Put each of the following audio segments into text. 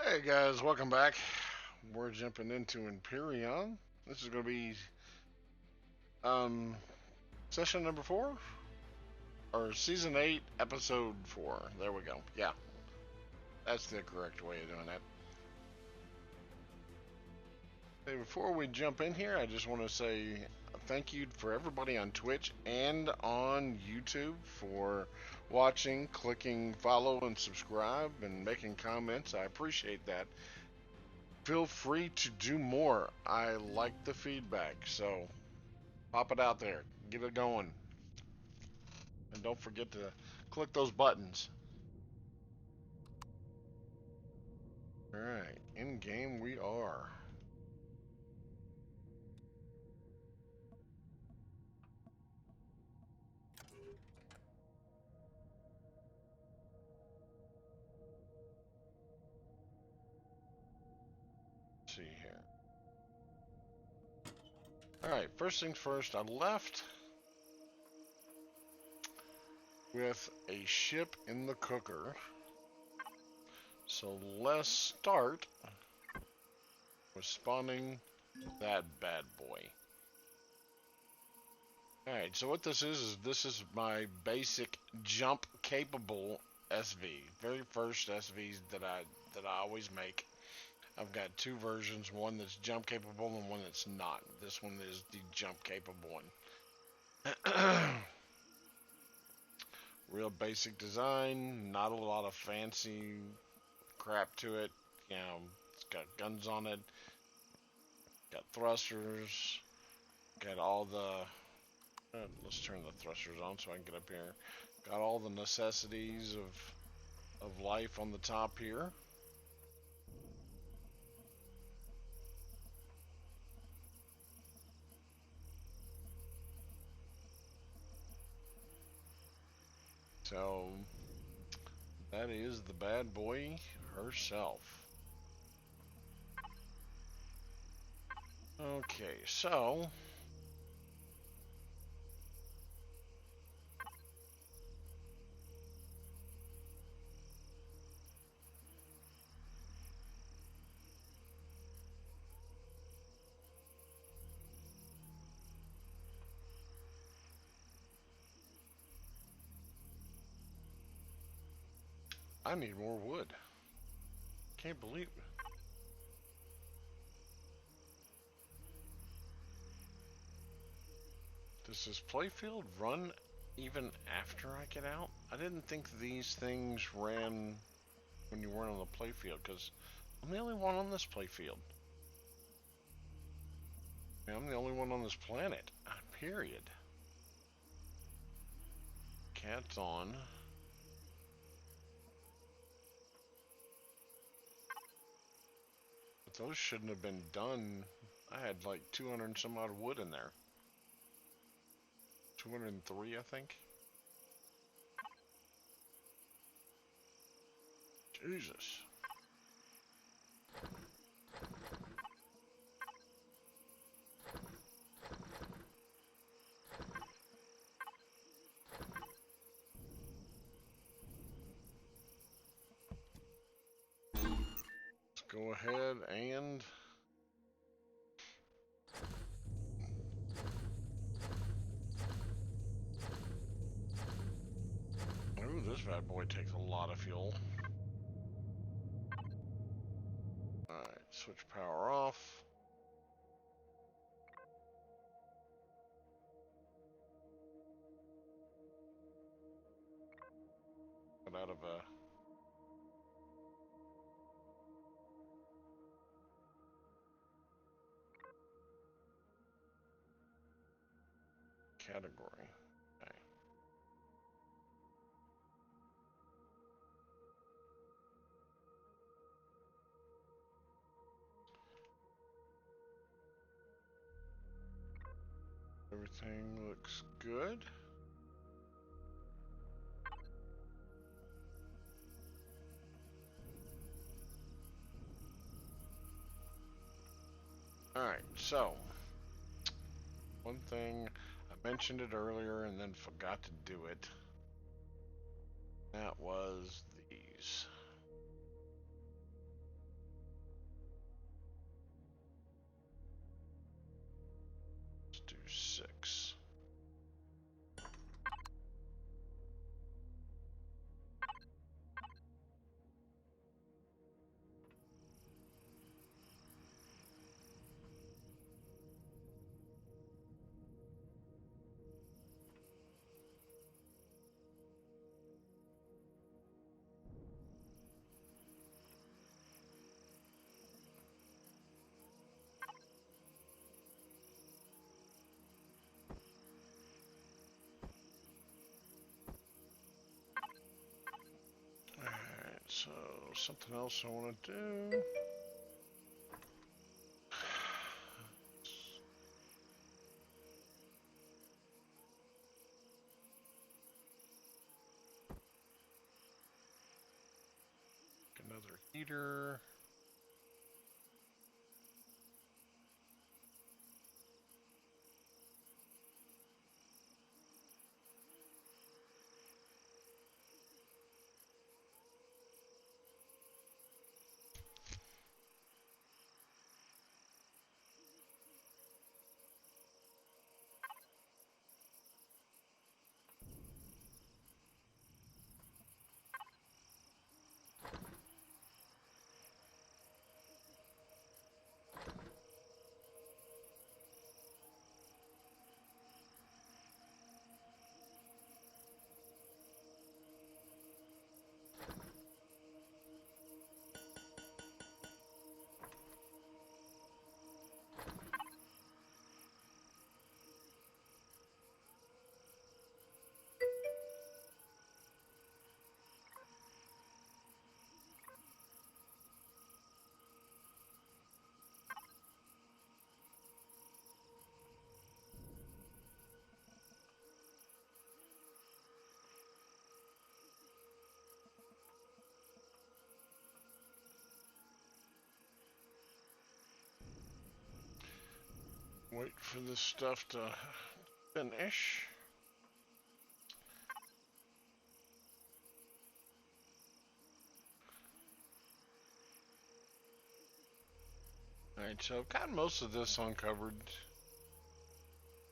Hey guys, welcome back. We're jumping into Empyrion. This is going to be um session number 4 or season 8, episode 4. There we go. Yeah, that's the correct way of doing that. Hey, before we jump in here, I just want to say thank you for everybody on Twitch and on YouTube for watching, clicking follow and subscribe, and making comments. I appreciate that. Feel free to do more. I like the feedback, so pop it out there. Get it going. And don't forget to click those buttons. Alright, in game we are. Let's see here. Alright, first things first, I left with a ship in the cooker. So let's start with spawning that bad boy. Alright, so what this is this is my basic jump capable SV. Very first SVs that I always make. I've got two versions, one that's jump capable and one that's not. This one is the jump capable one. Real basic design, not a lot of fancy crap to it. You know, it's got guns on it, got thrusters, got all the let's turn the thrusters on so I can get up here. Got all the necessities of life on the top here. So that is the bad boy herself. Okay, so I need more wood. Can't believe it. Does this playfield run even after I get out? I didn't think these things ran when you weren't on the playfield, because I'm the only one on this playfield. I'm the only one on this planet. Period. Cat's on. But those shouldn't have been done. I had like 200 and some odd wood in there. 203, I think. Jesus. Let's go ahead and ooh, this bad boy takes a lot of fuel. Alright, switch power off. Get out of a category. Okay. Everything looks good. Alright, so one thing, I mentioned it earlier and then forgot to do it. That was these. something else I want to do. Another heater. Wait for this stuff to finish. Alright, so I've got most of this uncovered.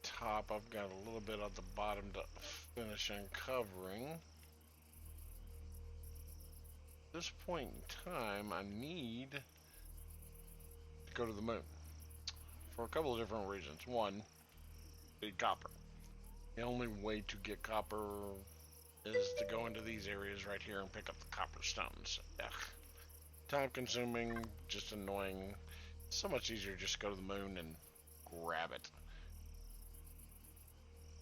Top, I've got a little bit at the bottom to finish uncovering. At this point in time, I need to go to the moon for a couple of different reasons. One, need copper. The only way to get copper is to go into these areas right here and pick up the copper stones. Ugh. Time consuming, just annoying. So much easier just to go to the moon and grab it.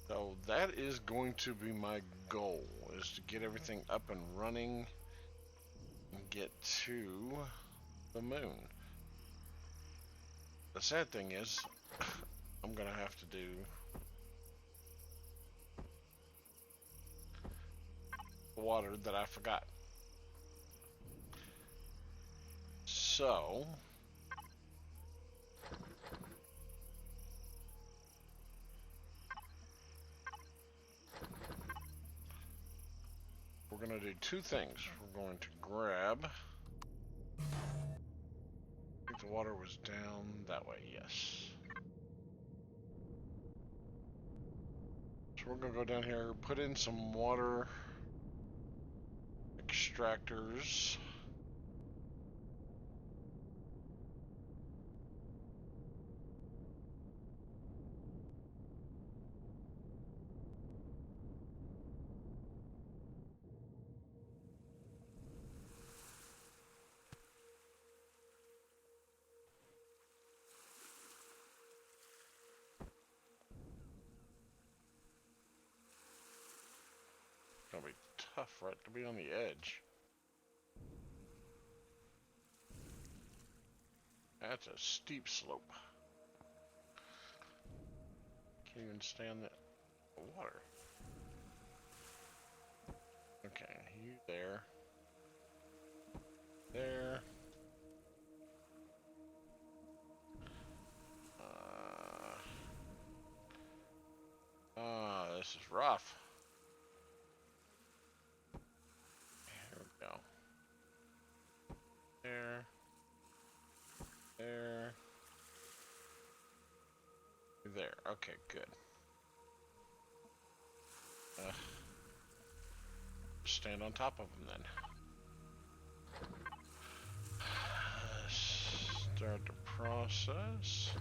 So that is going to be my goal, is to get everything up and running and get to the moon. The sad thing is, I'm gonna have to do water that I forgot. So we're going to do two things. We're going to grab, I think the water was down that way, yes. So we're going to go down here, put in some water extractors. Gonna be tough, right, to be on the edge. That's a steep slope. Can't even stand the water. Okay, you there. There. This is rough. Here we go. There. There. There. Okay, good. Stand on top of them then. Start the process.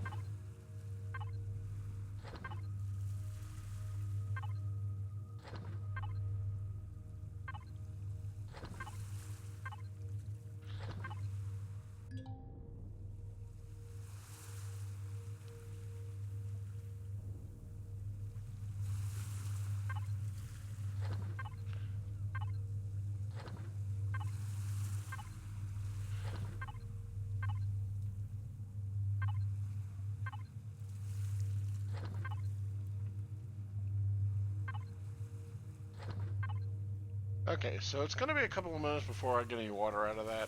Okay, so it's gonna be a couple of minutes before I get any water out of that.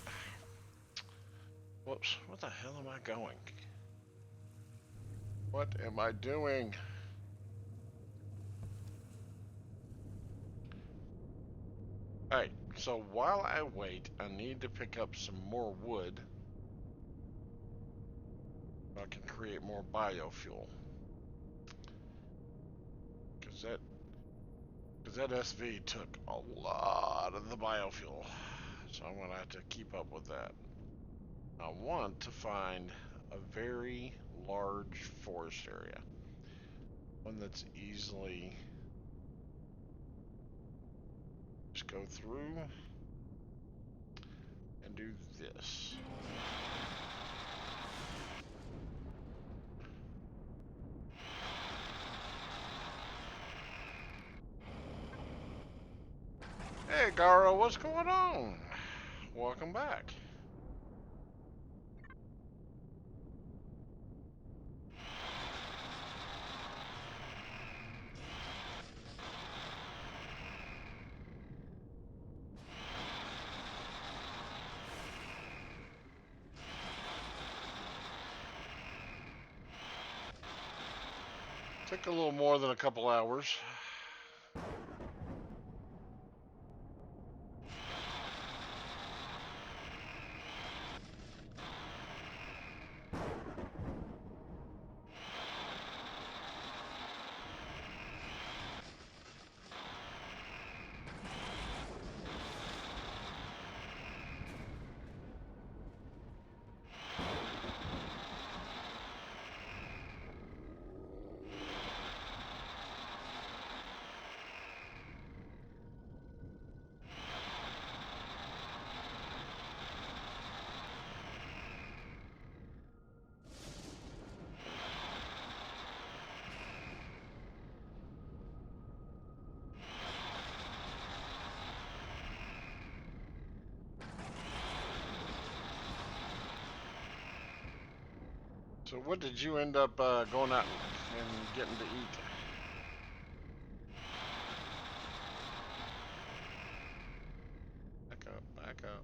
Whoops, what the hell am I going? What am I doing? Alright, so while I wait, I need to pick up some more wood so I can create more biofuel. Because that SV took a lot of the biofuel. So I'm going to have to keep up with that. I want to find a very large forest area. One that's easily just go through and do this. Hey Garo, what's going on? Welcome back. Took a little more than a couple hours. So what did you end up going out and getting to eat? Back up, back up.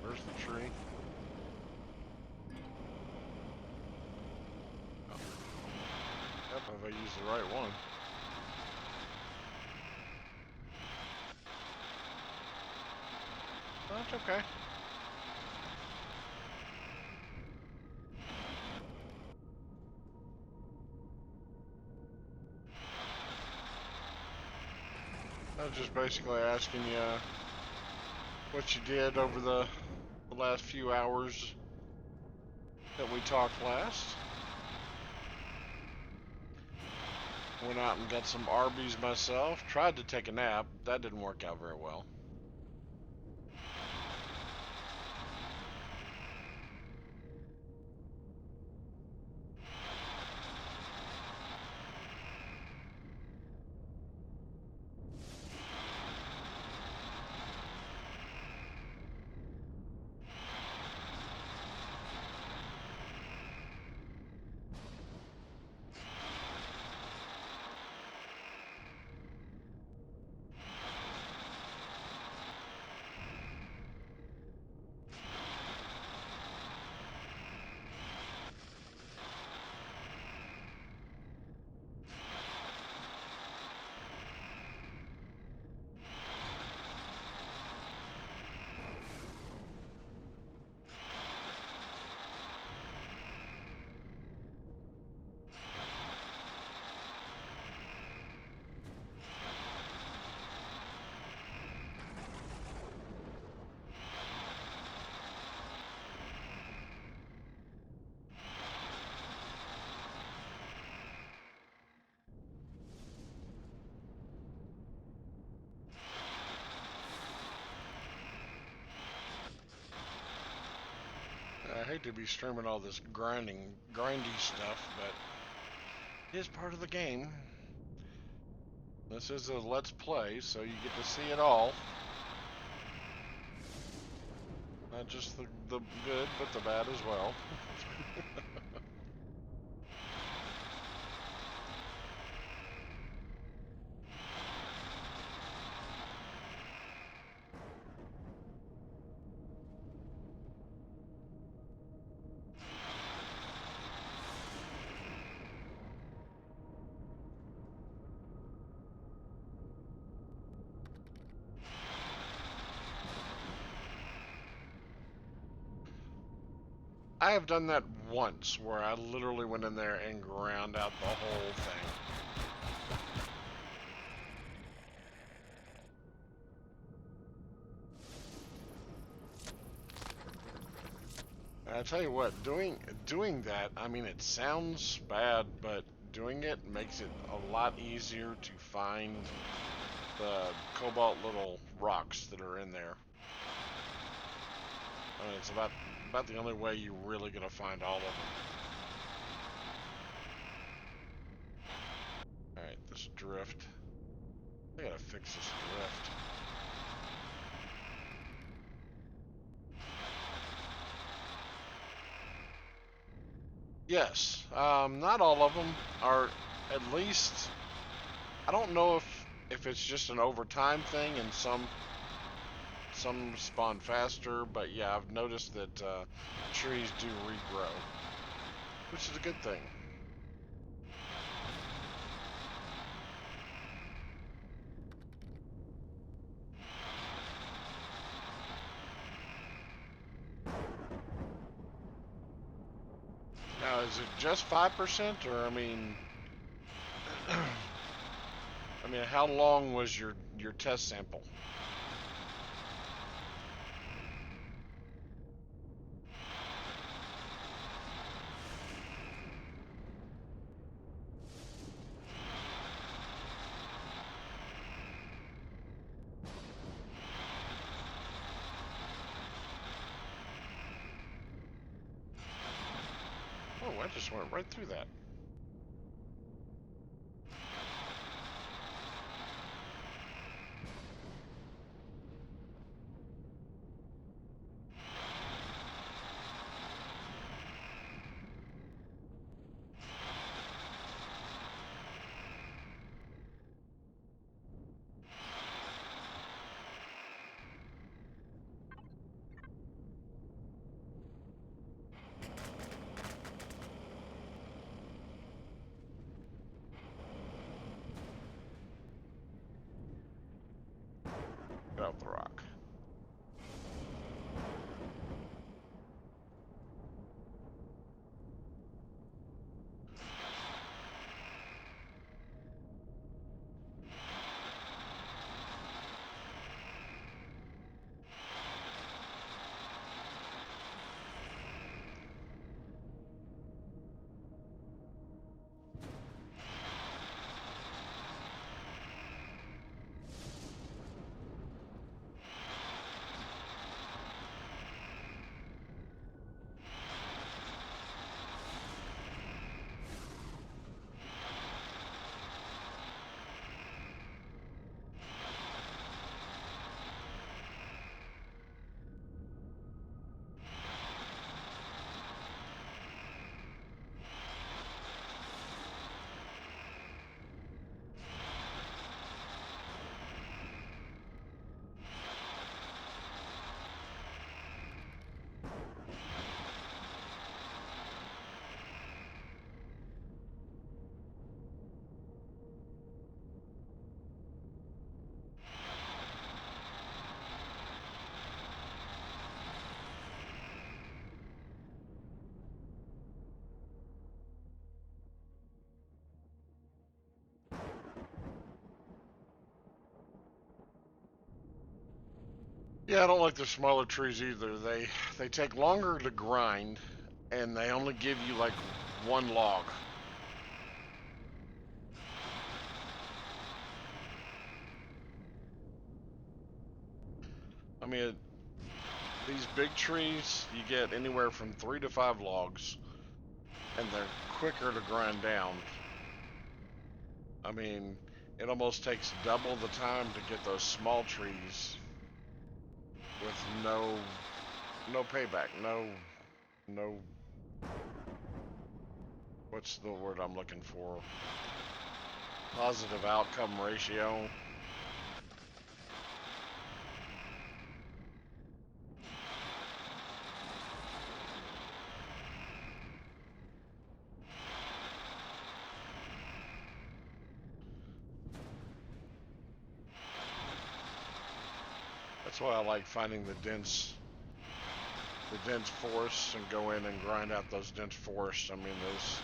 Where's the tree? Oh. Yep, if I use the right one. That's okay. I was just basically asking you what you did over the last few hours that we talked last. Went out and got some Arby's myself. Tried to take a nap. That didn't work out very well. I hate to be streaming all this grindy stuff, but it is part of the game. This is a Let's Play, so you get to see it all. Not just the good, but the bad as well. I have done that once, where I literally went in there and ground out the whole thing. I tell you what, doing that, I mean, it sounds bad, but doing it makes it a lot easier to find the cobalt little rocks that are in there. I mean, it's about the only way you're really gonna find all of them. Alright, this drift. I gotta fix this drift. Yes, not all of them are, at least, I don't know if it's just an overtime thing and some spawn faster, but yeah, I've noticed that trees do regrow, which is a good thing. Now, is it just 5%, or I mean, how long was your test sample? Oh, I just went right through that. Yeah, I don't like the smaller trees either. They take longer to grind, and they only give you like one log. I mean, these big trees, you get anywhere from 3 to 5 logs, and they're quicker to grind down. I mean, it almost takes double the time to get those small trees with no payback, no what's the word I'm looking for? Positive outcome ratio. That's why I like finding the dense forests and go in and grind out those dense forests. I mean, those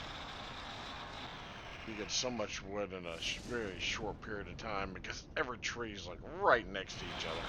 you get so much wood in a very short period of time because every tree is like right next to each other.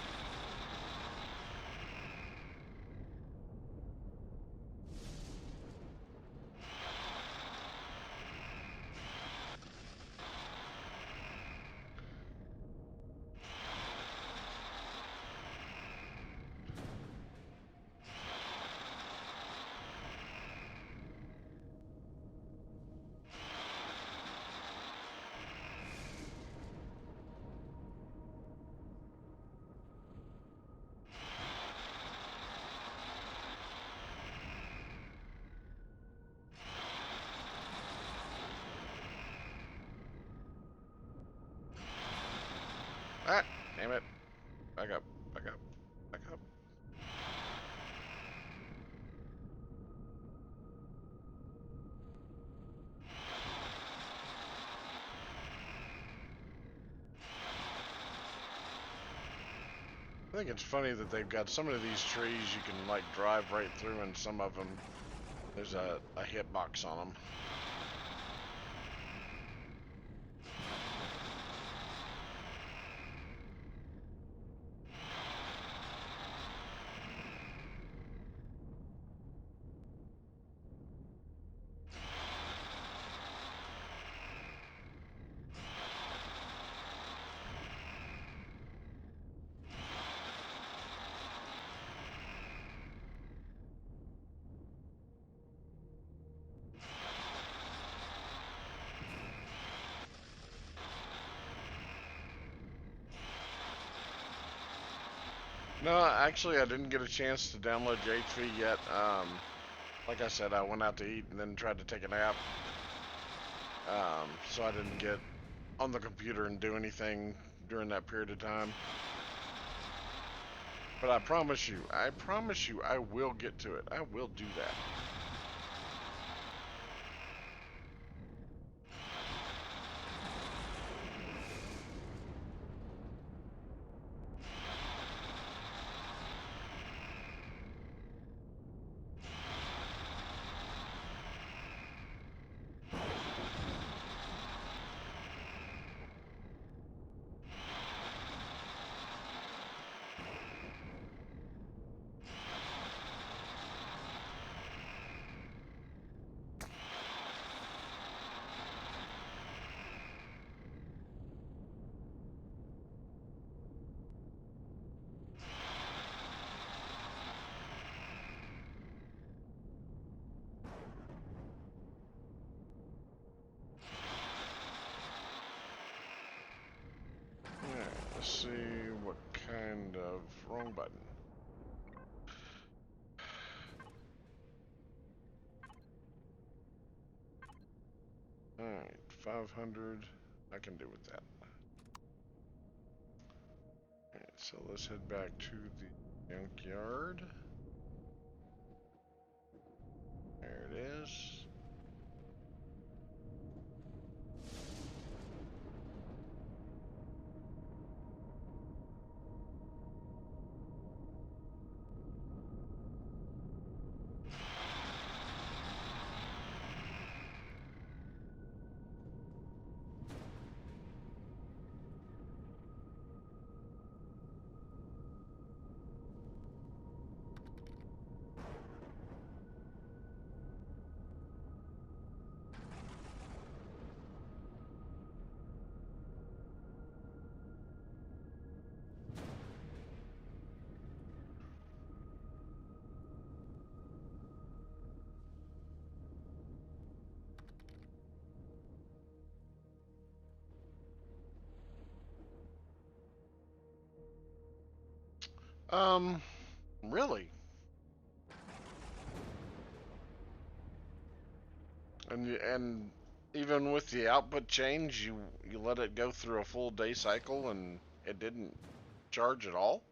Ah, damn it. Back up, back up, back up. I think it's funny that they've got some of these trees you can like drive right through, and some of them there's a hitbox on them. No, actually, I didn't get a chance to download JHV yet. Like I said, I went out to eat and then tried to take a nap. So I didn't get on the computer and do anything during that period of time. But I promise you, I will get to it. I will do that. Alright, let's see what kind of wrong button. Alright, 500. I can do with that. Alright, so let's head back to the junkyard. There it is. Um, really? And even with the output change, you let it go through a full day cycle and it didn't charge at all?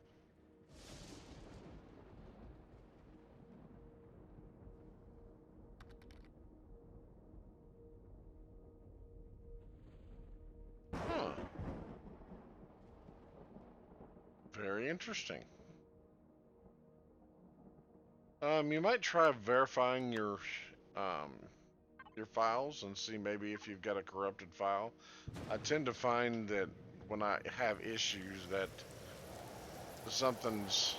Huh. Very interesting. You might try verifying um, your files and see maybe if you've got a corrupted file. I tend to find that when I have issues that something's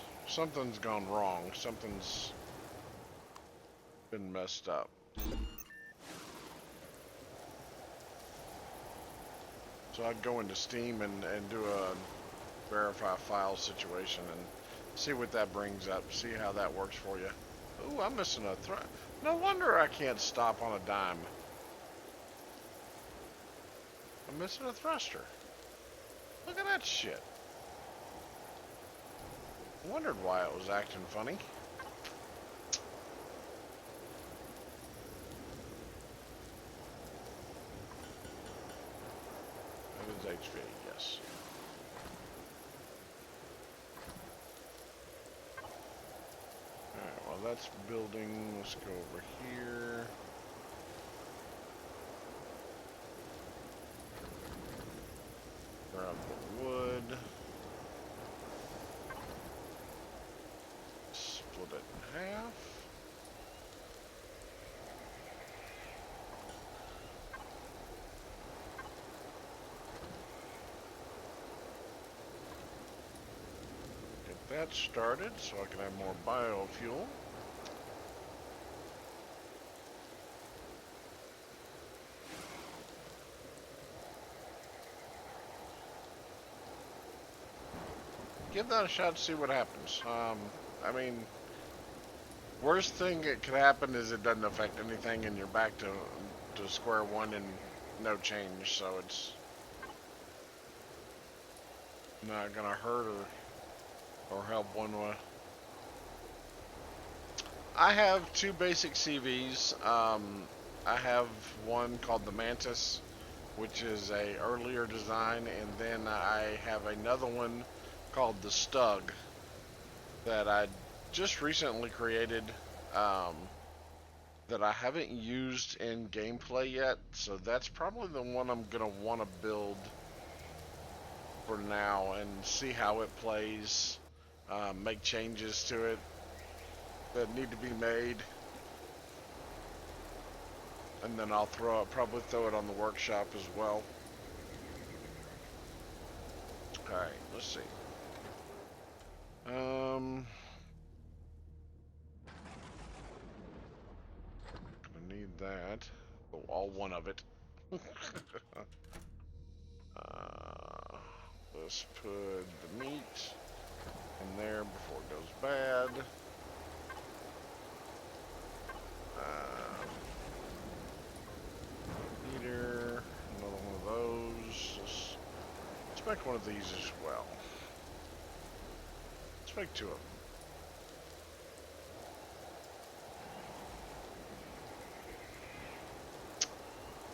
gone wrong. Something's been messed up. So I'd go into Steam and do a verify file situation and see what that brings up. See how that works for you. Ooh, I'm missing a thread. No wonder I can't stop on a dime. I'm missing a thruster. Look at that shit. I wondered why it was acting funny. That is HV, yes. Alright, well that's building. Let's go over here. Grab the wood. Split it in half. Get that started so I can have more biofuel. Give that a shot to see what happens. I mean, worst thing that could happen is it doesn't affect anything and you're back to square one and no change, so it's not gonna hurt or help one way. I have two basic CVs. I have one called the Mantis, which is a earlier design, and then I have another one called the Stug that I just recently created, that I haven't used in gameplay yet, so that's probably the one I'm gonna want to build for now and see how it plays, make changes to it that need to be made, and then I'll probably throw it on the workshop as well. Alright, let's see. Gonna need that. Oh, all one of it. Let's put the meat in there before it goes bad. Heater, another one of those. Let's make one of these as well. Let's make two of them.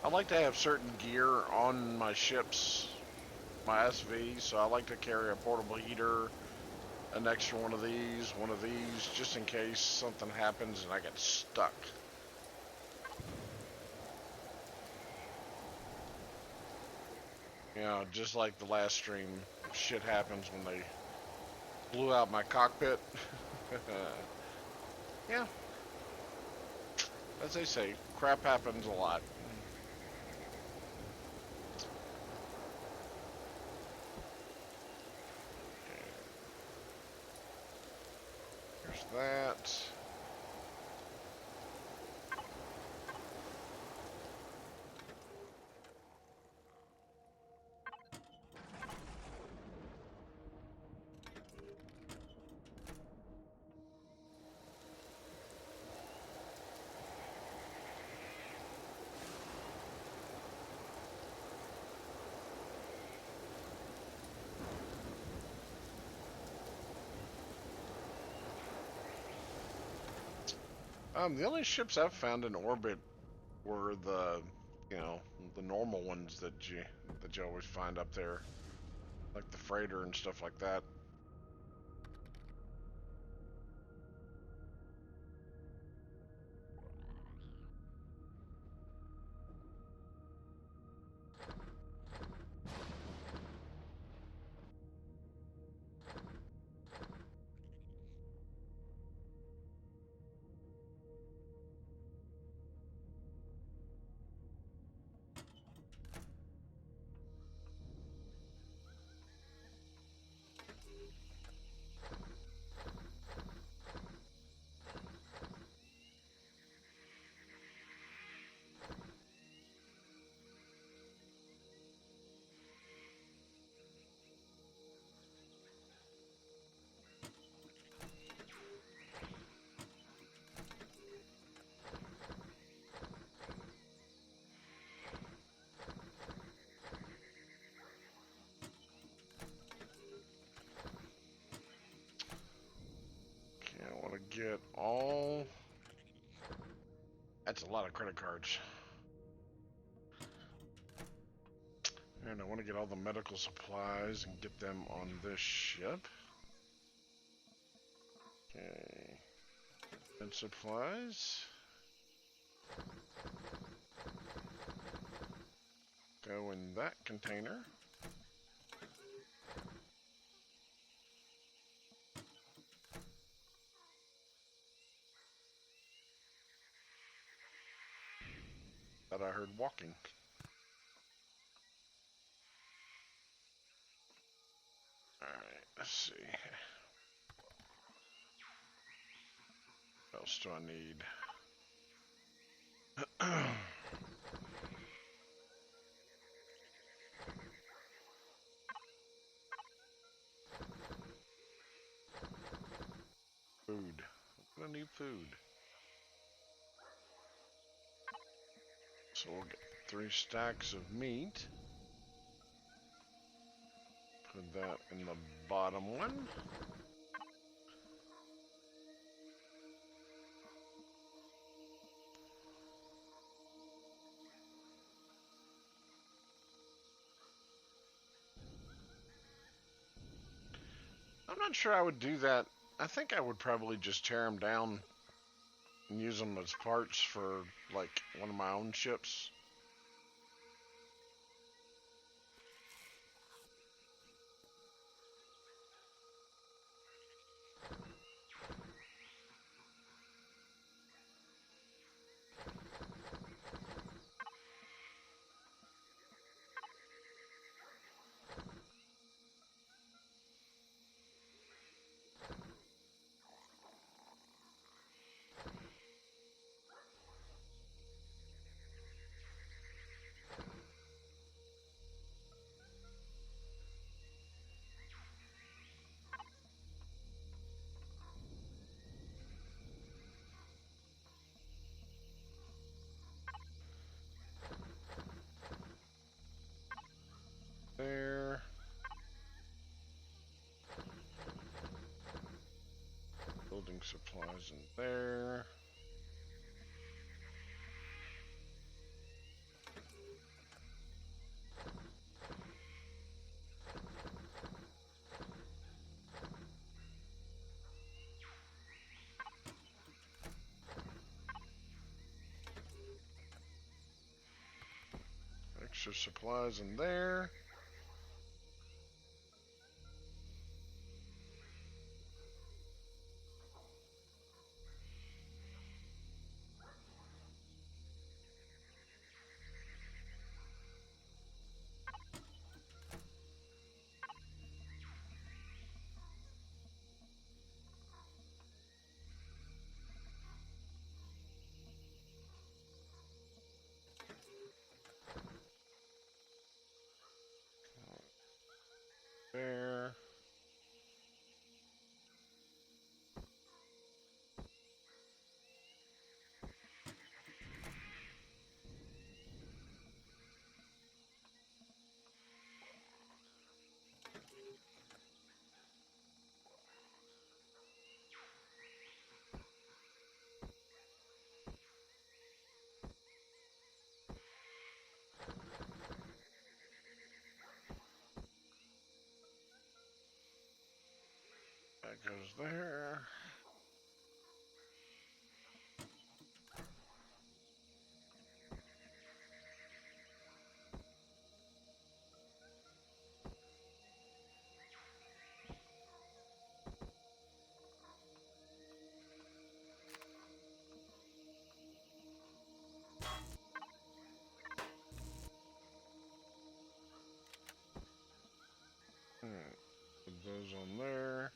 I like to have certain gear on my ships, my SV, so I like to carry a portable heater, an extra one of these, just in case something happens and I get stuck. You know, just like the last stream, shit happens when they blew out my cockpit. Yeah. As they say, crap happens a lot. There's that. The only ships I've found in orbit were the, you know, the normal ones that you always find up there, like the freighter and stuff like that. Okay, I want to get all. That's a lot of credit cards. And I want to get all the medical supplies and get them on this ship. Okay. And supplies. Go in that container. That I heard walking. Alright, let's see. What else do I need? Food. I need food. So we'll get 3 stacks of meat. Put that in the bottom one. I'm not sure I would do that. I think I would probably just tear them down and use them as parts for, like, one of my own ships. There. Building supplies in there. Extra supplies in there. Goes there. Alright, put those on there.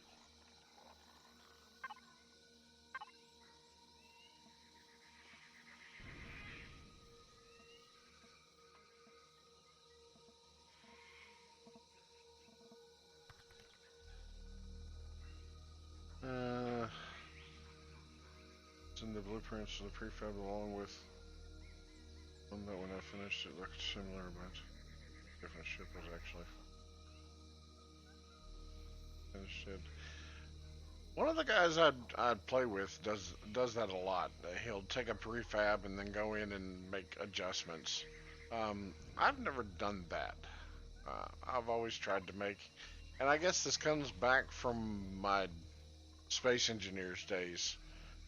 Send the blueprints to the prefab along with one that when I finished it looked similar, but different ship was actually finished it. One of the guys I'd play with does that a lot. He'll take a prefab and then go in and make adjustments. I've never done that. I've always tried to make, and I guess this comes back from my Space Engineers days,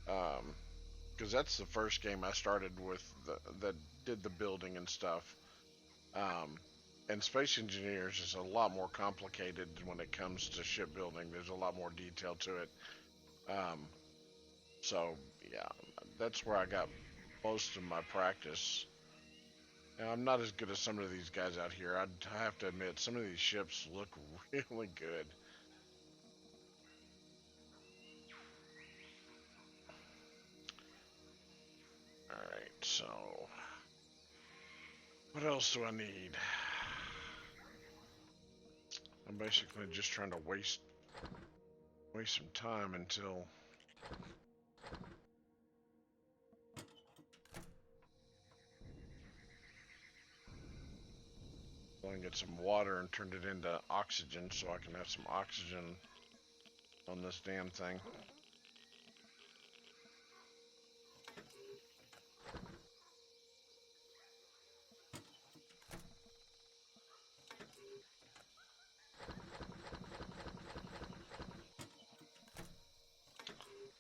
because that's the first game I started with that did the building and stuff. And Space Engineers is a lot more complicated when it comes to shipbuilding. There's a lot more detail to it. So yeah, that's where I got most of my practice. And I'm not as good as some of these guys out here. I have to admit, some of these ships look really good. Alright, so what else do I need? I'm basically just trying to waste some time until I can get some water and turn it into oxygen so I can have some oxygen on this damn thing.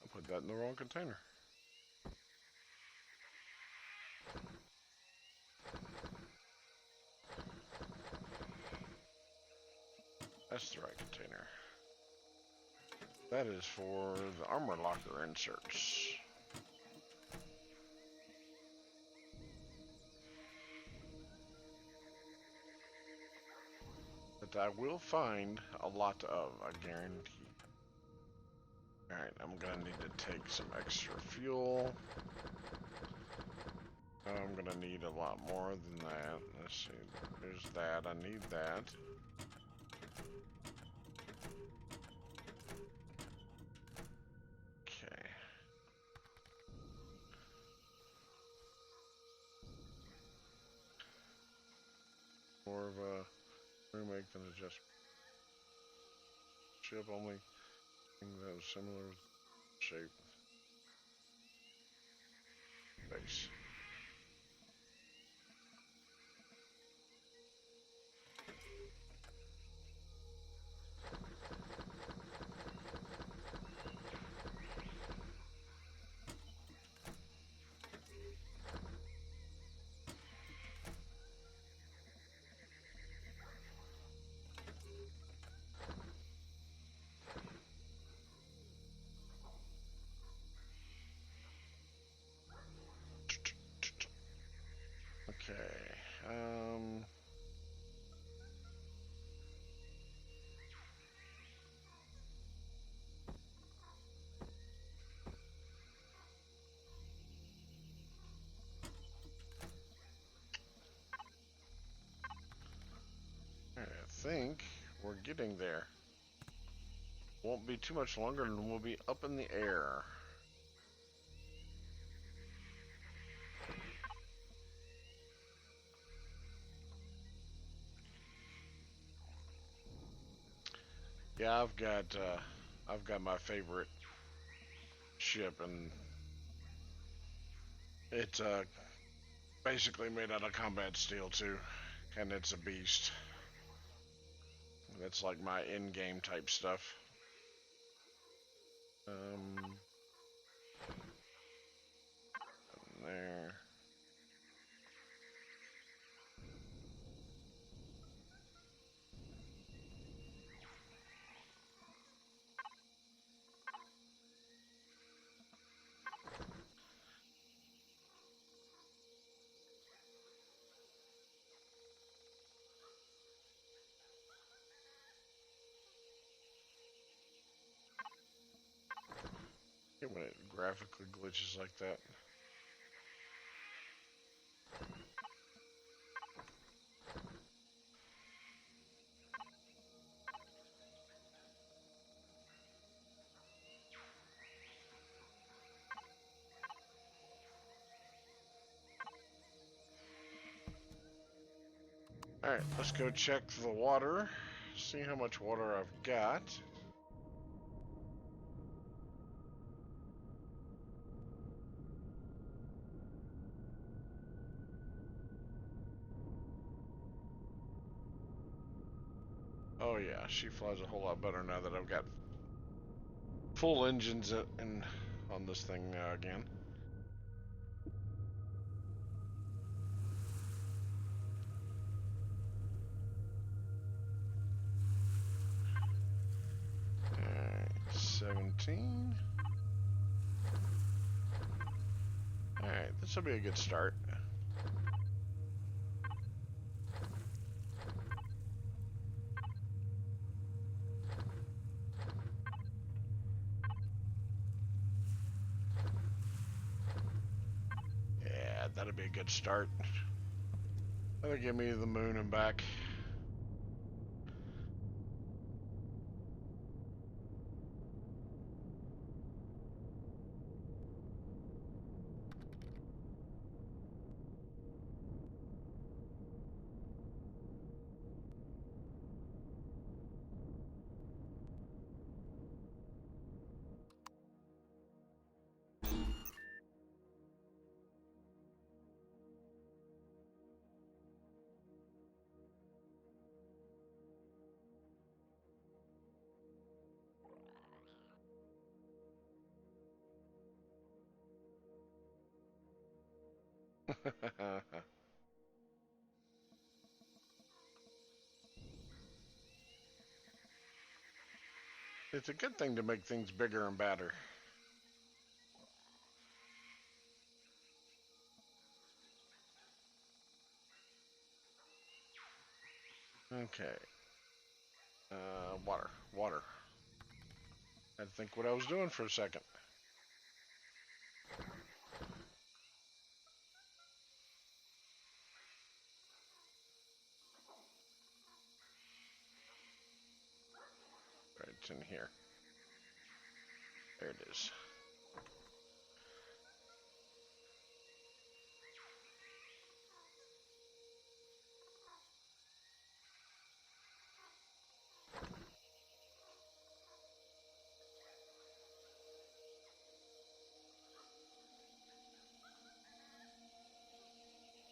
I put that in the wrong container. That's the right container. That is for the armor locker inserts. That I will find a lot of, I guarantee. Alright, I'm gonna need to take some extra fuel. I'm gonna need a lot more than that. Let's see, there's that, I need that. Okay. More of a remake than a just ship, only thing that was similar shape. Base. Okay. I think we're getting there. Won't be too much longer and we'll be up in the air. Yeah, I've got my favorite ship, and it's basically made out of combat steel too, and it's a beast. That's like my in-game type stuff. Um, there. Hate when it graphically glitches like that. Alright, let's go check the water. See how much water I've got. Oh yeah, she flies a whole lot better now that I've got full engines in on this thing again. Alright, 17. Alright, this will be a good start. Yeah, that'll be a good start. That'll give me the moon and back. It's a good thing to make things bigger and badder. Okay. Water. I had to think what I was doing for a second. Right, it's in here. There it is.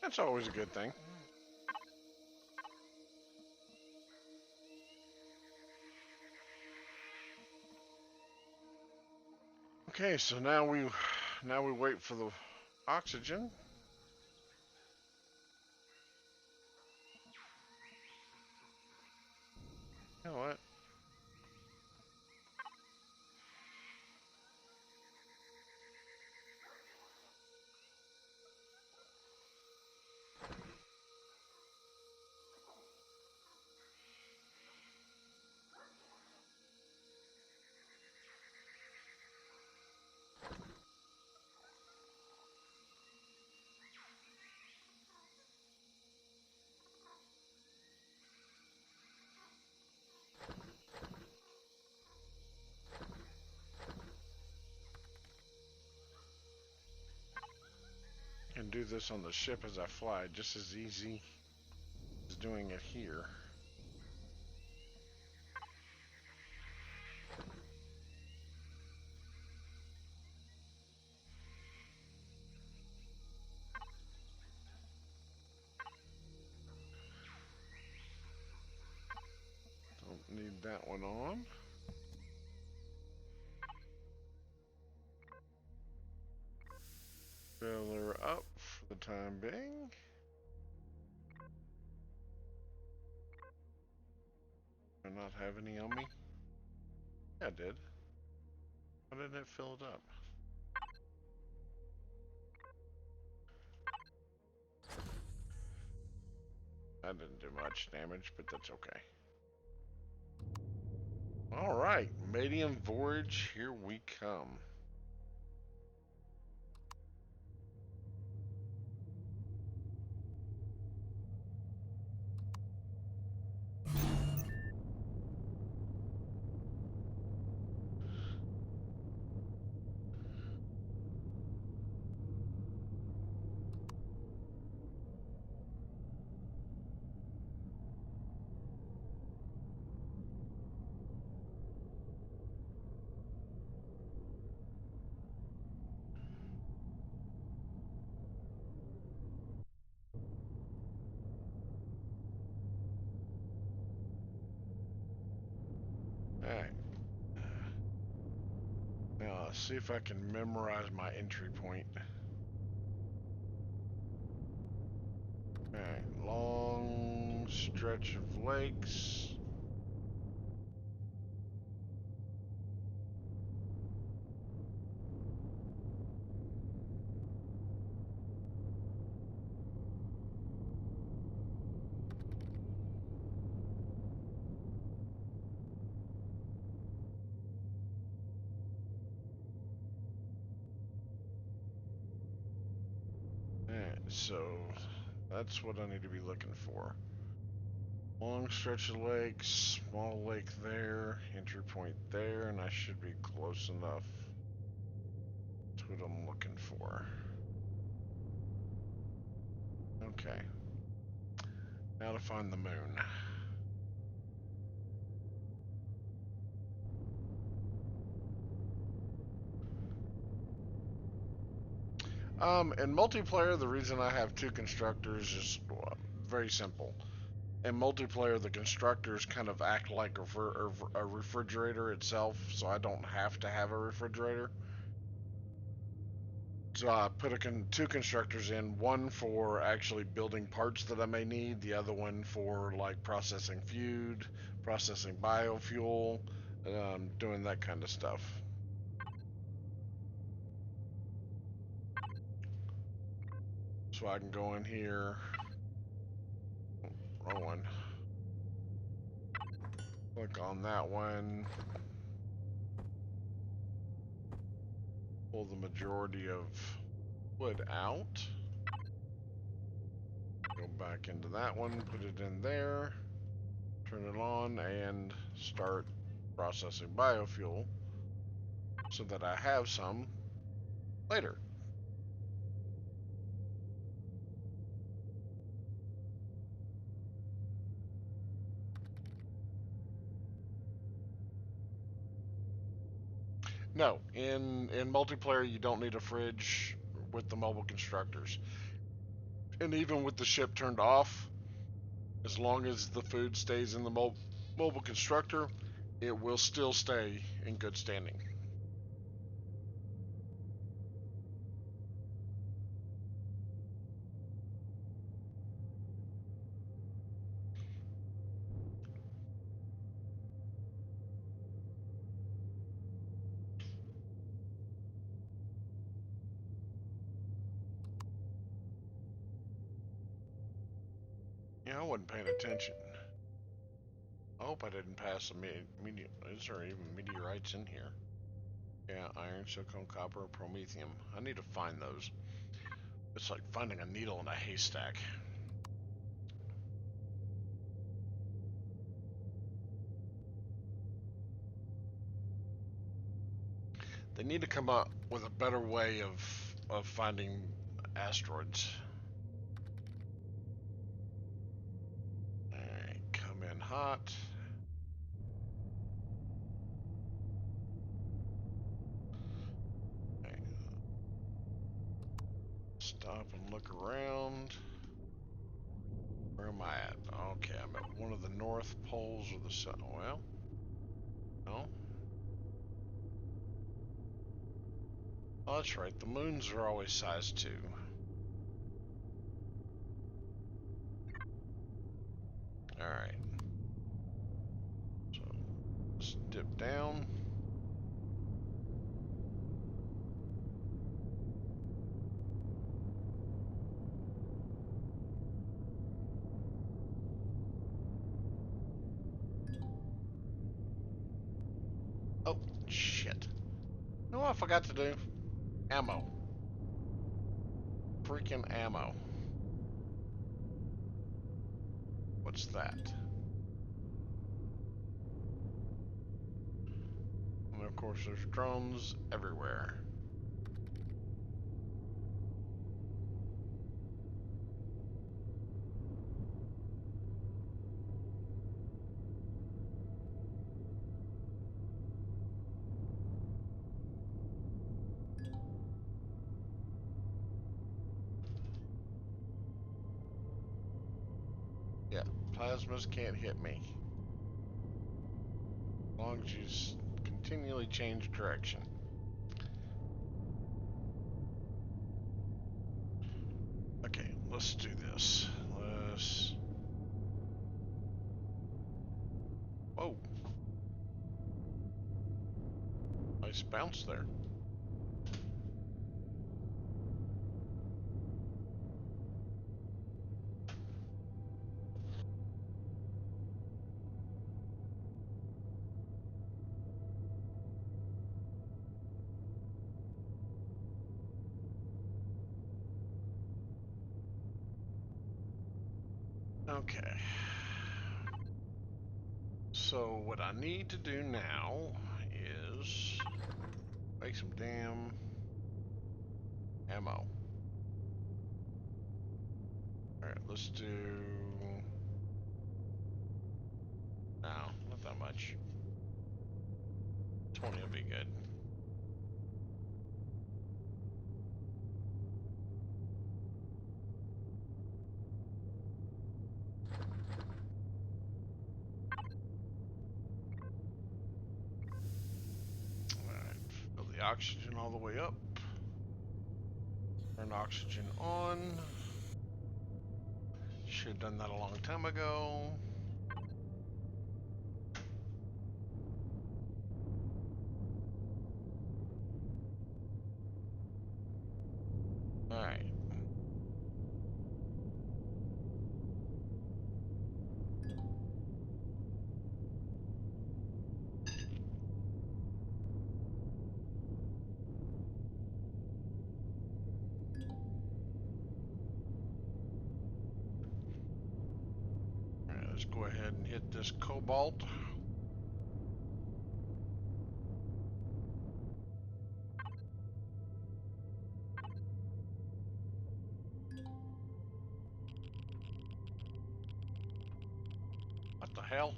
That's always a good thing. Okay, so now we wait for the oxygen. You know what? I can do this on the ship as I fly, just as easy as doing it here. Don't need that one on. For the time being. Do I not have any on me? Yeah, I did. Why didn't it fill it up? That didn't do much damage, but that's okay. Alright, medium voyage, here we come. Alright. Now, let's see if I can memorize my entry point. Alright, long stretch of lakes. Alright, so that's what I need to be looking for. Long stretch of lakes, small lake there, entry point there, and I should be close enough to what I'm looking for. Okay. Now to find the moon. In multiplayer, the reason I have two constructors is very simple. In multiplayer, the constructors kind of act like a refrigerator itself, so I don't have to have a refrigerator. So I put two constructors in, one for actually building parts that I may need, the other one for like processing food, processing biofuel, doing that kind of stuff. So I can go in here, wrong one, click on that one, pull the majority of wood out, go back into that one, put it in there, turn it on, and start processing biofuel so that I have some later. No, in multiplayer you don't need a fridge with the mobile constructors. And even with the ship turned off, as long as the food stays in the mobile constructor, it will still stay in good standing. Yeah, I wasn't paying attention. I hope I didn't pass a meteor. Is there even meteorites in here? Yeah, iron, silicon, copper, promethium. I need to find those. It's like finding a needle in a haystack. They need to come up with a better way of finding asteroids. Alright, come in hot. Right. Stop and look around. Where am I at? Okay, I'm at one of the north poles of the sun. Well, no. Oh, that's right. The moons are always size 2. Alright. So let's dip down. Oh, shit. You know what I forgot to do? Ammo. Freaking ammo. What's that? And of course there's drones everywhere. Yeah, plasmas can't hit me. As long as you continually change direction. Okay, let's do this. Let's... Whoa. Nice bounce there. Okay. So what I need to do now is make some damn ammo. Alright, let's do... No, not that much. 20 will be good. Alright, fill the oxygen all the way up. Turn oxygen on. Should have done that a long time ago. Alright. Alright, let's go ahead and hit this cobalt. What the hell?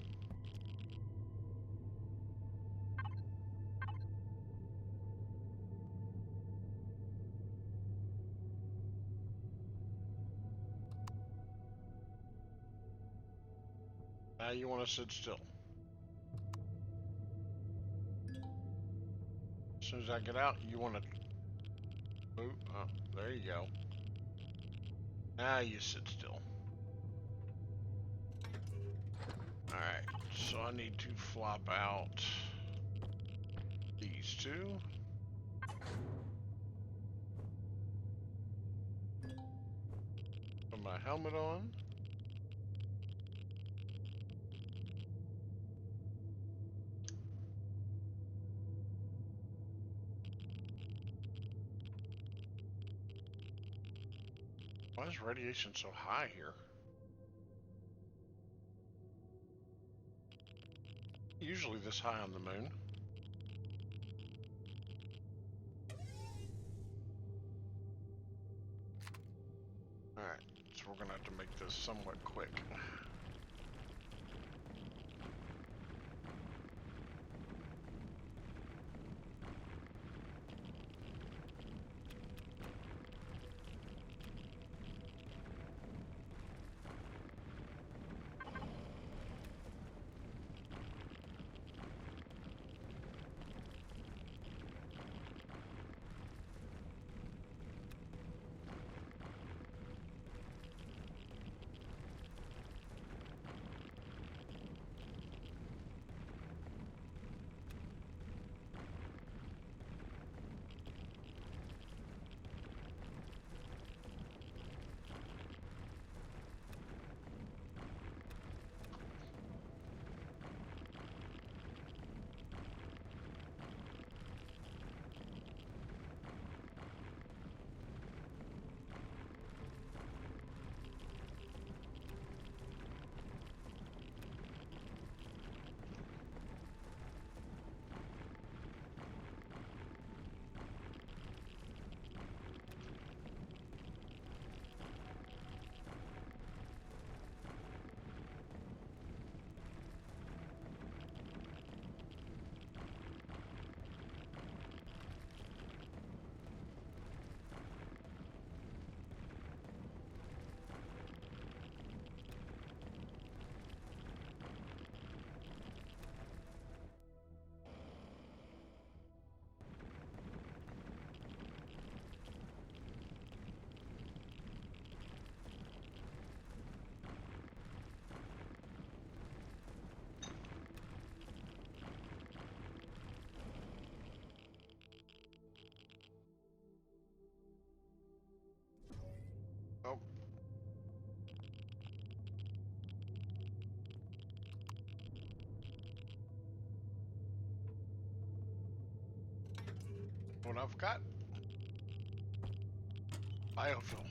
Now you want to sit still. As soon as I get out, you want to... Oh, there you go. Now you sit still. Alright, so I need to flop out these two. Put my helmet on. Why is radiation so high here? Usually this high on the moon. Alright, so we're gonna have to make this somewhat quick. What I've got? Biofuel.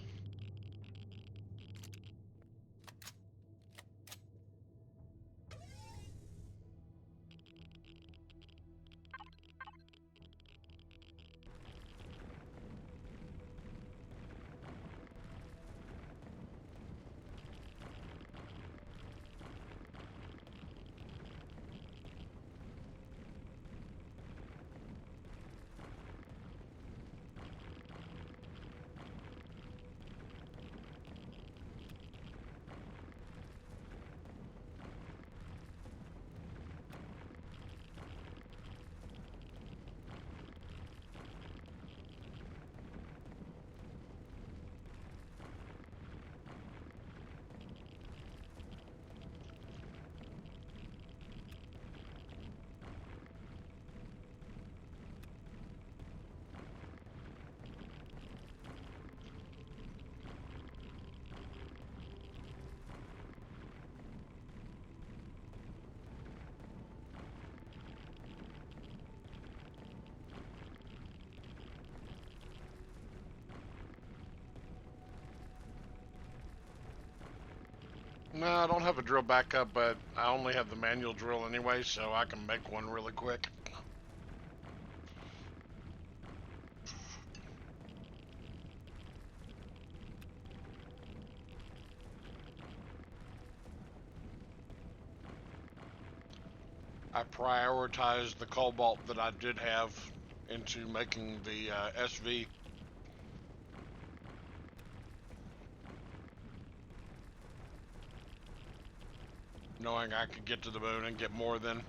No, I don't have a drill backup, but I only have the manual drill anyway, so I can make one really quick. I prioritized the cobalt that I did have into making the SV, knowing I could get to the moon and get more than.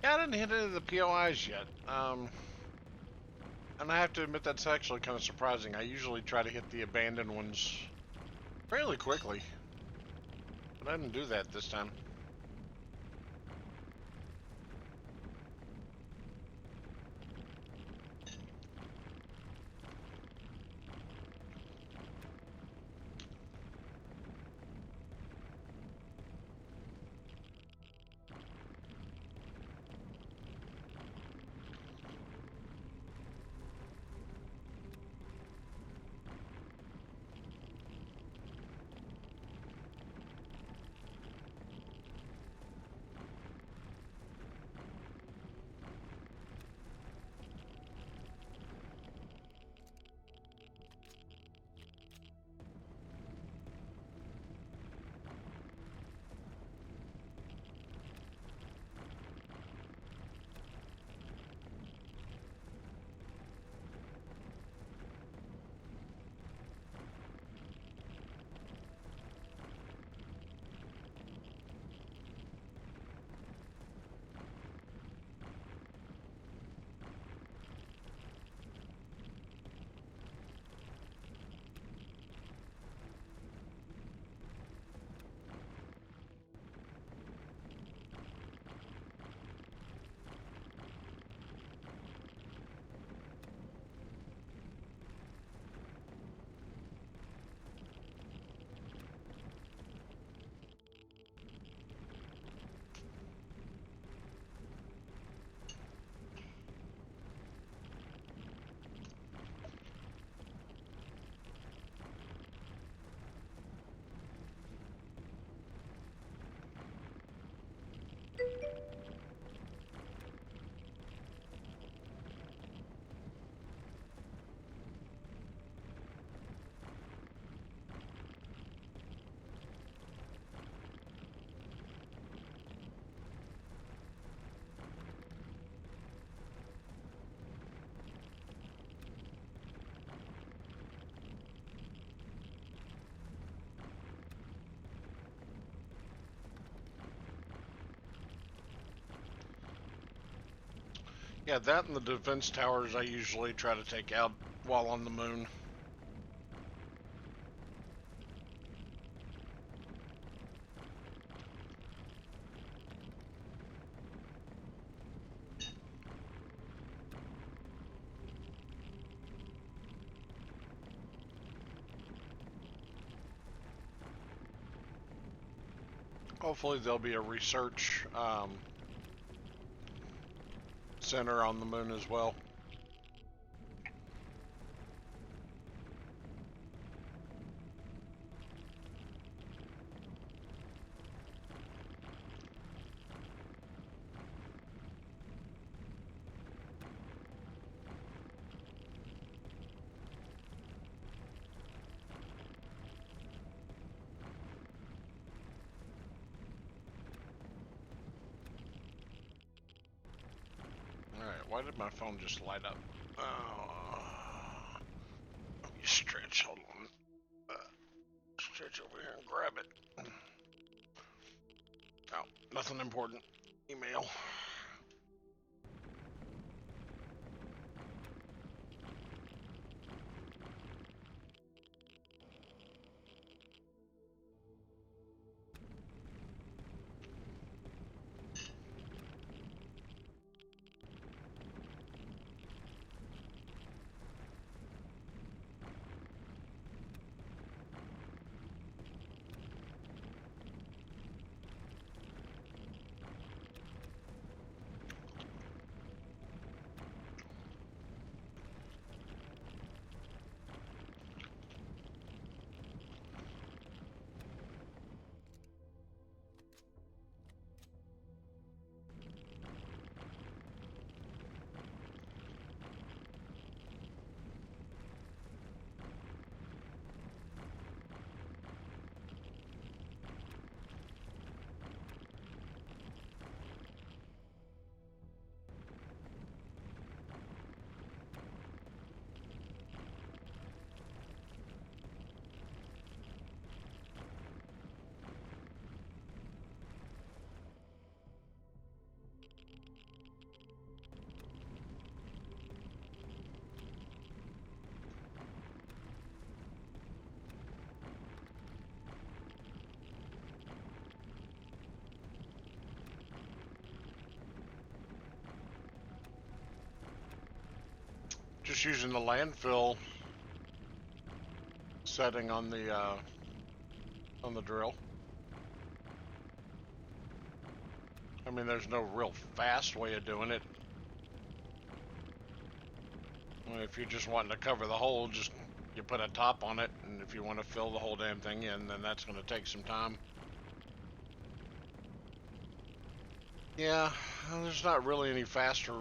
Yeah, I didn't hit any of the POIs yet. And I have to admit that's actually kind of surprising. I usually try to hit the abandoned ones fairly quickly, but I didn't do that this time. Yeah, that and the defense towers I usually try to take out while on the moon. Hopefully there'll be a research center on the moon as well. Alright, why did my phone just light up? Let me stretch, hold on. Stretch over here and grab it. Oh, nothing important. Email. Just using the landfill setting on the drill. I mean, there's no real fast way of doing it. I mean, if you're just wanting to cover the hole, just you put a top on it, and if you want to fill the whole damn thing in, then that's going to take some time. Yeah, there's not really any faster.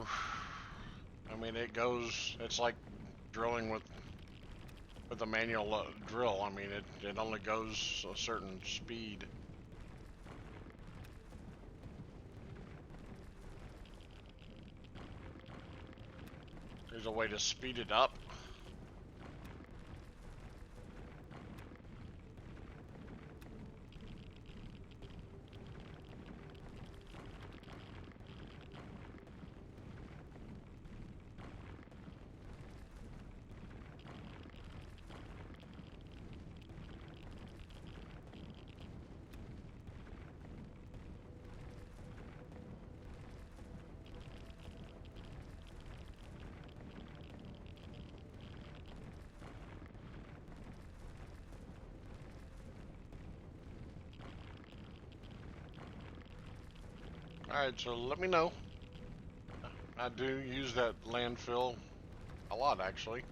I mean, it's like drilling with a manual drill. I mean, it only goes a certain speed. There's a way to speed it up. Alright, so let me know. I do use that landfill a lot, actually.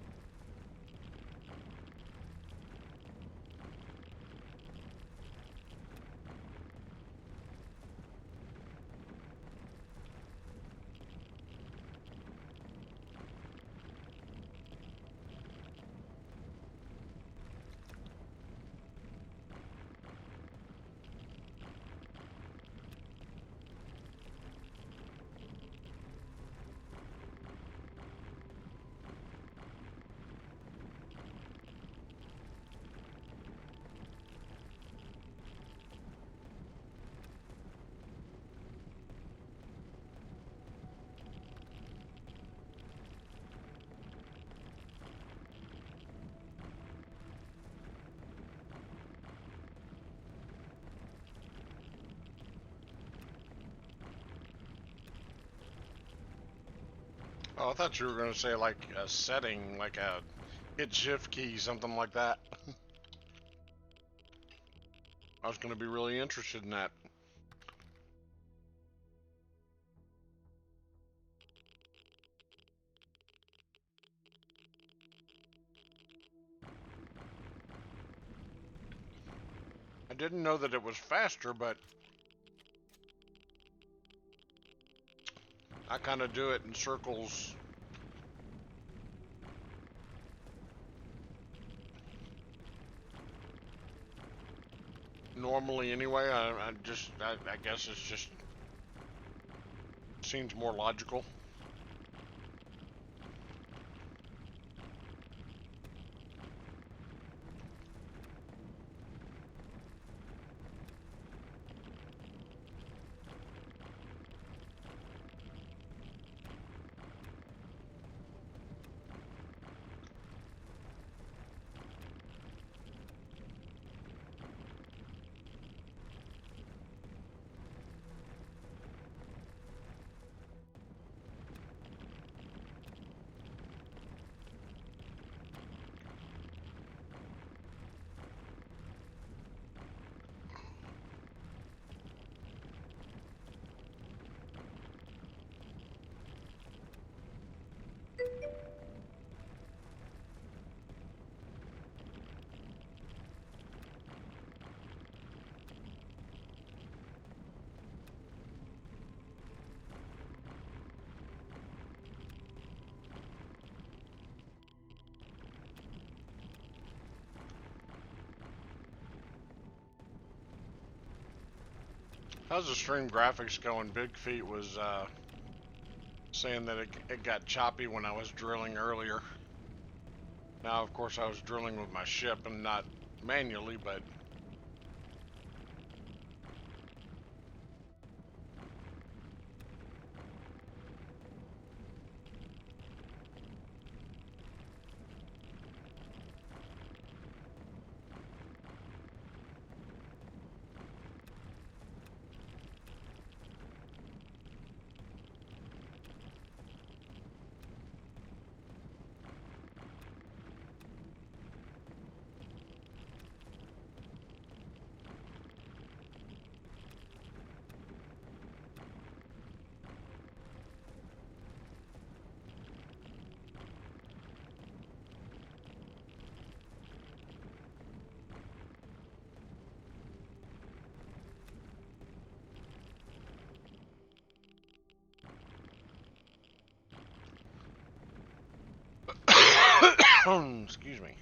Oh, I thought you were going to say like a setting, like a hit shift key, something like that. I was going to be really interested in that. I didn't know that it was faster, but I kind of do it in circles. Normally, anyway. I guess it's just seems more logical. How's the stream graphics going? Big Feet was saying that it got choppy when I was drilling earlier. Now, of course, I was drilling with my ship and not manually, but excuse me.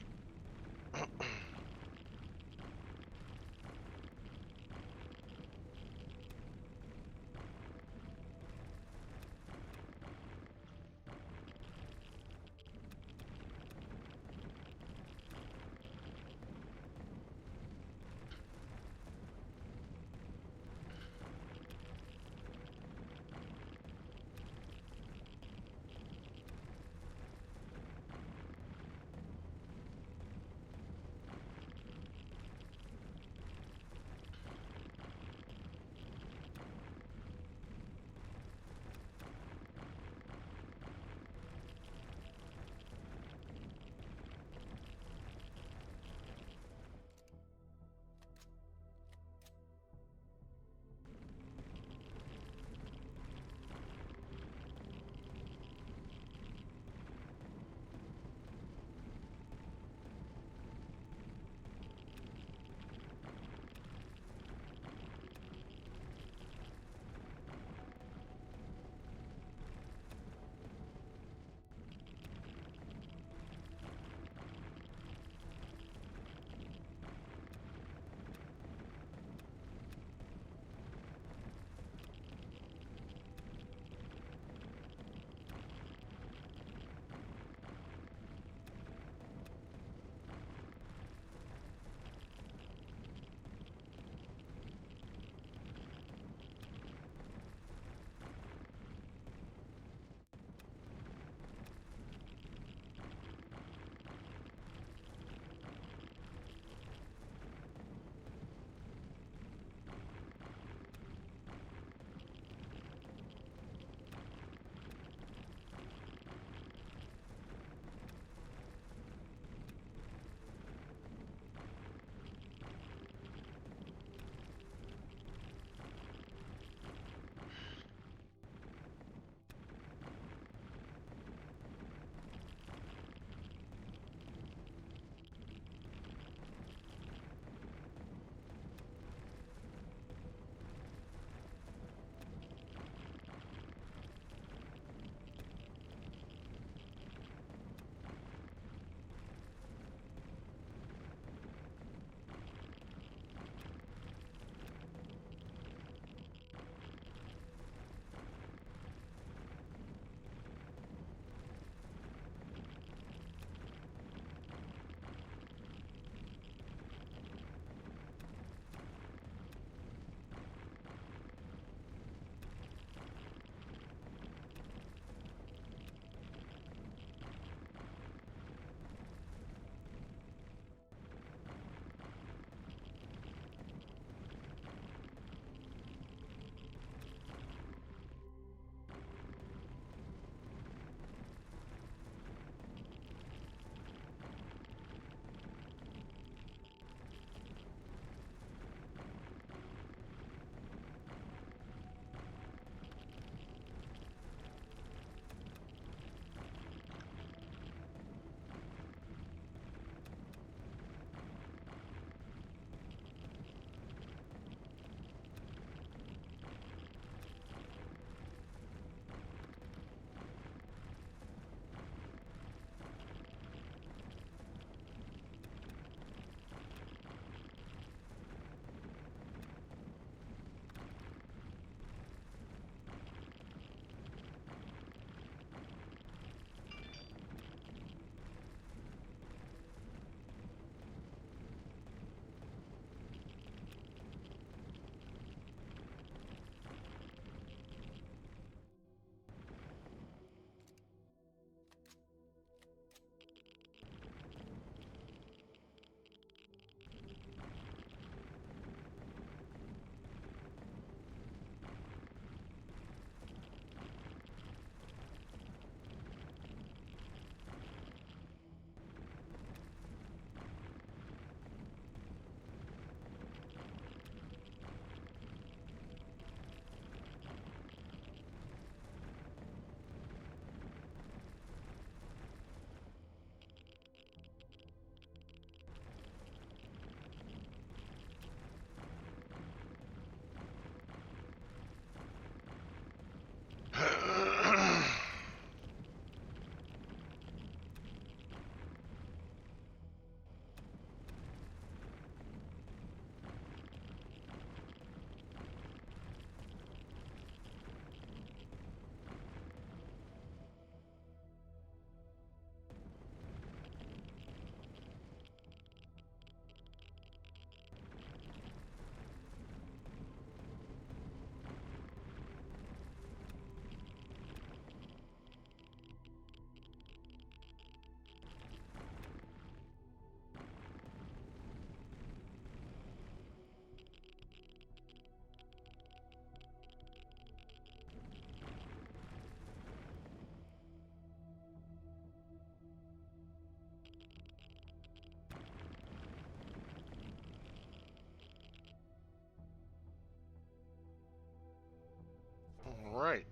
right.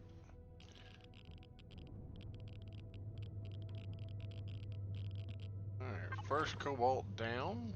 Alright, first cobalt down.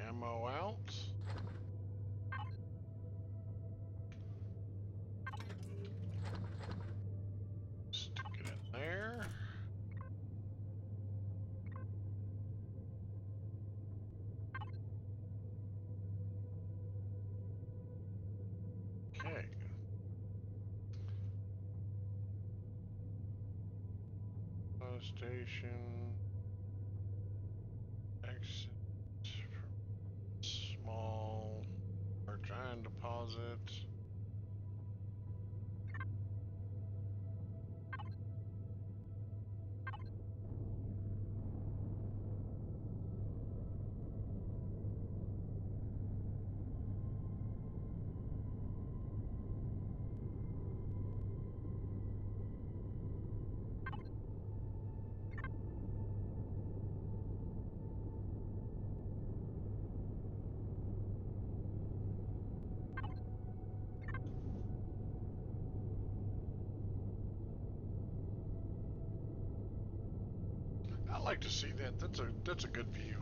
Ammo out. Stick it in there. Okay. Station. Exit. Small. Or giant deposit. I like to see that. That's a good view.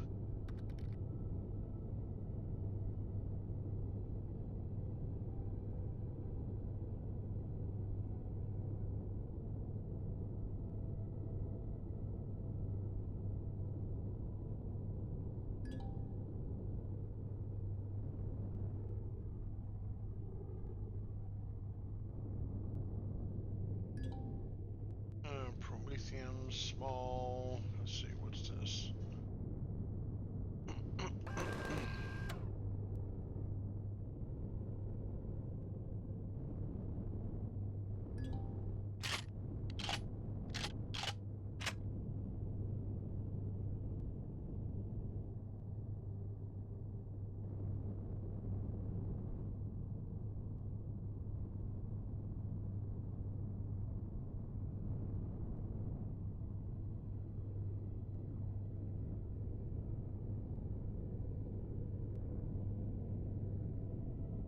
Prometheum, small. Let's see, what's this?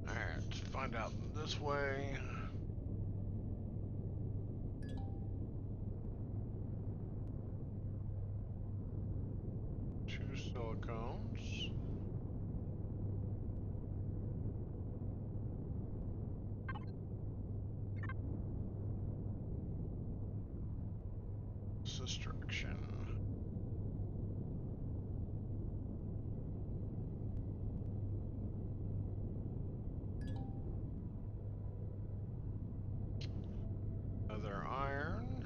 Alright, find out this way. Two silicones. Destruction. Another iron.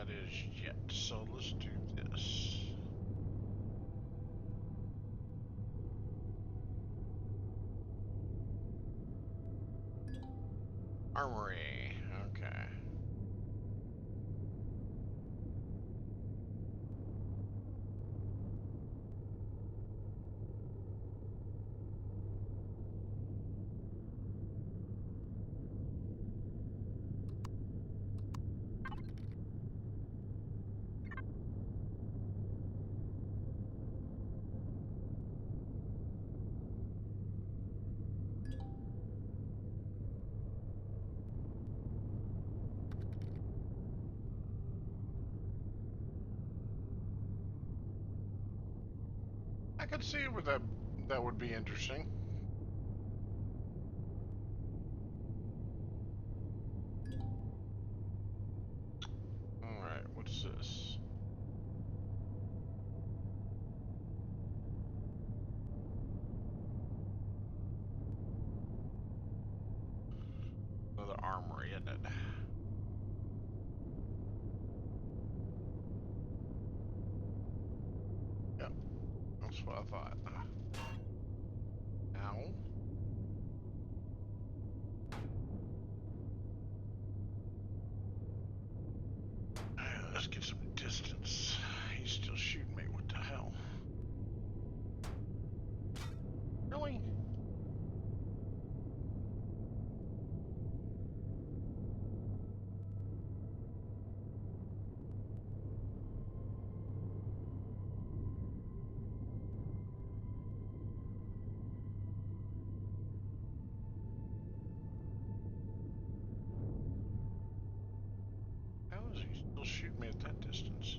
that is yet. So let's do this. Armory. Okay. I could see where that would be interesting. All right, what's this? Another armory, isn't it? Yep, that's what I thought. Ow. Let's get some distance. He's still shooting me. What the hell? Really? How is he still shooting me at that distance?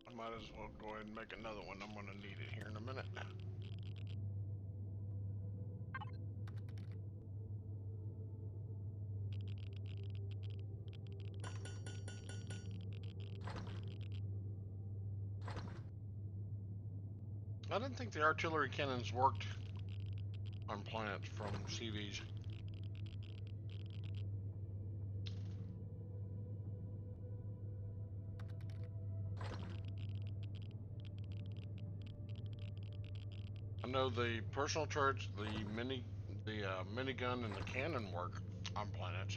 I might as well go ahead and make another one. I'm going to need it here in a minute. I didn't think the artillery cannons worked on planets from CVs. I know the personal turrets, the minigun, and the cannon work on planets.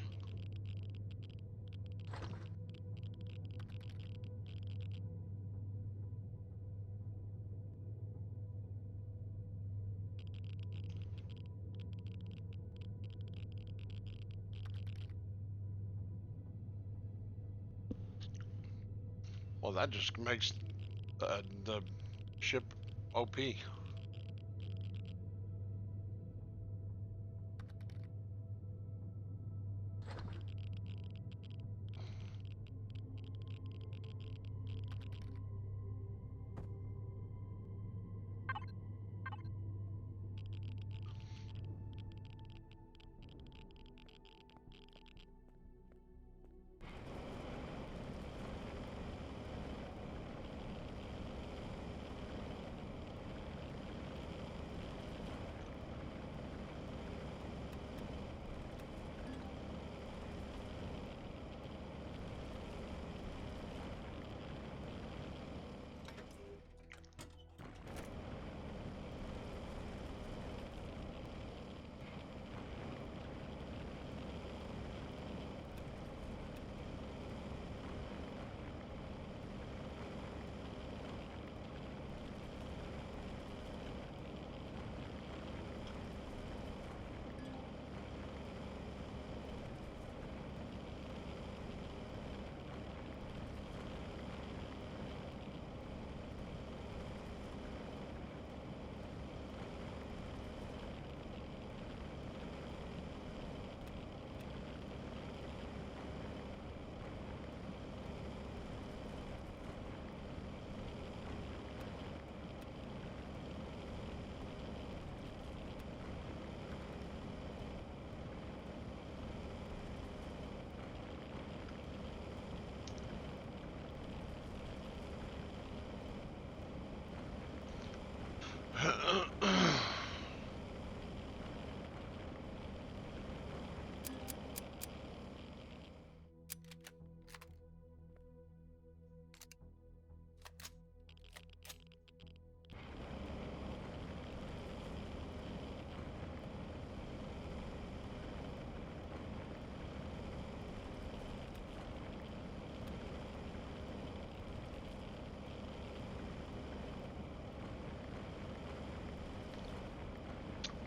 Well, that just makes the ship OP.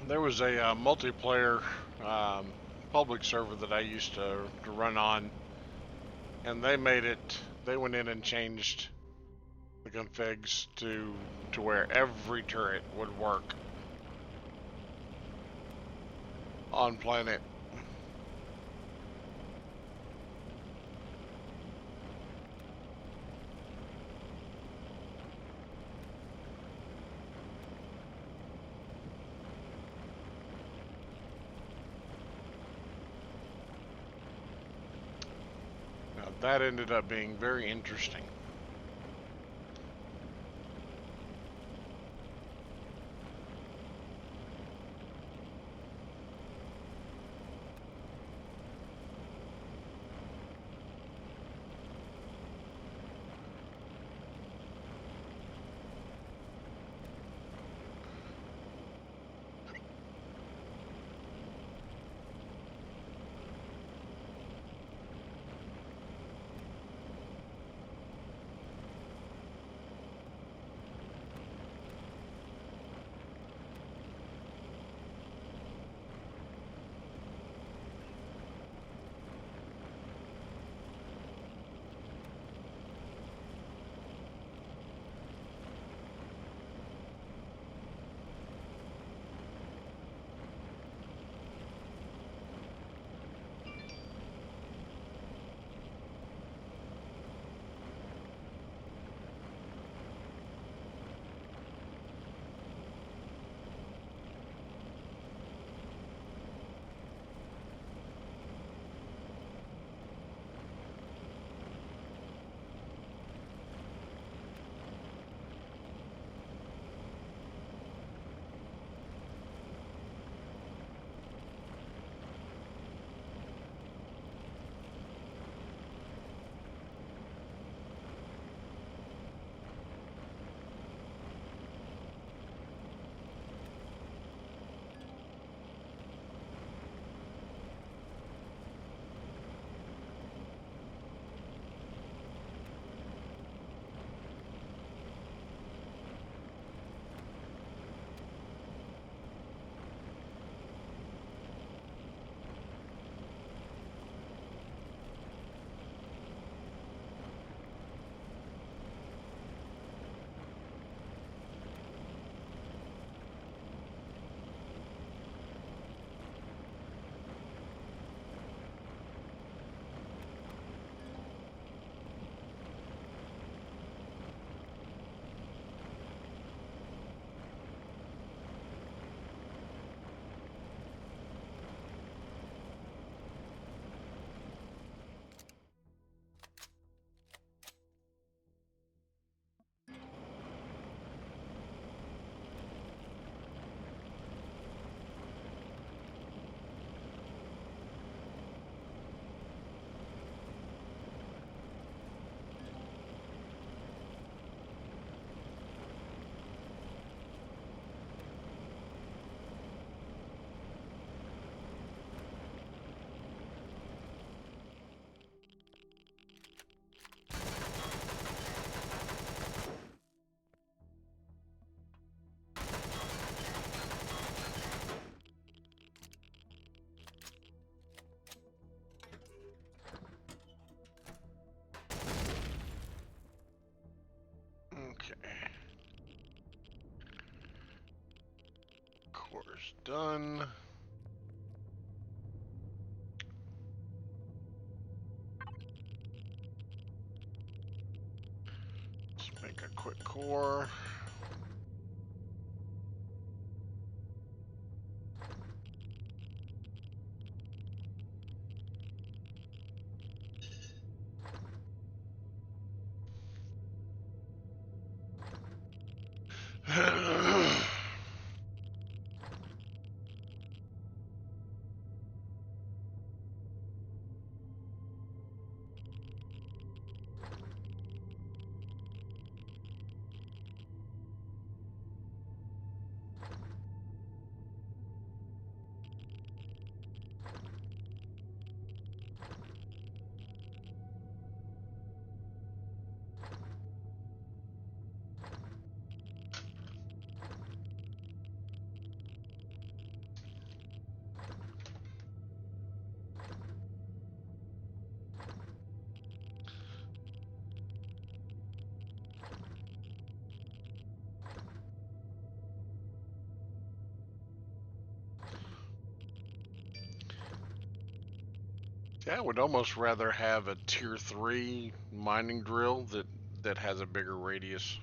There was a multiplayer um, public server that I used to run on, and they made it. They went in and changed the configs to where every turret would work on planet. Now that ended up being very interesting. Okay. Course done. Let's make a quick core. Yeah, I would almost rather have a tier 3 mining drill that has a bigger radius.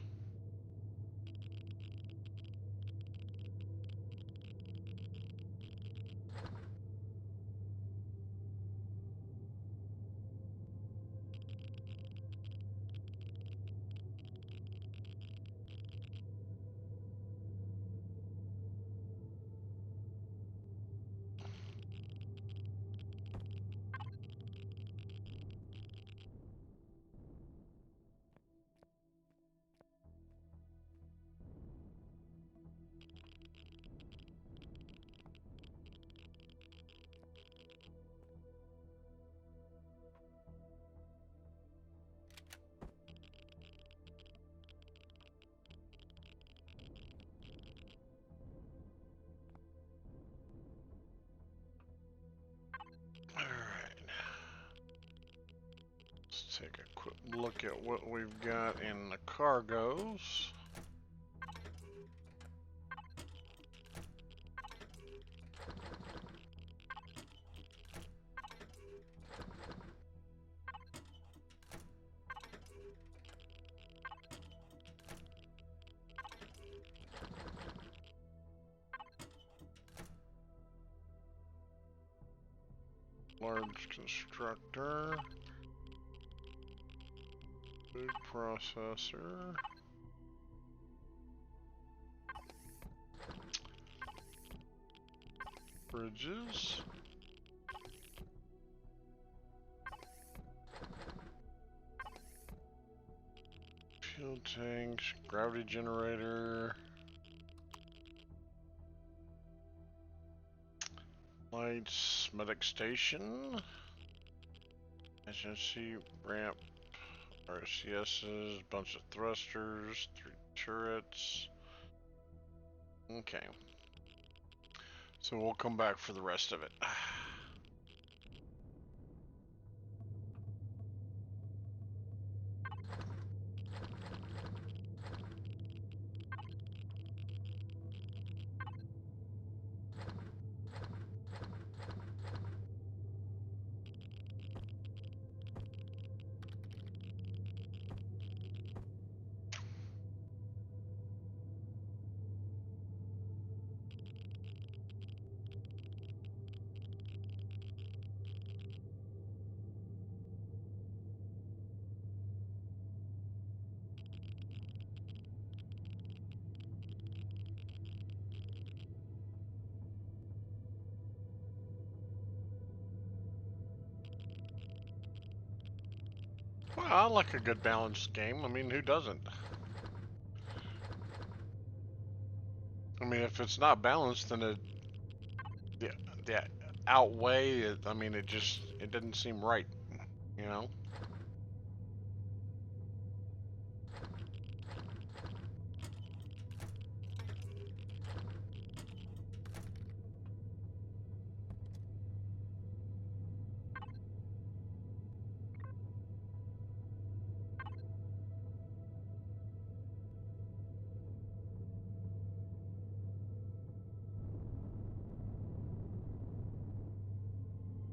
Alright. Let's take a quick look at what we've got in the cargoes. Large constructor, food processor, bridges, fuel tanks, gravity generator, lights, medic station, agency ramp, RCSs, bunch of thrusters, 3 turrets. Okay. So we'll come back for the rest of it. Well, I like a good balanced game. I mean, who doesn't? I mean, if it's not balanced, then the outweigh it. I mean, it doesn't seem right, you know?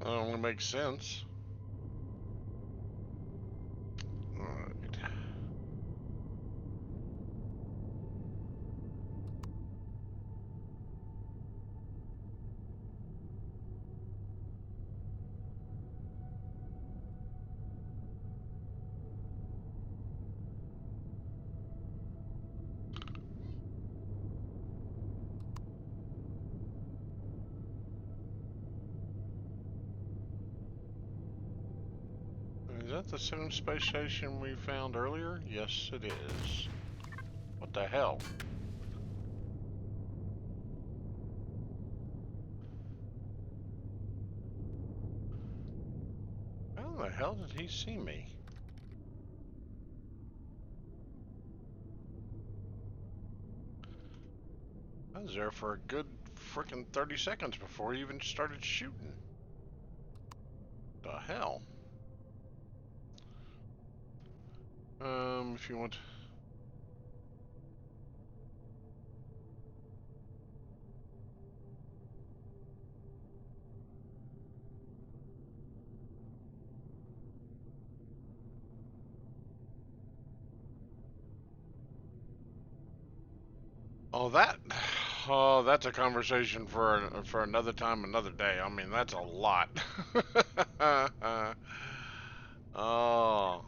It only makes sense. Alright. Is that the same space station we found earlier? Yes, it is. What the hell? How the hell did he see me? I was there for a good frickin' 30 seconds before he even started shooting. The hell? If you want... Oh, that's a conversation for another time, another day. I mean, that's a lot. Oh,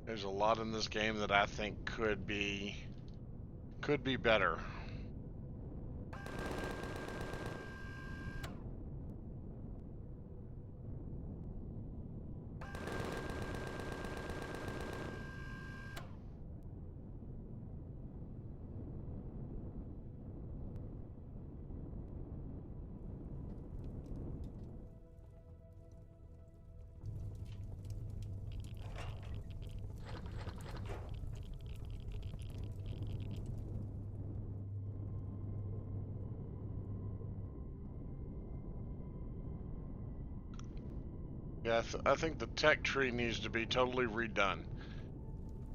there's a lot in this game that I think could be better. Yeah, I think the tech tree needs to be totally redone.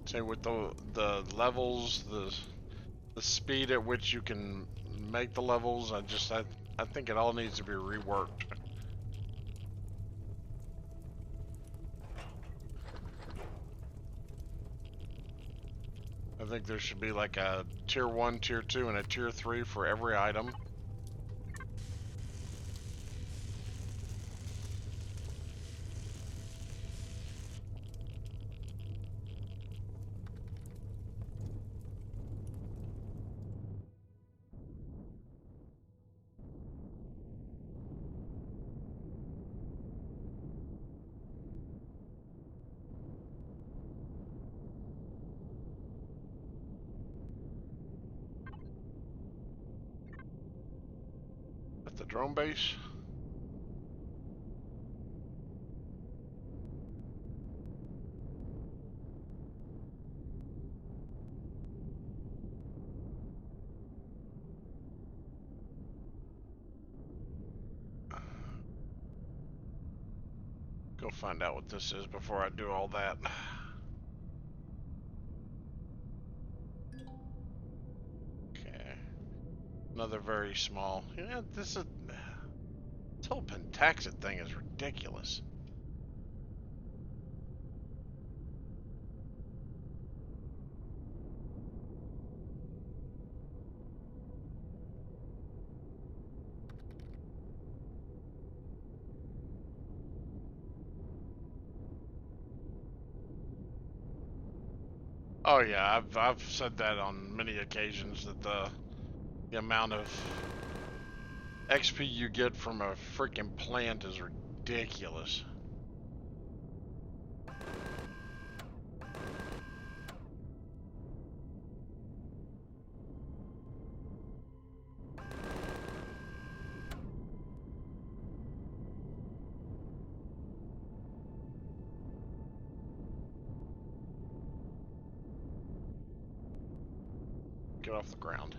Say with the levels, the speed at which you can make the levels. I think it all needs to be reworked. I think there should be like a tier 1, tier 2, and a tier 3 for every item. At the drone base. Go find out what this is before I do all that. Okay. Another very small. Yeah, this whole Pentaxid thing is ridiculous. Oh yeah, I've said that on many occasions that the amount of XP you get from a freaking plant is ridiculous. Get off the ground.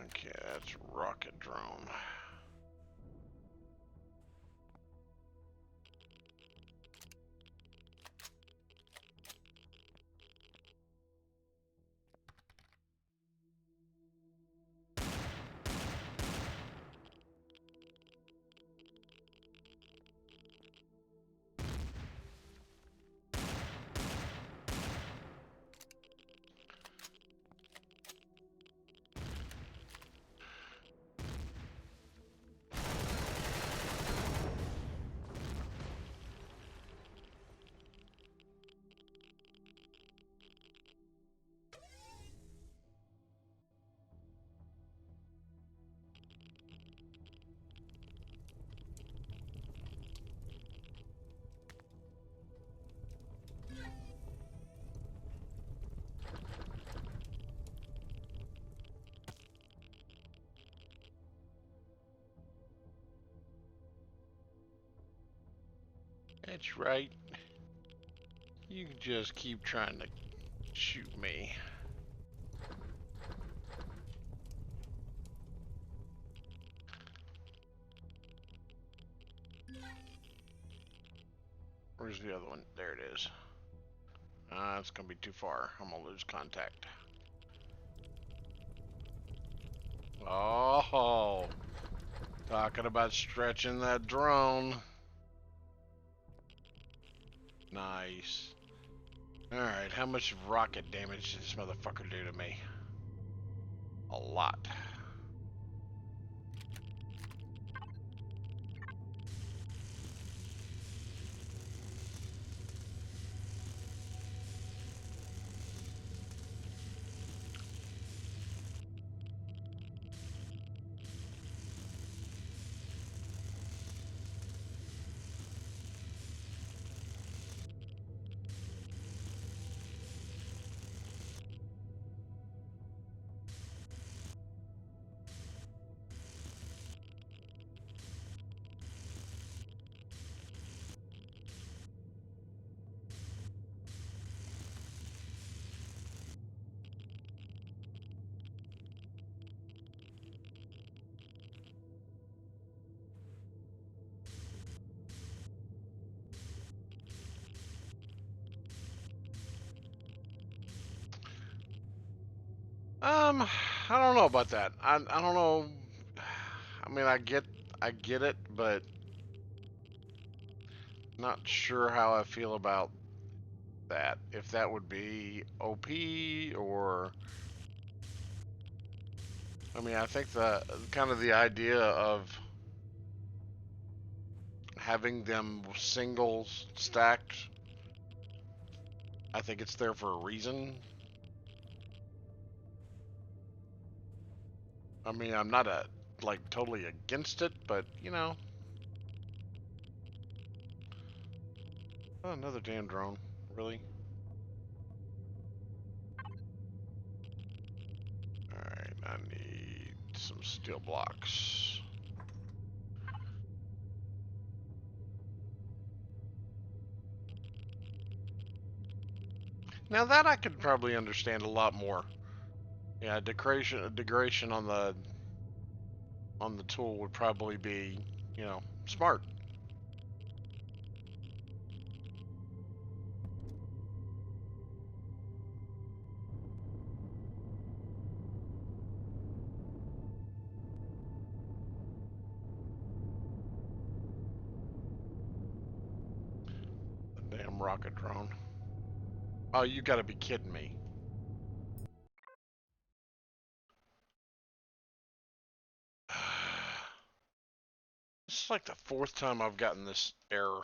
Okay, that's rocket drone. That's right. You just keep trying to shoot me. Where's the other one? There it is. It's gonna be too far. I'm gonna lose contact. Oh, talking about stretching that drone. Nice. Alright, how much rocket damage did this motherfucker do to me? A lot. I don't know about that. I don't know. I mean, I get it, but not sure how I feel about that. If that would be OP or I mean, I think the kind of the idea of having them singles stacked, I think it's there for a reason. I mean, I'm not like totally against it, but you know, oh, another damn drone, really? All right, I need some steel blocks. Now that I could probably understand a lot more. Yeah, degradation on the tool would probably be, you know, smart. The damn rocket drone. Oh, you gotta be kidding me. This is like the fourth time I've gotten this error.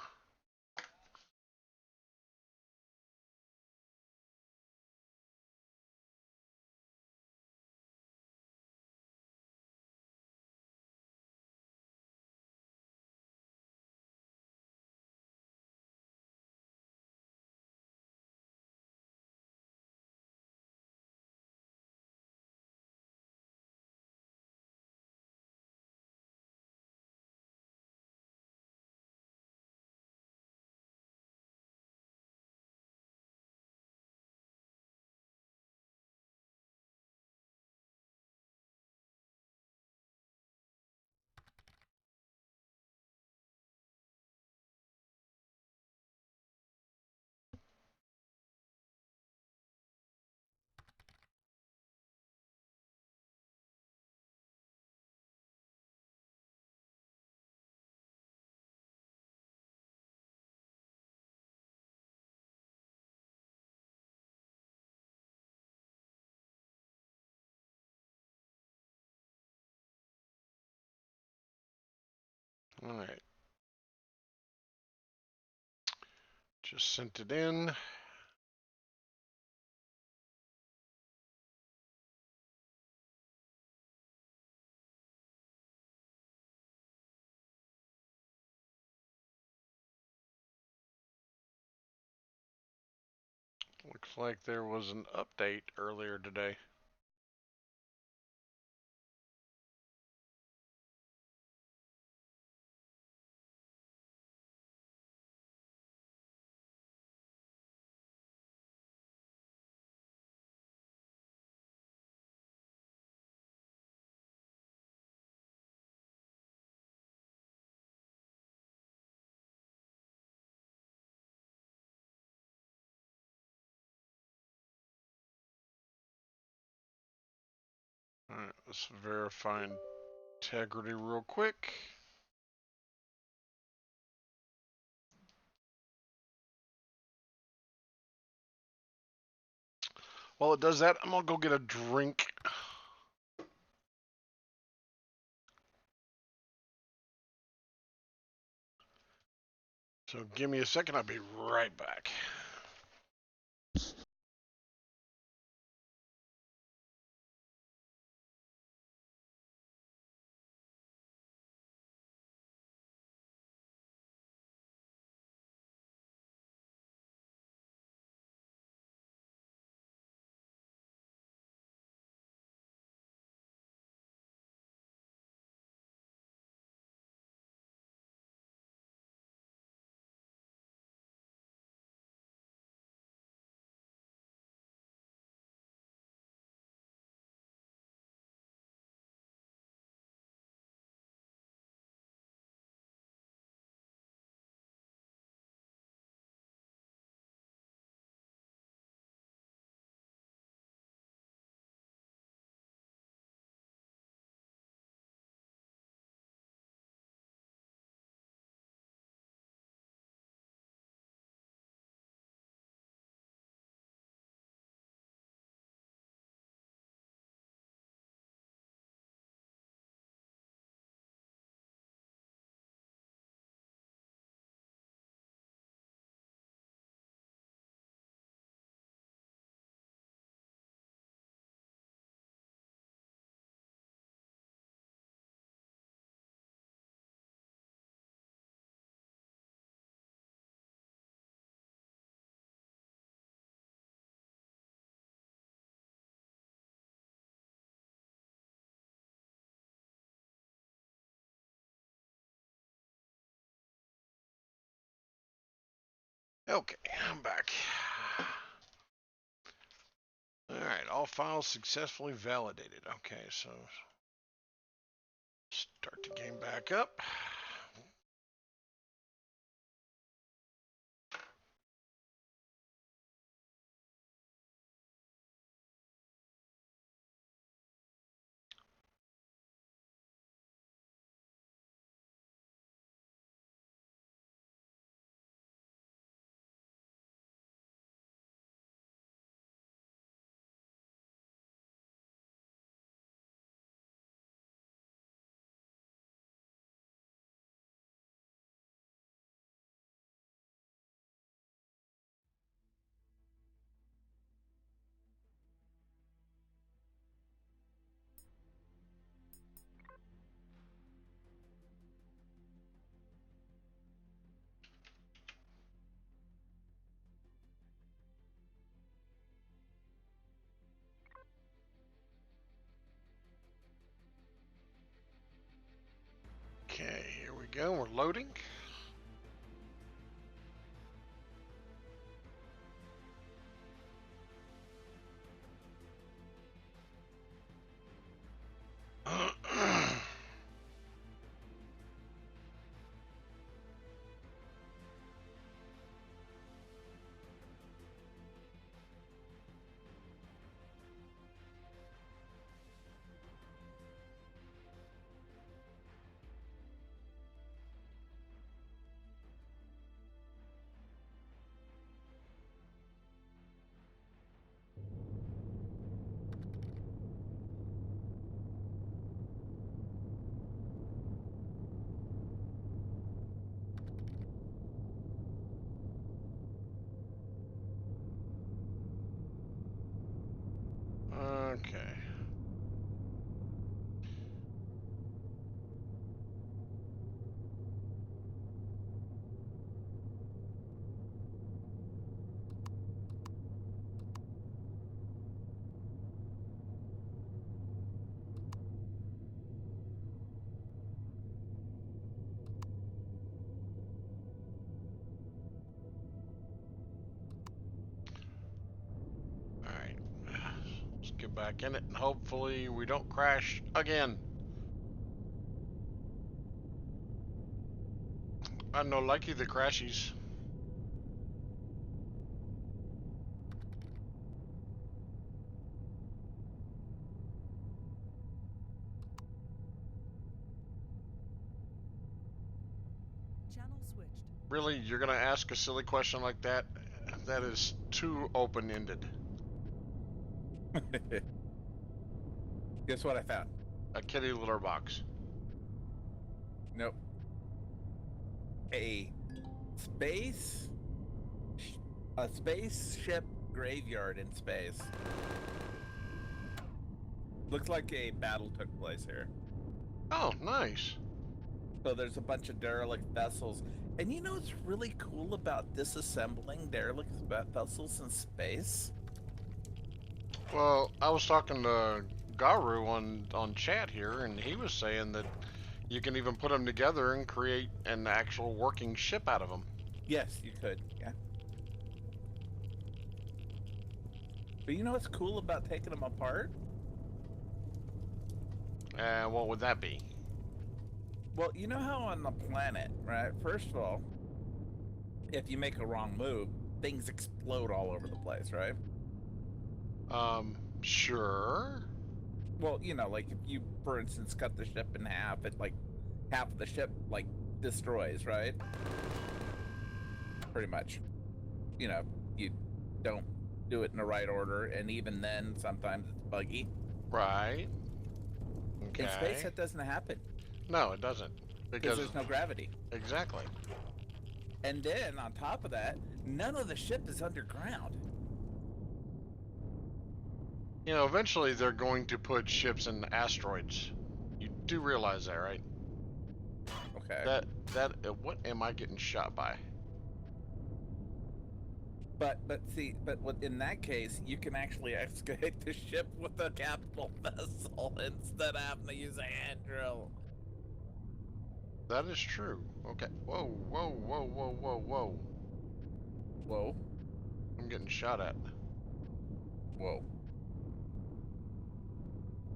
Alright. Just sent it in. Looks like there was an update earlier today. Alright, let's verify integrity real quick. While it does that, I'm gonna go get a drink. So give me a second, I'll be right back. Okay, I'm back. Alright, all files successfully validated. Okay, so start the game back up. Okay, here we go. We're loading. Okay. Alright. Let's get back in it and hopefully we don't crash again. I know likey the crashies. Channel switched. Really? You're gonna ask a silly question like that? That is too open-ended. Guess what I found? A kitty litter box. Nope. A spaceship graveyard in space. Looks like a battle took place here. Oh, nice. So there's a bunch of derelict vessels. And you know what's really cool about disassembling derelict vessels in space? Well, I was talking to Garu on chat here, and he was saying that you can even put them together and create an actual working ship out of them. Yes, you could, yeah. But you know what's cool about taking them apart? What would that be? Well, you know how on the planet, right? First of all, if you make a wrong move, things explode all over the place, right? Sure. Well, you know, like if you, for instance, cut the ship in half, it like half of the ship like destroys, right? Pretty much. You know, you don't do it in the right order, and even then, sometimes it's buggy. Right. Okay. In space, that doesn't happen No, it doesn't. because there's no gravity. Exactly. And then on top of that, none of the ship is underground. You know, eventually they're going to put ships in asteroids. You do realize that, right? Okay. What am I getting shot by? But in that case, you can actually excavate the ship with a capital vessel instead of having to use a hand drill. That is true. Okay. Whoa, whoa, whoa, whoa, whoa, whoa. Whoa. I'm getting shot at. Whoa.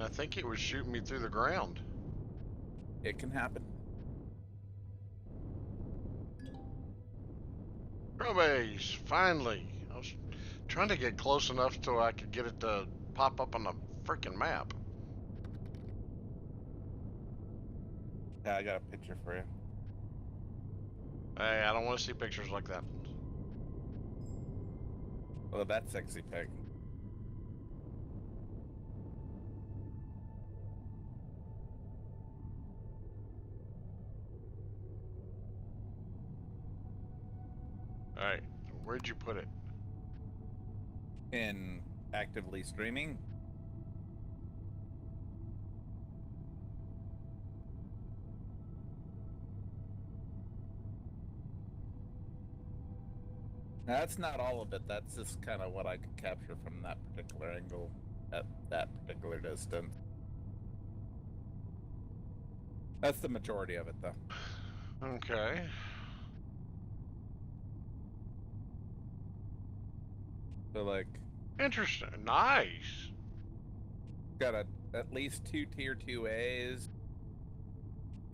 I think it was shooting me through the ground. It can happen. Base, finally. I was trying to get close enough so I could get it to pop up on the freaking map. Yeah, I got a picture for you. Hey, I don't want to see pictures like that. Well, that's sexy pig. Alright, where'd you put it? In actively streaming. Now, that's not all of it. That's just kind of what I could capture from that particular angle at that particular distance. That's the majority of it, though. Okay. So, like, Interesting. Nice. got at least 2 tier 2As,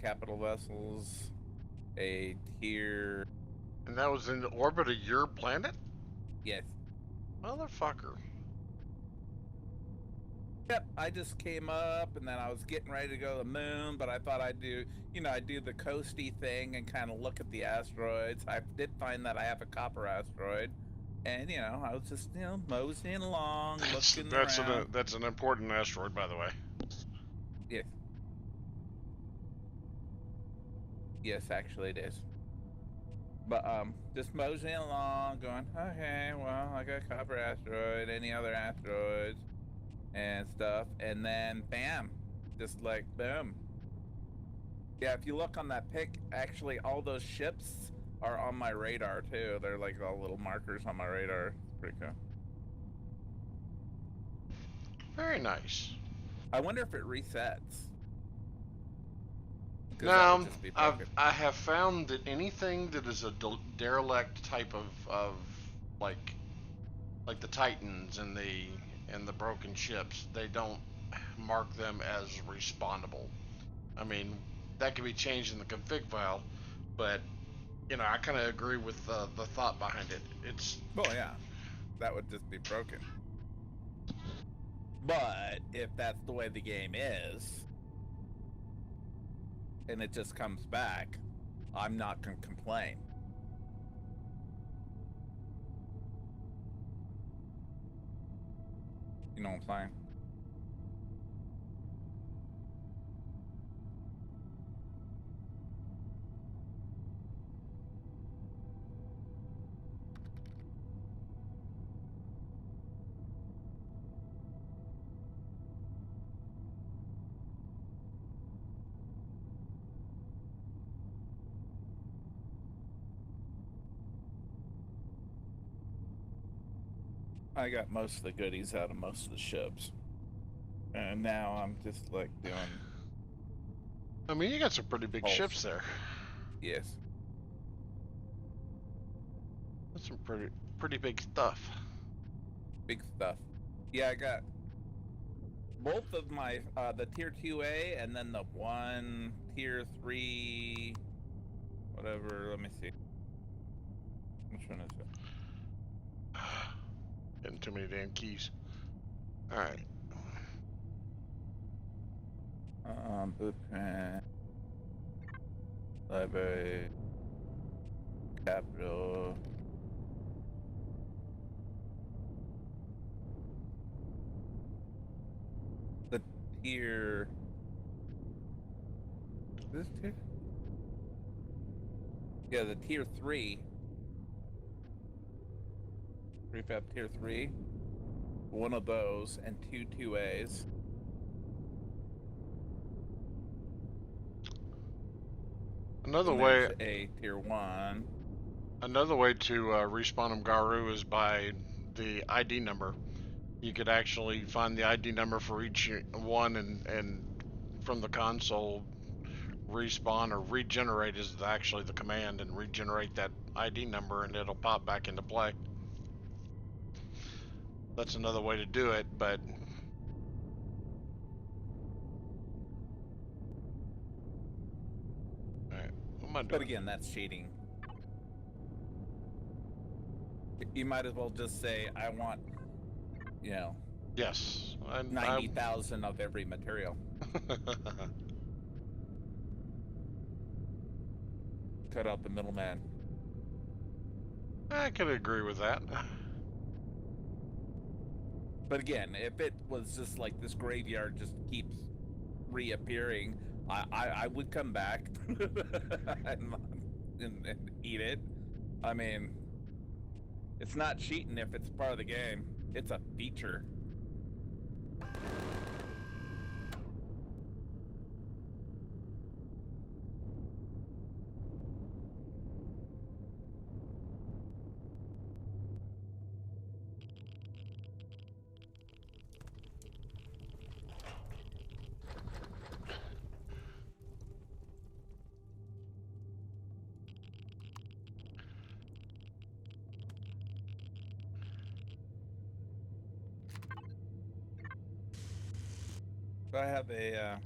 capital vessels, a tier. And that was in the orbit of your planet? Yes. Motherfucker. Yep, I just came up and then I was getting ready to go to the moon, but I thought I'd do, I'd do the coasty thing and kind of look at the asteroids. I did find that I have a copper asteroid, and I was just, moseying along, looking around. That's an important asteroid, by the way. Yes. Yes, actually it is. But just moseying along, going, okay, well, I got a copper asteroid, any other asteroids and stuff, and then bam, just like boom. Yeah, if you look on that pic, actually all those ships are on my radar too. They're like all little markers on my radar. It's pretty cool. Very nice. I wonder if it resets. No, I have found that anything that is a derelict type of like the Titans and the broken ships, they don't mark them as respawnable. I mean, that can be changed in the config file, but I kind of agree with the thought behind it. It's well, yeah, that would just be broken. But if that's the way the game is, and it just comes back, I'm not gonna complain. You know what I'm saying? I got most of the goodies out of most of the ships. And now I'm just like doing. I mean, you got some pretty big ships there. Yes. That's some pretty big stuff. Big stuff. Yeah, I got both of my the tier 2A and then the one tier 3 whatever. Let me see. Which one is it? Getting too many damn keys. All right. Blueprint, library, capital. The tier. This tier? Yeah, the tier 3. Prefab tier 3. One of those and two 2As. Another and way. A tier 1. Another way to respawn them Garu is by the ID number. You could actually find the ID number for each one and from the console respawn or regenerate is actually the command, and regenerate that ID number and it'll pop back into play. That's another way to do it, but alright, what am I doing? But again, that's cheating. You might as well just say, I want, you know, yes, 90,000 of every material. Cut out the middleman. I could agree with that. But again, if it was just like this graveyard just keeps reappearing, I would come back and eat it. I mean, it's not cheating if it's part of the game. It's a feature. I have a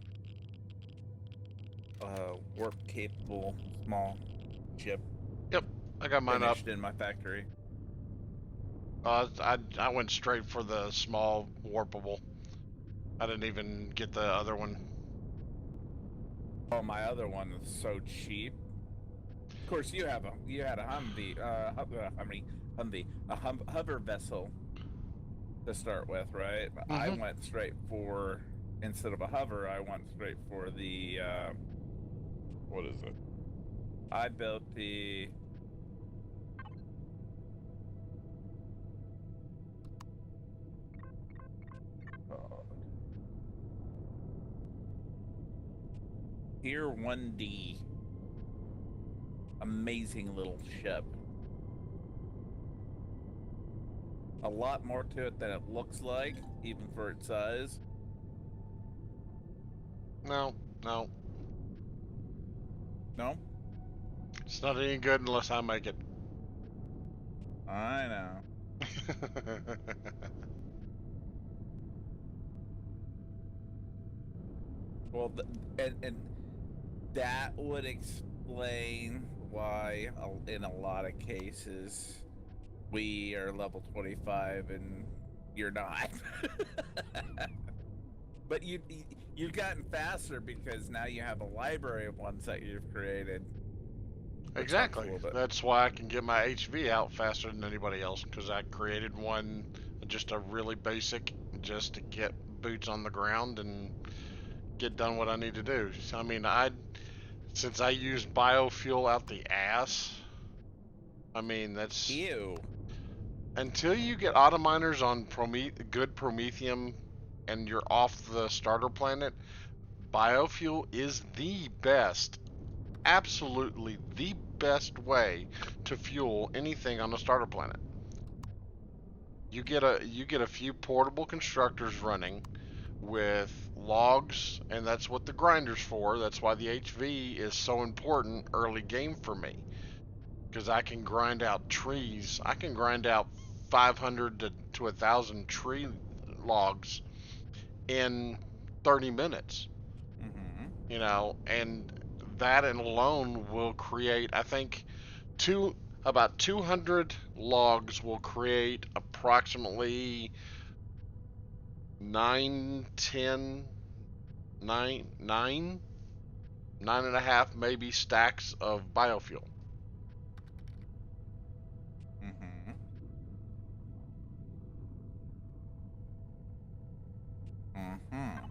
warp-capable small ship. Yep, I got mine up in my factory. I went straight for the small warpable. I didn't even get the other one. Oh, my other one is so cheap. Of course, you had a Humvee, hover vessel to start with, right? I went straight for, instead of a hover, I went straight for the what is it? I built the Tier 1D. Amazing little ship. A lot more to it than it looks like, even for its size. No. No? It's not any good unless I make it. I know. Well, and that would explain why, in a lot of cases, we are level 25 and you're not. But you've gotten faster because now you have a library of ones that you've created. which helps a Exactly. little bit. That's why I can get my HV out faster than anybody else, because I created one, just a really basic, just to get boots on the ground and get done what I need to do. So, I mean, since I use biofuel out the ass, I mean, that's... Ew. Until you get auto miners on good Promethium and you're off the starter planet, biofuel is the best, absolutely the best way to fuel anything on a starter planet. You get a few portable constructors running with logs, and that's what the grinder's for. That's why the HV is so important early game for me, because I can grind out trees. I can grind out 500 to 1,000 tree logs in 30 minutes. Mm-hmm. You know, and that and alone will create, I think, about 200 logs will create approximately 9, 10, 9.5 maybe stacks of biofuel. Mm-hmm. Mm-hmm.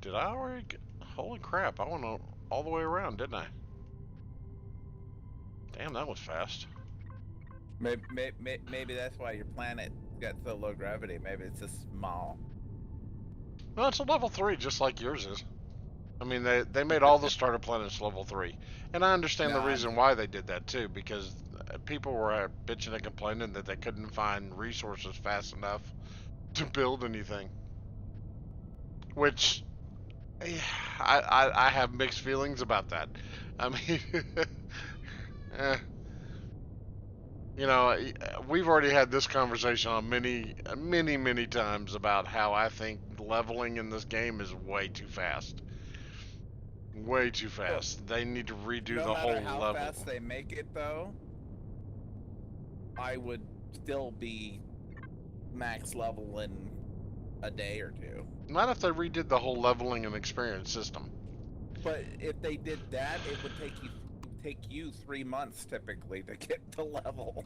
Did I already holy crap, I went all the way around, didn't I? Damn, that was fast. Maybe that's why your planet got so low gravity. Maybe it's just small. No, it's a level 3 just like yours is. I mean, they made all the starter planets level 3. And I understand No, the reason why they did that too, because people were bitching and complaining that they couldn't find resources fast enough to build anything. Which, I have mixed feelings about that. I mean, eh, you know, we've already had this conversation on many times about how I think leveling in this game is way too fast. Way too Well, fast. They need to redo no the whole matter how level. fast they make it, though, I would still be max level in a day or two. Not if they redid the whole leveling and experience system. But if they did that, it would take you 3 months typically to get to level.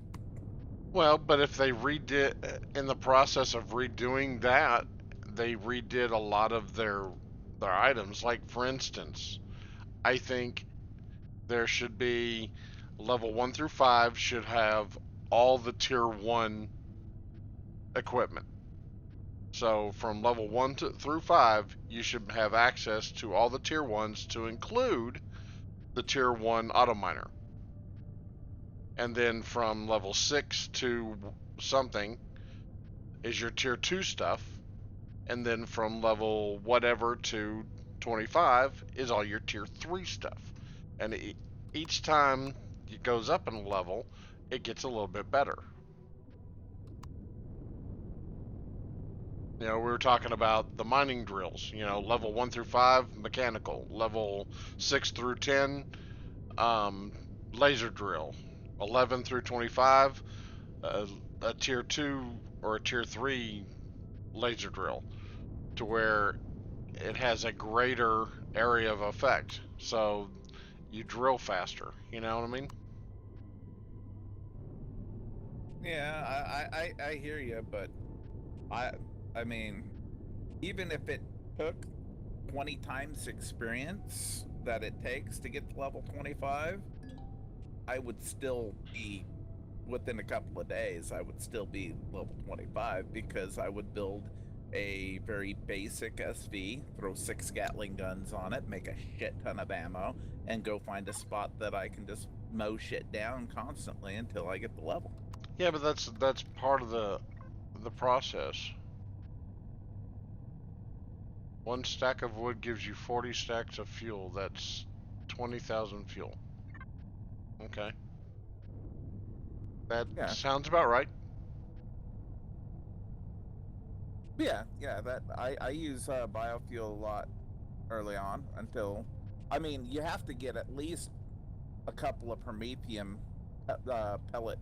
Well, but if they redid, in the process of redoing that, they redid a lot of their items. Like for instance, I think there should be level 1 through 5 should have all the tier 1 equipment. So from level 1 through 5, you should have access to all the tier 1s to include the tier 1 auto miner. And then from level 6 to something is your tier 2 stuff. And then from level whatever to 25 is all your tier 3 stuff. And each time it goes up in a level, it gets a little bit better. You know, we were talking about the mining drills, you know, level 1 through 5, mechanical. Level 6 through 10, laser drill. 11 through 25, a tier 2 or a tier 3 laser drill, to where it has a greater area of effect. So you drill faster, you know what I mean? Yeah, I hear you, but I mean, even if it took 20 times experience that it takes to get to level 25, I would still be within a couple of days. I would still be level 25 because I would build a very basic SV, throw 6 Gatling guns on it, make a shit ton of ammo, and go find a spot that I can just mow shit down constantly until I get the level. Yeah, but that's part of the process. 1 stack of wood gives you 40 stacks of fuel. That's 20,000 fuel. Okay. That Yeah. sounds about right. Yeah, that I use biofuel a lot early on until, I mean, you have to get at least a couple of Promethium pellet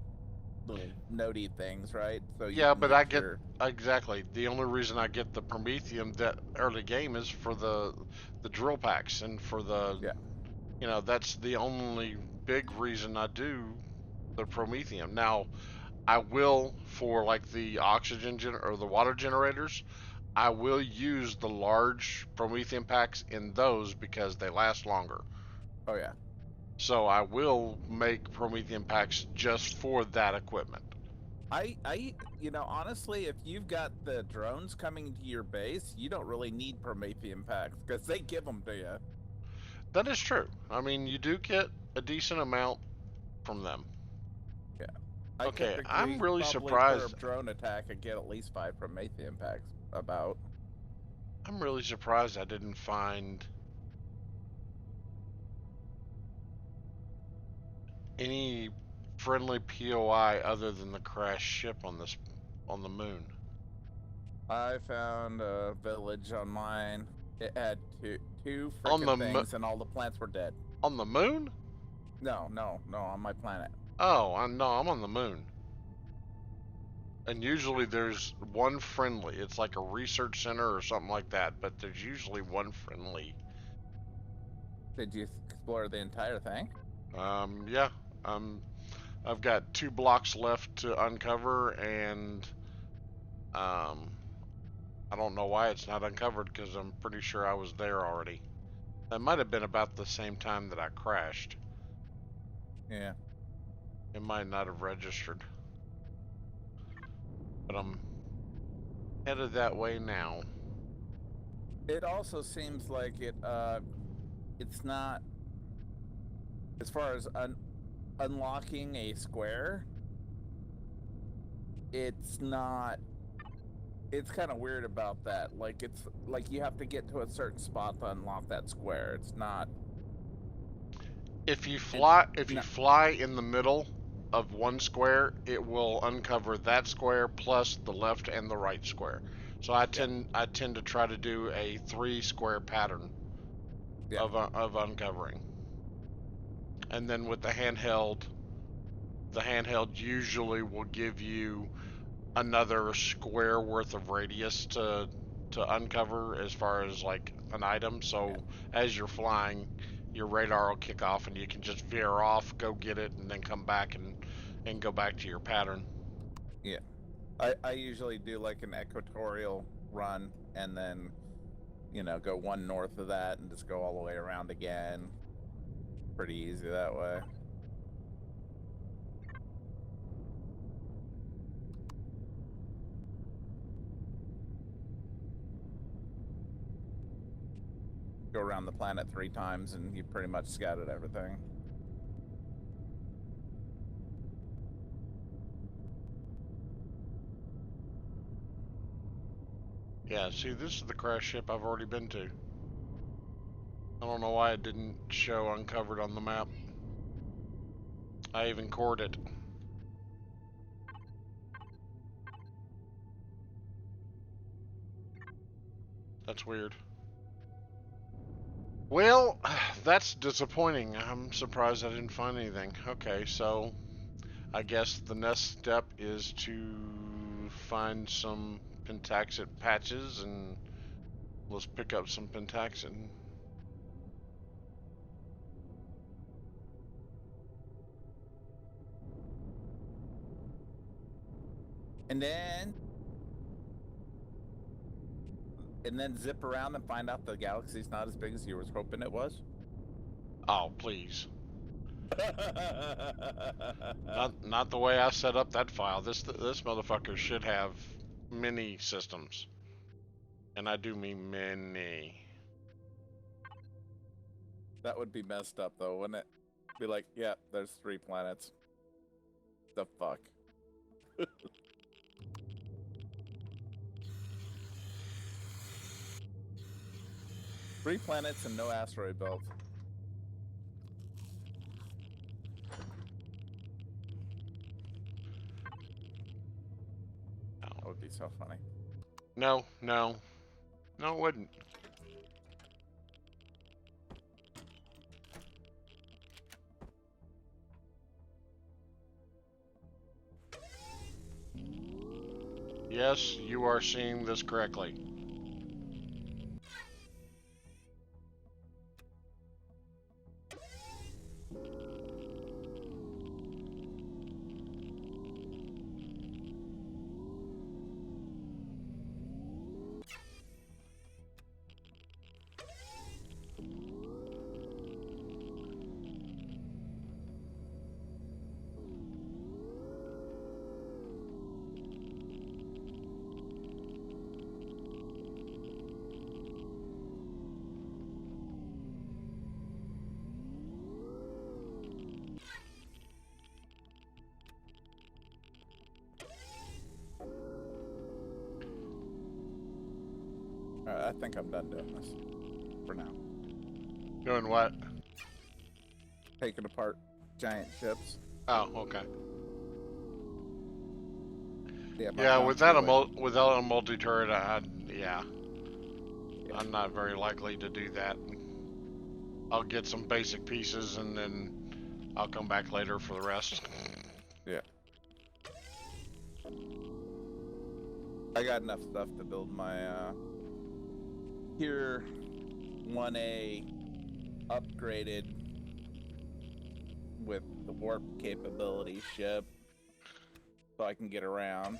little nodey things, right? So you Yeah, can but get I get your... exactly. The only reason I get the Promethium that early game is for the drill packs and for the, Yeah. You know, that's the only big reason I do the Promethium. Now, I will, for like the or the water generators, I will use the large Promethium packs in those because they last longer. Oh yeah. So I will make Promethium packs just for that equipment. You know, honestly, if you've got the drones coming to your base, you don't really need Promethean packs because they give them to you. That is true. I mean, you do get a decent amount from them. Yeah. I Okay, I'm typically really probably per surprised. drone attack I get at least 5 Promethean packs about. I'm really surprised I didn't find any friendly POI other than the crashed ship on the moon. I found a village on mine. It had two On the freaking things, and all the plants were dead. on the moon? No, on my planet. Oh, no, I'm on the moon. And usually there's one friendly. It's like a research center or something like that, but there's usually one friendly. Did you explore the entire thing? Yeah. Um, I've got 2 blocks left to uncover, and um, I don't know why it's not uncovered because I'm pretty sure I was there already. That might have been about the same time that I crashed. Yeah. It might not have registered. But I'm headed that way now. It also seems like it's not, as far as unlocking a square, it's not, it's kind of weird about that. Like, it's like you have to get to a certain spot to unlock that square. It's not. If you fly in the middle of one square, it will uncover that square plus the left and the right square. So I tend to try to do a 3 square pattern of uncovering. And then with the handheld usually will give you another square worth of radius to uncover as far as like an item. So as you're flying, your radar will kick off and you can just veer off, go get it, and then come back and go back to your pattern. Yeah. I usually do like an equatorial run and then, you know, go one north of that and just go all the way around again. Pretty easy that way. Go around the planet 3 times and you pretty much scouted everything. Yeah, see, this is the crash ship I've already been to. I don't know why it didn't show uncovered on the map. I even cored it. That's weird. Well, that's disappointing. I'm surprised I didn't find anything. Okay, so I guess the next step is to find some pentaxid patches and let's pick up some pentaxid. And then zip around and find out the galaxy's not as big as you were hoping it was. Oh, please. Not the way I set up that file. This motherfucker should have many systems. And I do mean many. That would be messed up though, wouldn't it? Be like, yeah, there's 3 planets. The fuck? 3 planets and no asteroid belt. That would be so funny. No, it wouldn't. Yes, you are seeing this correctly. I think I'm done doing this for now. Doing what? Taking apart giant ships. Oh, okay. Yeah, without a multi-turret, yeah, I'm not very likely to do that. I'll get some basic pieces and then I'll come back later for the rest. Yeah. I got enough stuff to build my Tier 1A upgraded with the warp capability ship so I can get around.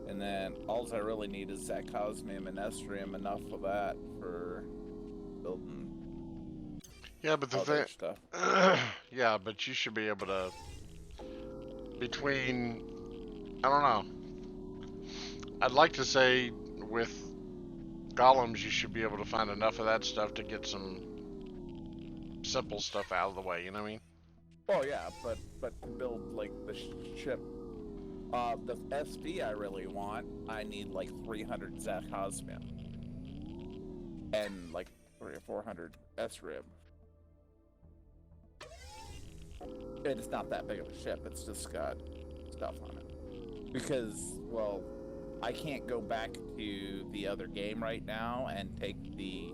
And then all I really need is that Cosmium and Estrium, enough of that for building. Yeah, but the thing, stuff. yeah, but you should be able to, between, I don't know. I'd like to say with golems, you should be able to find enough of that stuff to get some simple stuff out of the way. You know what I mean? Oh yeah, but to build like the ship, the SP I really want, I need like 300 Cosmium and like 300 or 400 S-Rib. It's not that big of a ship. It's just got stuff on it. Because, well, I can't go back to the other game right now and take the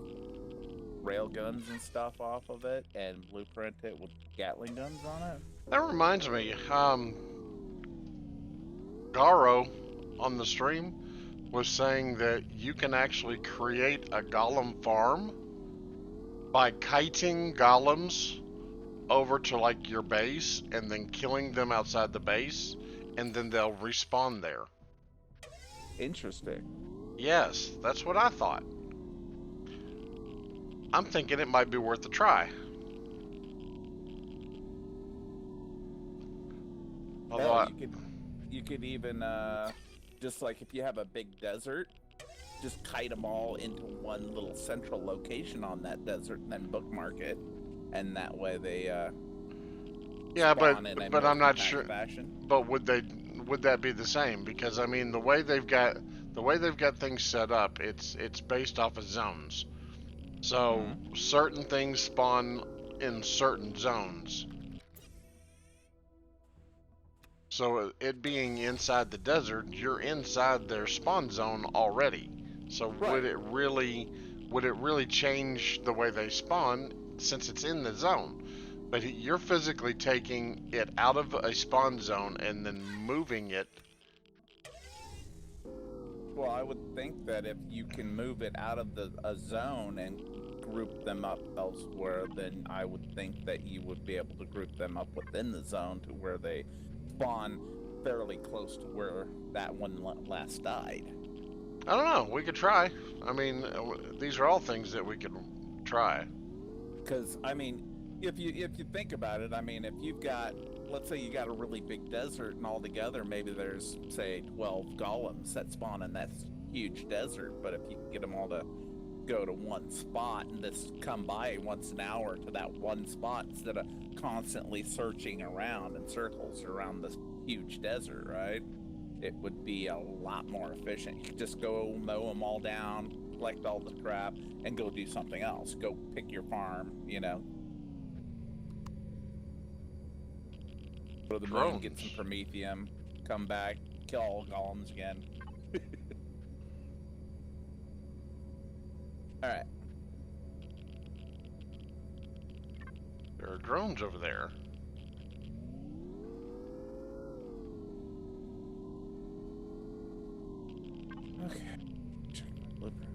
rail guns and stuff off of it and blueprint it with Gatling guns on it. That reminds me, Garo on the stream was saying that you can actually create a golem farm by kiting golems over to like your base and then killing them outside the base, and then they'll respawn there. Interesting. Yes, that's what I thought. I'm thinking it might be worth a try. Although you could even just like if you have a big desert, just kite them all into one little central location on that desert and then bookmark it, and that way they yeah, but I'm not sure. Fashion. But would that be the same? Because I mean, the way they've got things set up, it's based off of zones. So certain things spawn in certain zones. So it being inside the desert, you're inside their spawn zone already. So right. would it really change the way they spawn since it's in the zone? But you're physically taking it out of a spawn zone and then moving it. Well, I would think that if you can move it out of a zone and group them up elsewhere, then I would think that you would be able to group them up within the zone to where they spawn fairly close to where that one last died. I don't know. We could try. I mean, these are all things that we could try. Because, I mean, if you think about it, I mean, if you've got, let's say you got a really big desert and altogether maybe there's, say, 12 golems that spawn in that huge desert, but if you can get them all to go to one spot and just come by once an hour to that one spot instead of constantly searching around in circles around this huge desert, right? It would be a lot more efficient. You could just go mow them all down, collect all the crap, and go do something else. Go pick your farm, you know. Go to the moon, get some promethium, come back, kill all golems again. Alright. There are drones over there. Okay. Check my blueprint.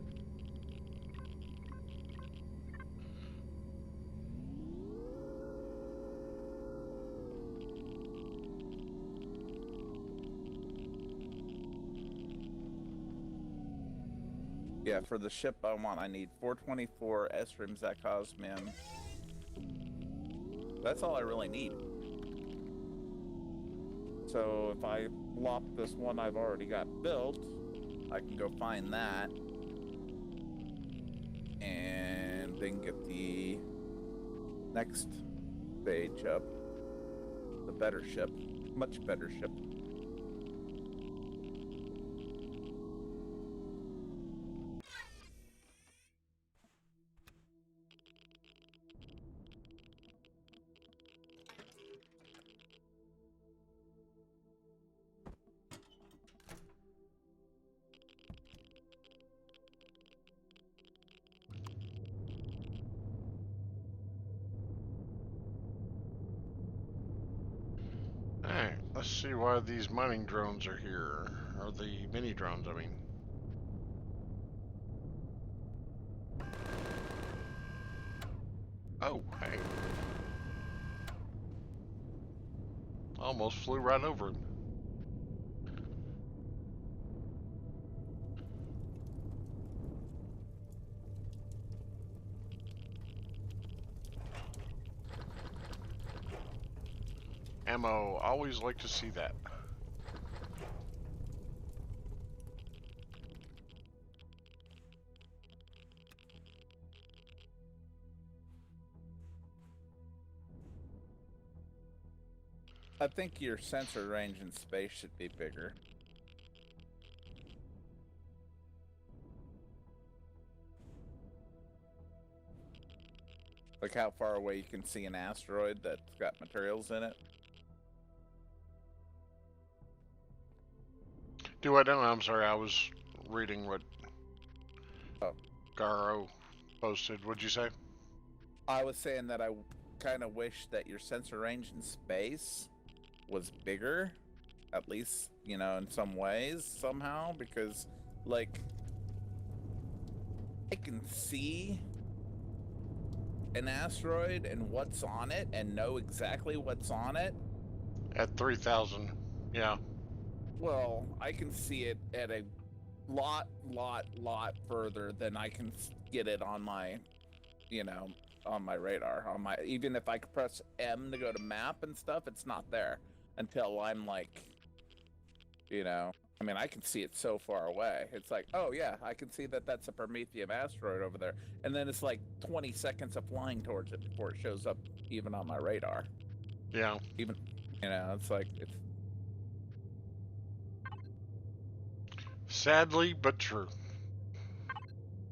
Yeah, for the ship I want, I need 424 S-Rim Cosmium. That's all I really need. So if I lop this one I've already got built, I can go find that. And then get the next stage up. The better ship. Much better ship. see why these mining drones are here. Or the mini drones, I mean. Oh, hey. Almost flew right over him. Ammo, always like to see that. I think your sensor range in space should be bigger. Like how far away you can see an asteroid that's got materials in it. Do I know? I'm sorry, I was reading what Garo posted. What'd you say? I was saying that I kind of wish that your sensor range in space was bigger, at least, you know, in some ways, somehow, because, like, I can see an asteroid and what's on it and know exactly what's on it. At 3,000, yeah. Well, I can see it at a lot further than I can get it on my, you know, on my radar. On my, even if I press M to go to map and stuff, it's not there until I'm like, you know, I mean, I can see it so far away. It's like, oh yeah, I can see that that's a Prometheum asteroid over there. And then it's like 20 seconds of flying towards it before it shows up even on my radar. Yeah. Even, you know, it's like, it's sadly but true.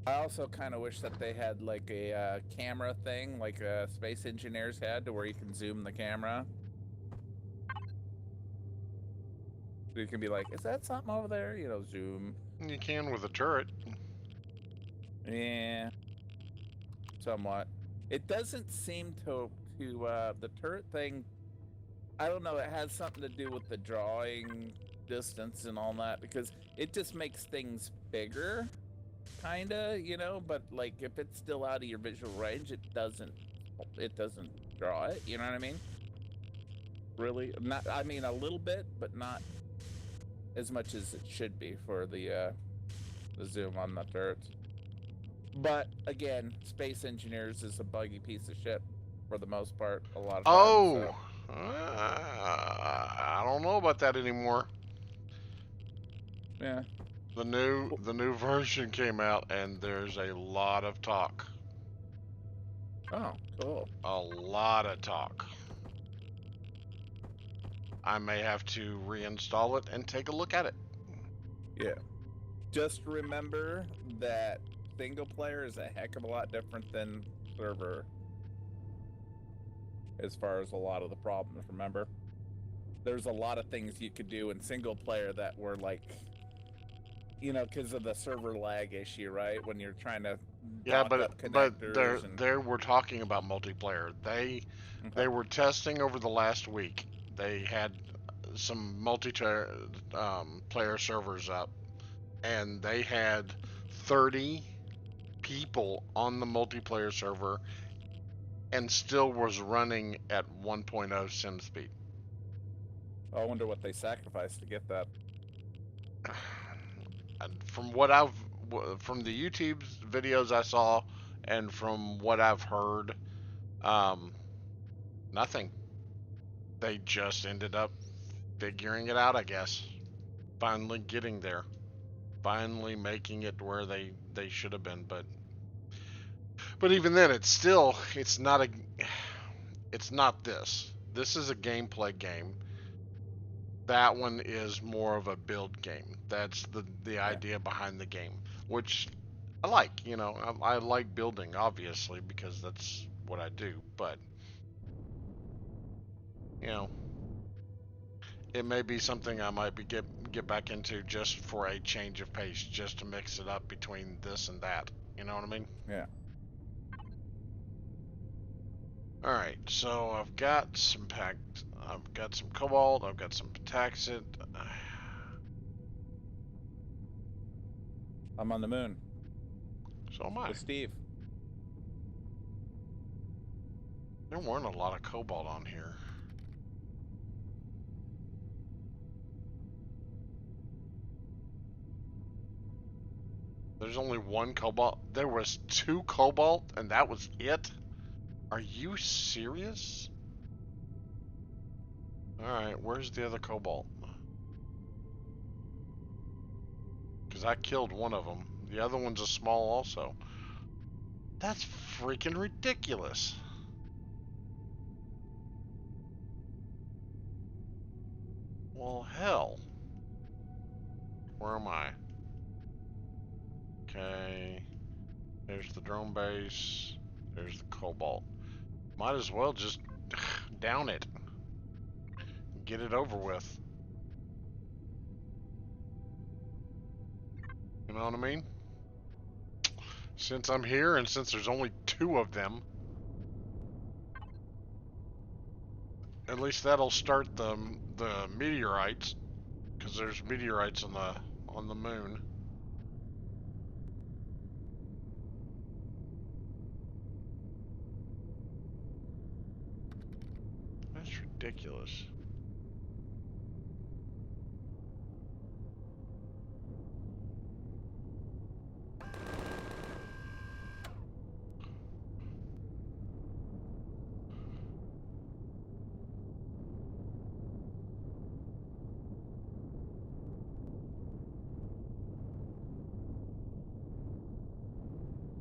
I also kind of wish that they had like a camera thing, like space engineers had, to where you can zoom the camera. So you can be like, is that something over there? You know, zoom. You can with a turret. Yeah, somewhat. It doesn't seem to the turret thing. I don't know. It has something to do with the drawing distance and all that, because it just makes things bigger, kinda, you know. But like, if it's still out of your visual range, it doesn't draw it. You know what I mean? Really, not. I mean, a little bit, but not as much as it should be for the zoom on the turrets. But again, space engineers is a buggy piece of shit for the most part. A lot of times. Oh, so. I don't know about that anymore. Yeah. The new version came out, and there's a lot of talk. Oh, cool. A lot of talk. I may have to reinstall it and take a look at it. Yeah. Just remember that single player is a heck of a lot different than server as far as a lot of the problems. Remember, there's a lot of things you could do in single player that were like, you know, because of the server lag issue, right? When you're trying to there we're talking about multiplayer. They were testing over the last week. They had some multiplayer player servers up, and they had 30 people on the multiplayer server, and still was running at 1.0 sim speed. I wonder what they sacrificed to get that. From from the YouTube videos I saw, and from what I've heard, nothing. They just ended up figuring it out, I guess. Finally getting there. Finally making it where they should have been, but even then, it's not this. This is a gameplay game. That one is more of a build game. That's the idea behind the game, which I like. You know, I like building, obviously, because that's what I do. But you know, it may be something I might get back into just for a change of pace, just to mix it up between this and that. You know what I mean? Yeah. All right, so I've got some packed I've got some cobalt. I've got some potaxit. I'm on the moon. So am I. With Steve. There weren't a lot of cobalt on here. There's only one cobalt. There was 2 cobalt, and that was it? Are you serious? Alright, where's the other cobalt? Because I killed one of them. The other one's a small also. That's freaking ridiculous. Well, hell. Where am I? Okay. There's the drone base. There's the cobalt. Might as well just down it. Get it over with. You know what I mean? Since I'm here and since there's only 2 of them, at least that'll start the meteorites, because there's meteorites on the moon. That's ridiculous.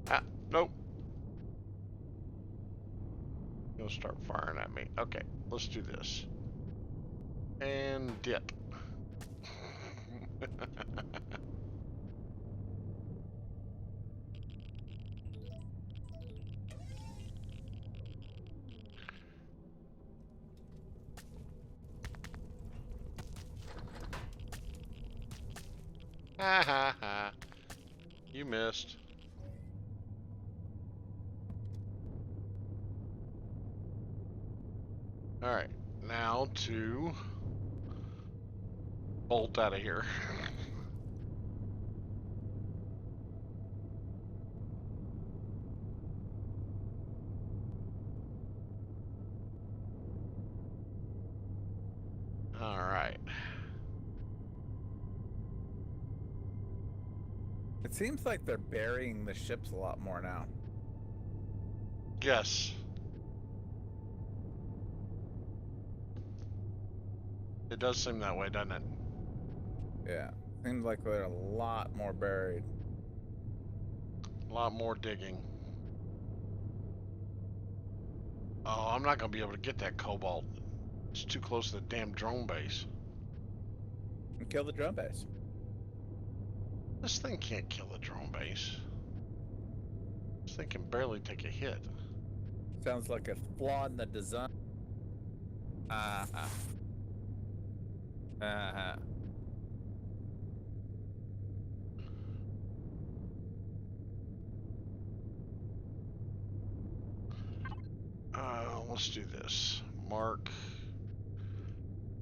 Ah, nope. You'll start firing at me. Okay, let's do this. And dip. Ha ha ha. You missed. Alright, now to bolt out of here. Alright. It seems like they're burying the ships a lot more now. Yes. It does seem that way, doesn't it? Yeah. Seems like they're a lot more buried. A lot more digging. Oh, I'm not going to be able to get that cobalt. It's too close to the damn drone base. And kill the drone base. This thing can't kill the drone base. This thing can barely take a hit. Sounds like a flaw in the design. Uh-huh. Uh-huh. Let's do this. Mark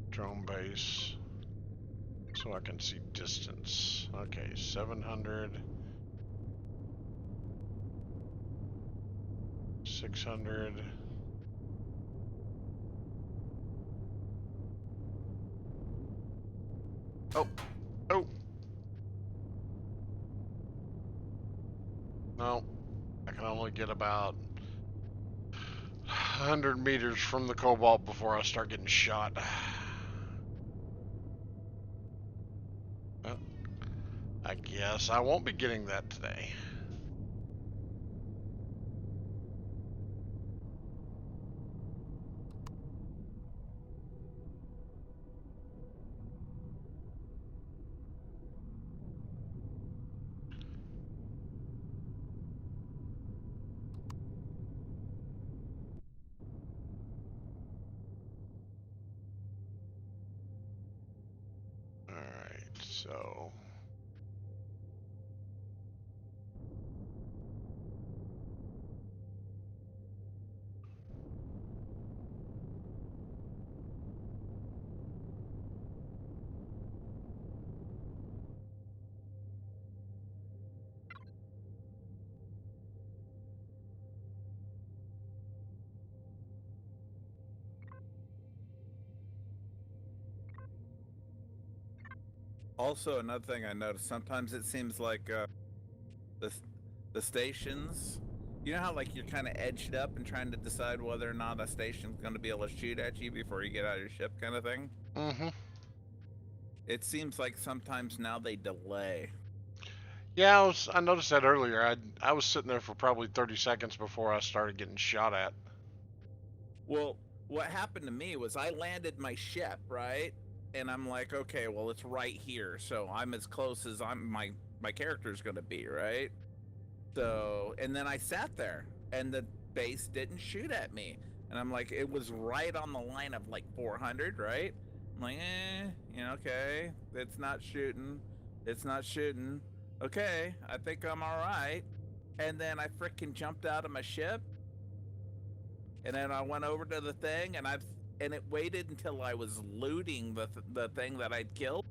drone base so I can see distance. Okay, 700, 600. Oh, oh. No, I can only get about 100 meters from the cobalt before I start getting shot. Well, I guess I won't be getting that today. Alright, so Also, another thing I noticed, sometimes it seems like the the stations. You know how like you're kind of edged up and trying to decide whether or not a station's going to be able to shoot at you before you get out of your ship, kind of thing. Mm-hmm. It seems like sometimes now they delay. Yeah, I noticed that earlier. I was sitting there for probably 30 seconds before I started getting shot at. Well, what happened to me was I landed my ship, right? And I'm like, okay, well, it's right here, so I'm as close as my character's going to be, right? So, and then I sat there, and the base didn't shoot at me, and I'm like, it was right on the line of like 400, right? I'm like, okay, it's not shooting, Okay, I think I'm all right. And then I freaking jumped out of my ship, and then I went over to the thing, and it waited until I was looting the thing that I'd killed,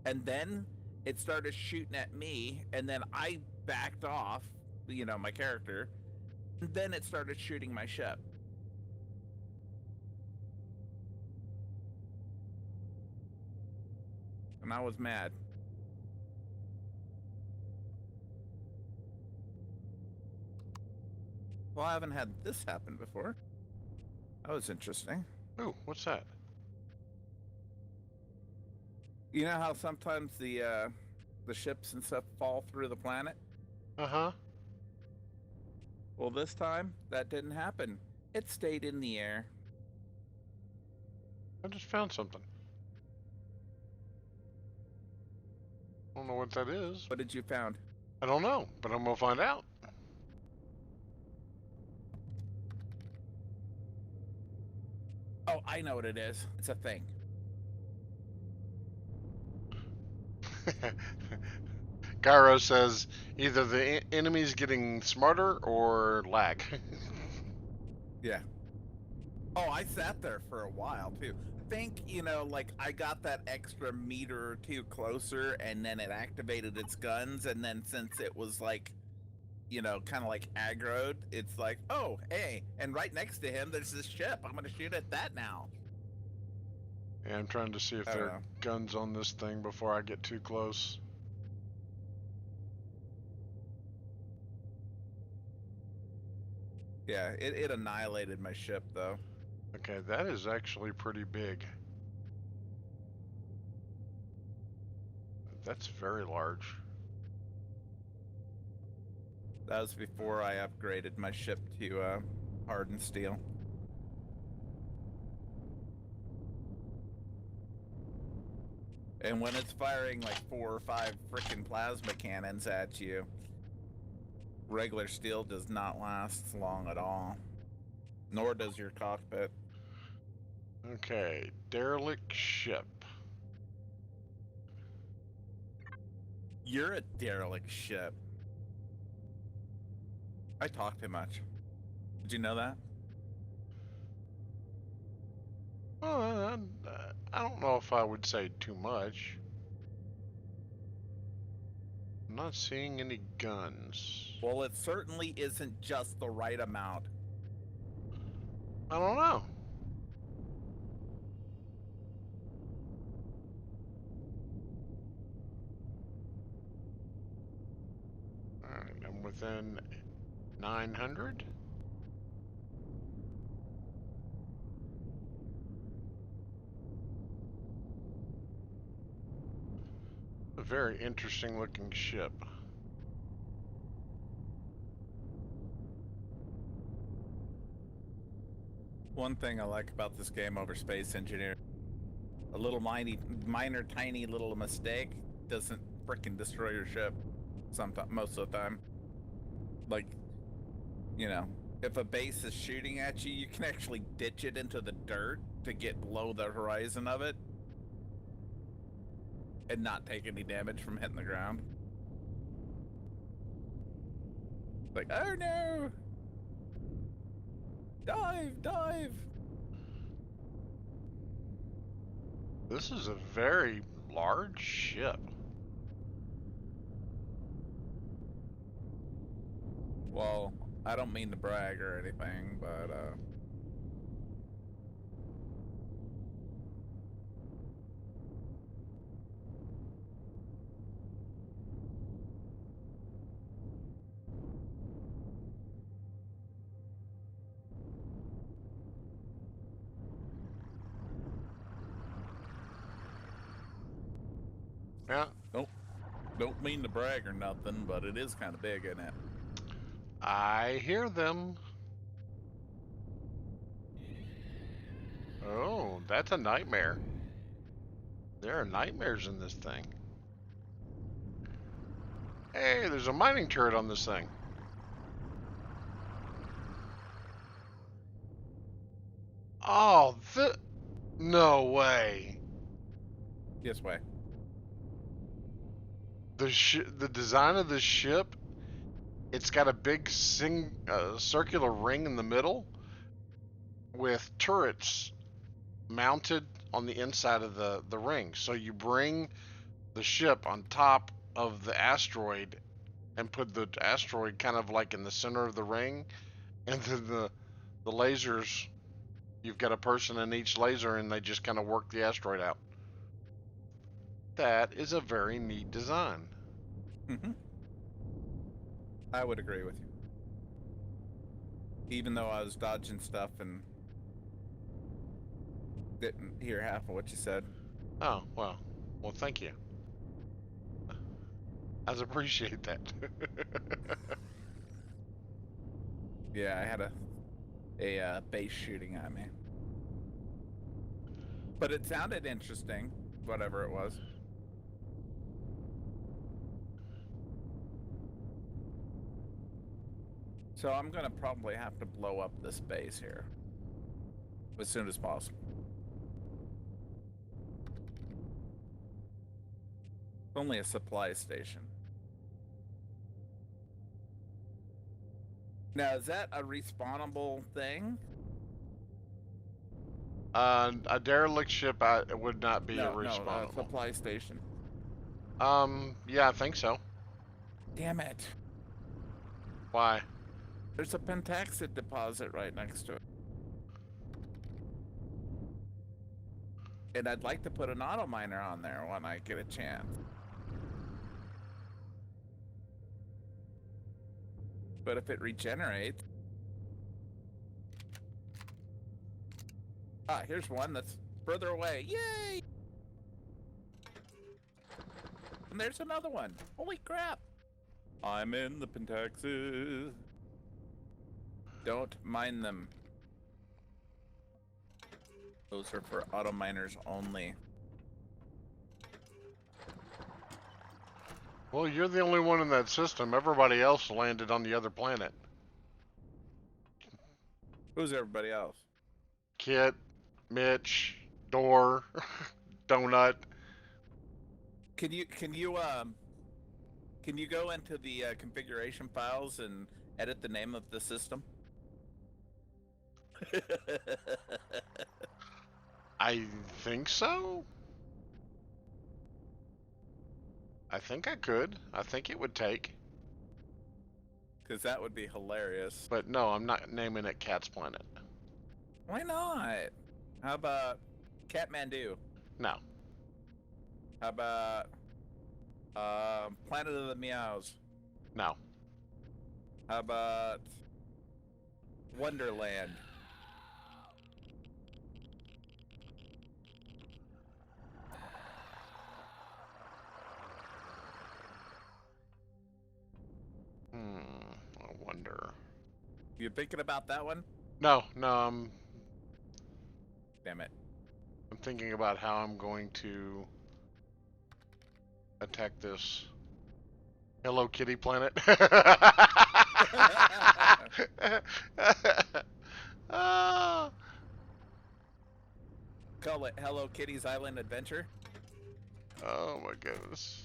and then it started shooting at me, and then I backed off, my character, and then it started shooting my ship. And I was mad. Well, I haven't had this happen before. That was interesting. Ooh, what's that? You know how sometimes the ships and stuff fall through the planet? Uh-huh. Well, this time that didn't happen. It stayed in the air. I just found something. I don't know what that is. What did you found? I don't know, but I'm gonna find out. Oh, I know what it is. It's a thing. Gyro says either the enemy's getting smarter or lag. Yeah. Oh, I sat there for a while too. I think, like I got that extra meter or two closer, and then it activated its guns, and then since it was like, kind of like aggroed, it's like, oh, hey, and right next to him there's this ship. I'm gonna shoot at that now. Yeah, I'm trying to see if there are guns on this thing before I get too close. Yeah, it annihilated my ship though. Okay, that is actually pretty big. That's very large. That was before I upgraded my ship to hardened steel. And when it's firing like 4 or 5 frickin' plasma cannons at you, regular steel does not last long at all. Nor does your cockpit. Okay, derelict ship. You're a derelict ship. I talk too much. Did you know that? Well, I don't know if I would say too much. I'm not seeing any guns. Well, it certainly isn't just the right amount. I don't know. Alright, I'm within 900. A very interesting looking ship. One thing I like about this game over Space Engineer, a little minor, tiny little mistake doesn't frickin' destroy your ship. Sometimes, most of the time. Like, if a base is shooting at you, you can actually ditch it into the dirt to get below the horizon of it and not take any damage from hitting the ground. Like, oh no! Dive! This is a very large ship. Well, I don't mean to brag or anything, but Yeah. Don't mean to brag or nothing, but it is kind of big, isn't it? I hear them. Oh, that's a nightmare. There are nightmares in this thing. Hey, there's a mining turret on this thing. Oh, no way. Yes, way. The design of this ship, it's got a big circular ring in the middle with turrets mounted on the inside of the ring. So you bring the ship on top of the asteroid and put the asteroid kind of like in the center of the ring, and then the lasers, you've got a person in each laser and they just kind of work the asteroid out. That is a very neat design. Mm-hmm. I would agree with you. Even though I was dodging stuff and didn't hear half of what you said. Oh, well, thank you. I appreciate that. Yeah, I had a base shooting at me. But it sounded interesting, whatever it was. So I'm gonna probably have to blow up this base here as soon as possible. It's only a supply station. Now, is that a respawnable thing? A derelict ship would not be a No, respawnable. supply station. Yeah, I think so. Damn it. Why? There's a pentaxid deposit right next to it. And I'd like to put an auto miner on there when I get a chance. But if it regenerates... Ah, here's one that's further away. Yay! And there's another one. Holy crap! I'm in the pentaxid. Don't mine them. Those are for auto miners only. Well, you're the only one in that system. Everybody else landed on the other planet. Who's everybody else? Kit, Mitch, Door, Donut. Can you go into the configuration files and edit the name of the system? I think so. I think I could. I think it would take. Because that would be hilarious. But no, I'm not naming it Cat's Planet. Why not? How about Catmandu? No. How about Planet of the Meows? No. How about Wonderland? I wonder. You thinking about that one? No. Damn it. I'm thinking about how I'm going to attack this Hello Kitty planet. Call it Hello Kitty's Island Adventure. Oh my goodness.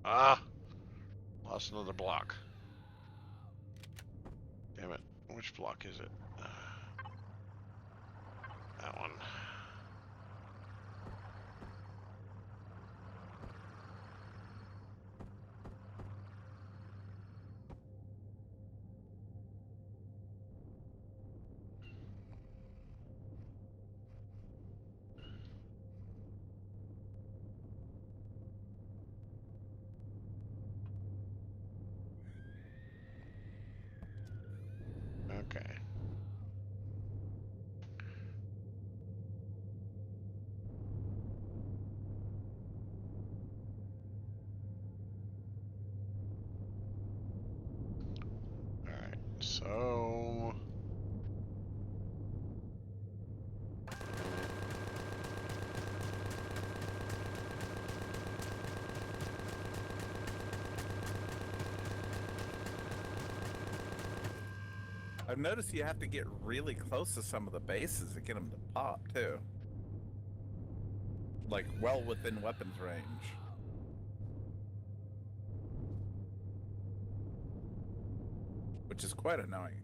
Ah, lost another block. Damn it. Which block is it? That one. I've noticed you have to get really close to some of the bases to get them to pop, too. Like, well within weapons range. Which is quite annoying.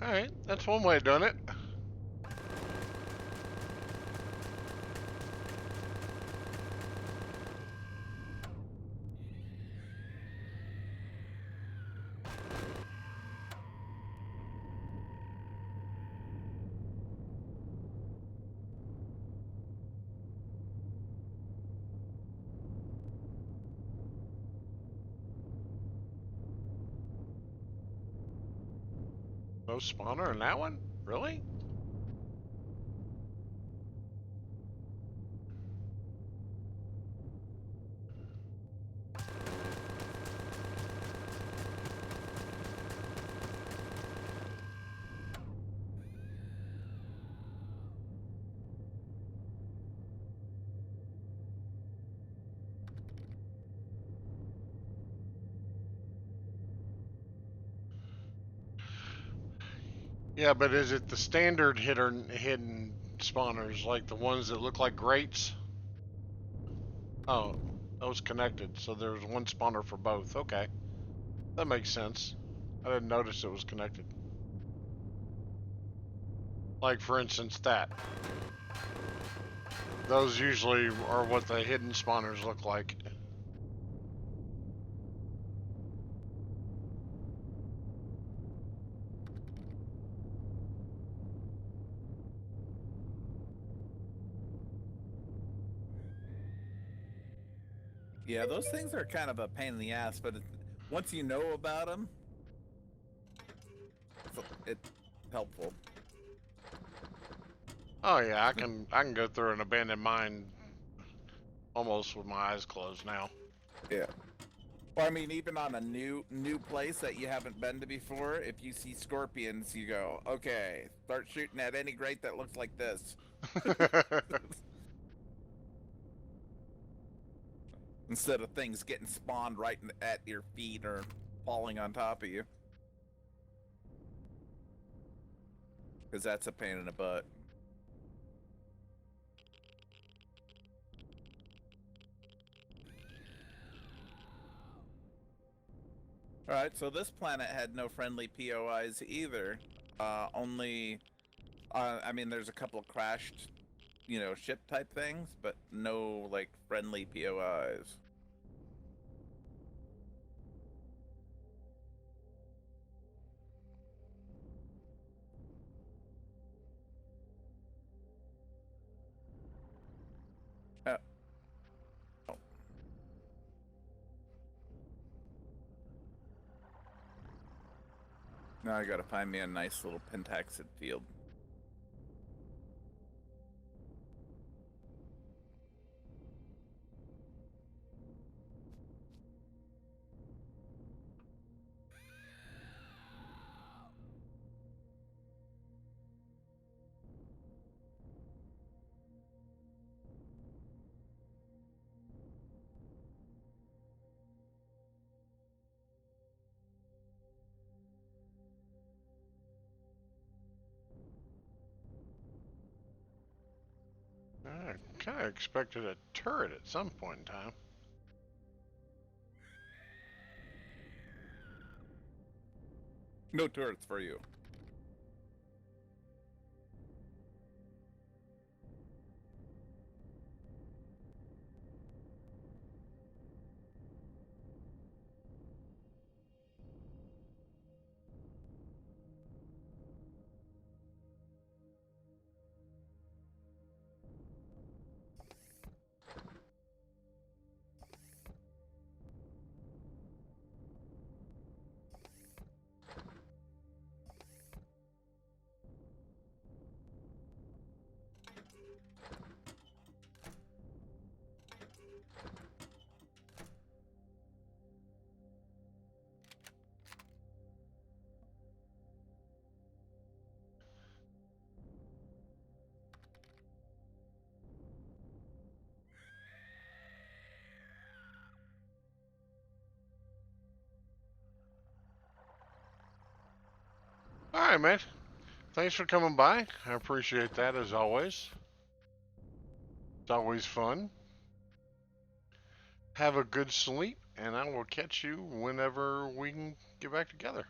Alright, that's one way of doing it. No spawner in that one? Really? Yeah, but is it the standard hidden spawners, like the ones that look like grates? Oh, those connected, so there's one spawner for both. Okay, that makes sense. I didn't notice it was connected. Like, for instance, that. Those usually are what the hidden spawners look like. Yeah, those things are kind of a pain in the ass, but once you know about them, it's helpful. Oh yeah, I can go through an abandoned mine almost with my eyes closed now. Yeah. Well, I mean, even on a new place that you haven't been to before, if you see scorpions, you go, okay, start shooting at any grate that looks like this. Instead of things getting spawned right at your feet or falling on top of you. Because that's a pain in the butt. Alright, so this planet had no friendly POIs either. Only, I mean, there's a couple crashed, you know, ship type things, but no, like, friendly POIs. Oh. Now I gotta find me a nice little pentaxid field. I kind of expected a turret at some point in time. No turrets for you. All right, man. Thanks for coming by. I appreciate that as always. It's always fun. Have a good sleep, and I will catch you whenever we can get back together.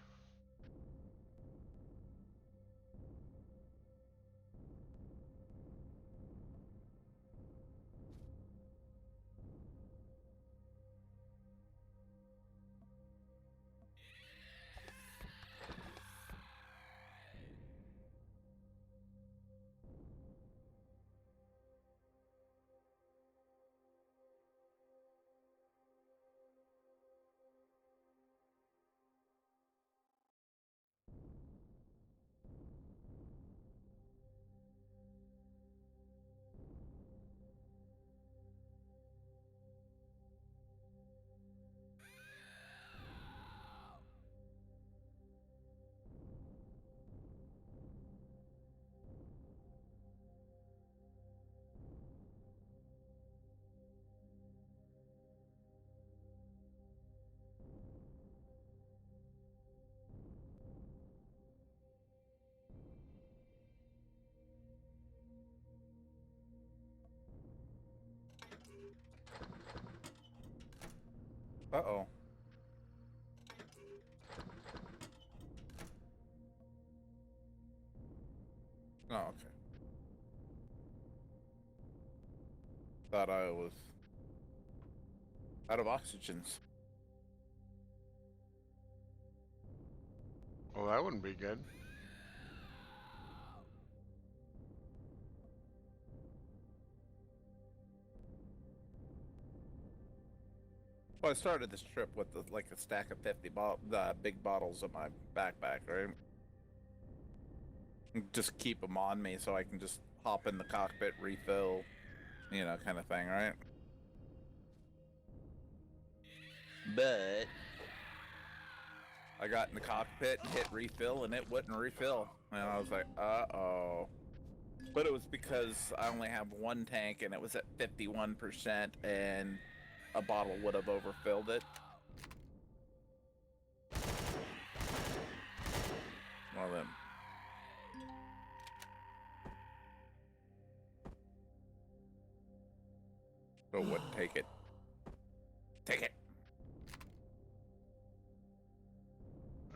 Uh-oh. Oh, okay. Thought I was out of oxygens. Well, that wouldn't be good. Well, I started this trip with like a stack of 50 big bottles in my backpack, right? Just keep them on me so I can just hop in the cockpit, refill, you know, kind of thing, right? But I got in the cockpit and hit refill, and it wouldn't refill. And I was like, uh-oh. But it was because I only have one tank, and it was at 51%, and a bottle would have overfilled it. Well then. So what? Take it. Take it.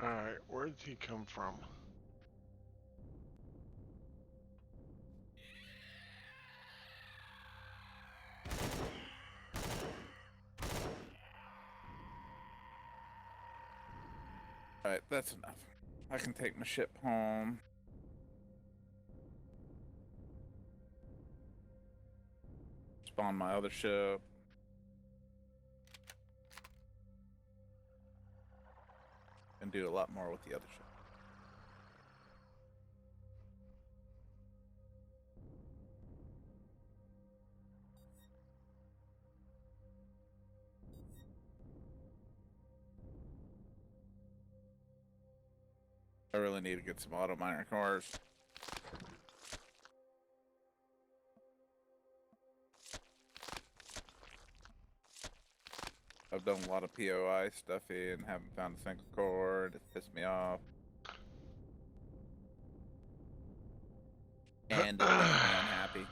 Alright, where did he come from? Alright, that's enough. I can take my ship home. Spawn my other ship. And do a lot more with the other ship. I really need to get some auto miner cores. I've done a lot of POI stuffy and haven't found a single core. It pissed me off. And it makes me unhappy.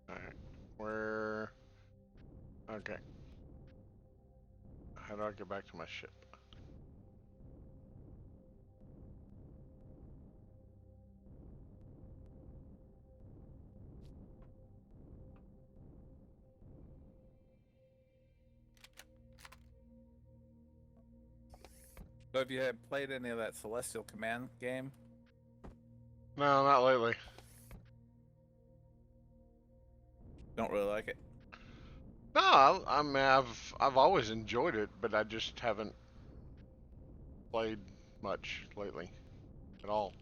Alright, where... Okay. How do I get back to my ship? So have you played any of that Celestial Command game? No, not lately. Don't really like it. No, I mean I've always enjoyed it, but I just haven't played much lately at all.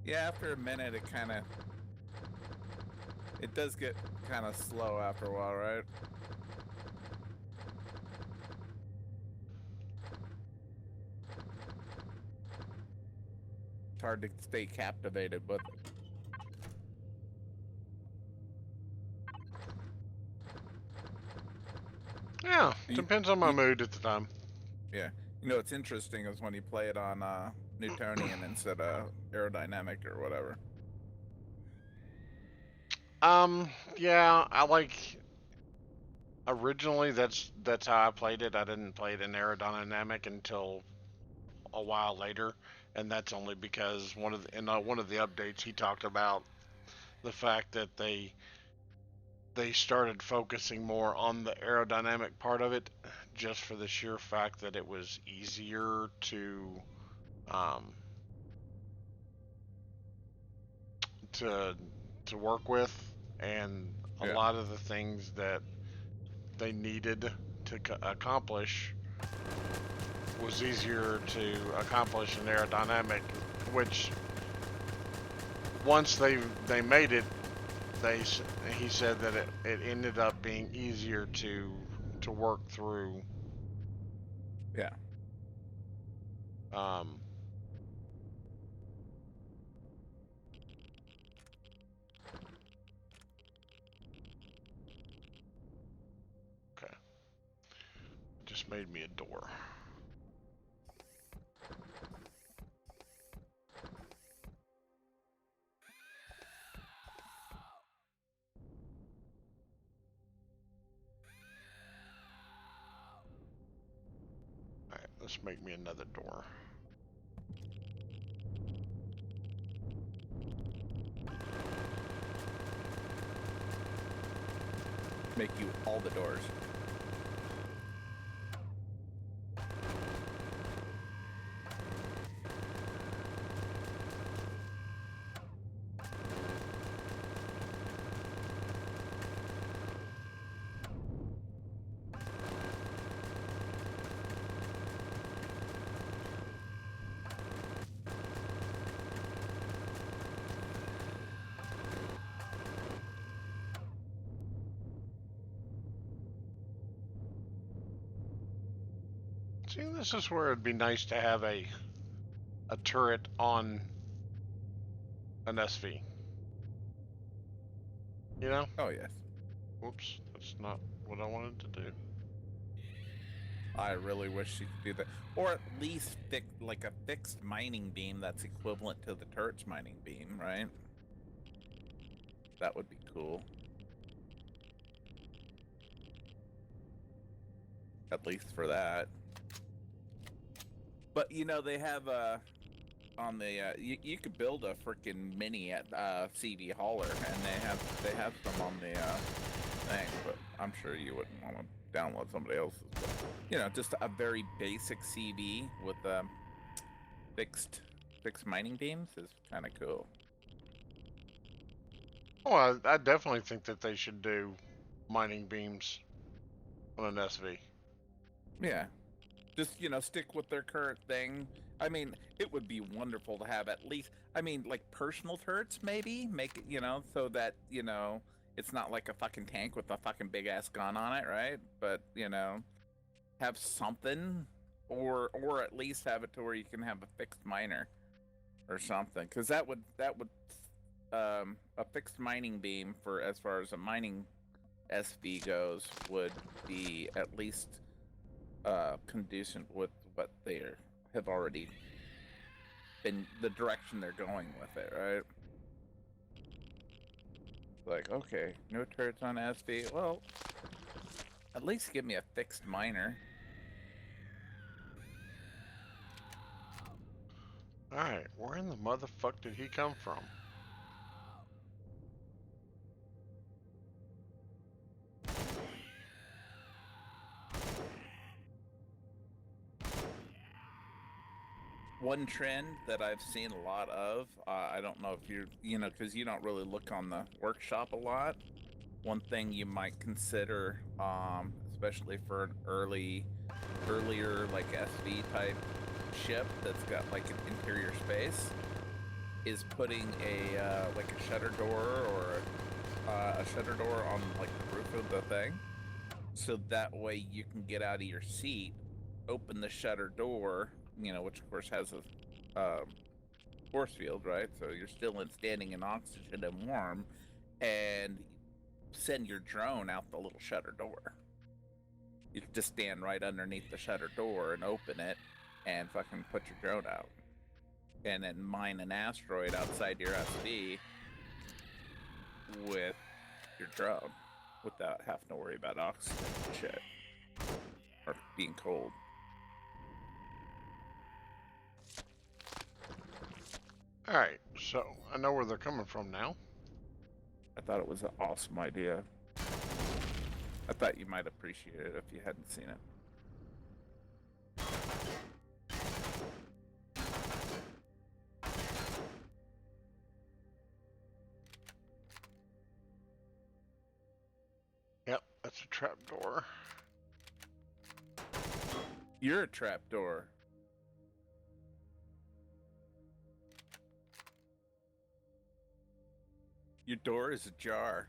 Yeah, after a minute it does get kind of slow after a while, right? It's hard to stay captivated with it. Yeah, depends on my mood at the time. Yeah. You know, what's interesting is when you play it on Newtonian instead of aerodynamic or whatever. Yeah, I like originally that's how I played it. I didn't play it in aerodynamic until a while later, and that's only because in one of the updates he talked about the fact that they started focusing more on the aerodynamic part of it, just for the sheer fact that it was easier um, to to work with, and a Yeah. lot of the things that they needed to accomplish was easier to accomplish in aerodynamic, which once they made it, they he said that it ended up being easier to work through. Yeah. Um, okay, just made me a door. All right, let's make me another door. Make you all the doors. See, this is where it'd be nice to have a turret on an SV. You know? Oh, yes. Whoops, that's not what I wanted to do. I really wish you could do that. Or at least like a fixed mining beam that's equivalent to the turret's mining beam, right? That would be cool. At least for that. But, you know, they have on the you could build a freaking mini at CV Hauler, and they have some on the thing, but I'm sure you wouldn't want to download somebody else's. But, you know, just a very basic CV with fixed mining beams is kind of cool. Oh, I definitely think that they should do mining beams on an SV. Yeah, just, you know, stick with their current thing. I mean, it would be wonderful to have at least, I mean, like personal turrets, maybe make it, you know, so that, you know, it's not like a fucking tank with a fucking big ass gun on it, right? But, you know, have something, or at least have it to where you can have a fixed miner or something, because that would a fixed mining beam, for as far as a mining SV goes, would be at least conducive with what they have already been, the direction they're going with it, right? Like, okay, no turrets on SV. Well, at least give me a fixed miner. Alright, where in the motherfuck did he come from? One trend that I've seen a lot of, I don't know if you're, you know, because you don't really look on the workshop a lot. One thing you might consider, especially for an earlier like SV type ship that's got like an interior space, is putting a like a shutter door or a shutter door on like the roof of the thing, so that way you can get out of your seat, open the shutter door, you know, which of course has a force field, right? So you're still standing in oxygen and warm, and send your drone out the little shutter door. You just stand right underneath the shutter door and open it, and fucking put your drone out, and then mine an asteroid outside your SD with your drone, without having to worry about oxygen and shit or being cold. Alright, so I know where they're coming from now. I thought it was an awesome idea. I thought you might appreciate it if you hadn't seen it. Yep, that's a trapdoor. You're a trapdoor. Your door is ajar.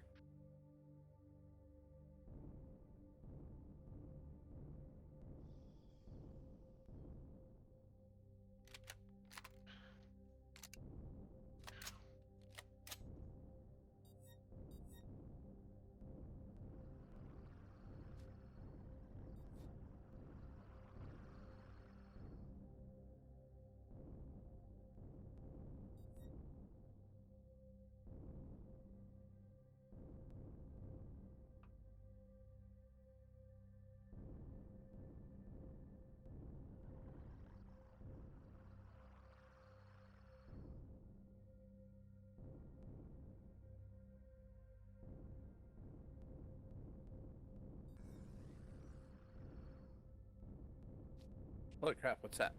Holy crap, what's that?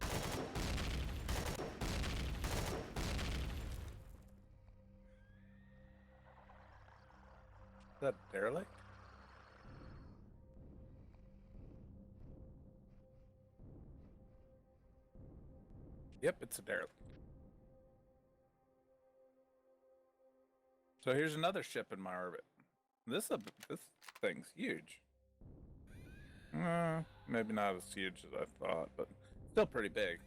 Is that a derelict? Yep, it's a derelict. So here's another ship in my orbit. This thing's huge. Maybe not as huge as I thought, but still pretty big.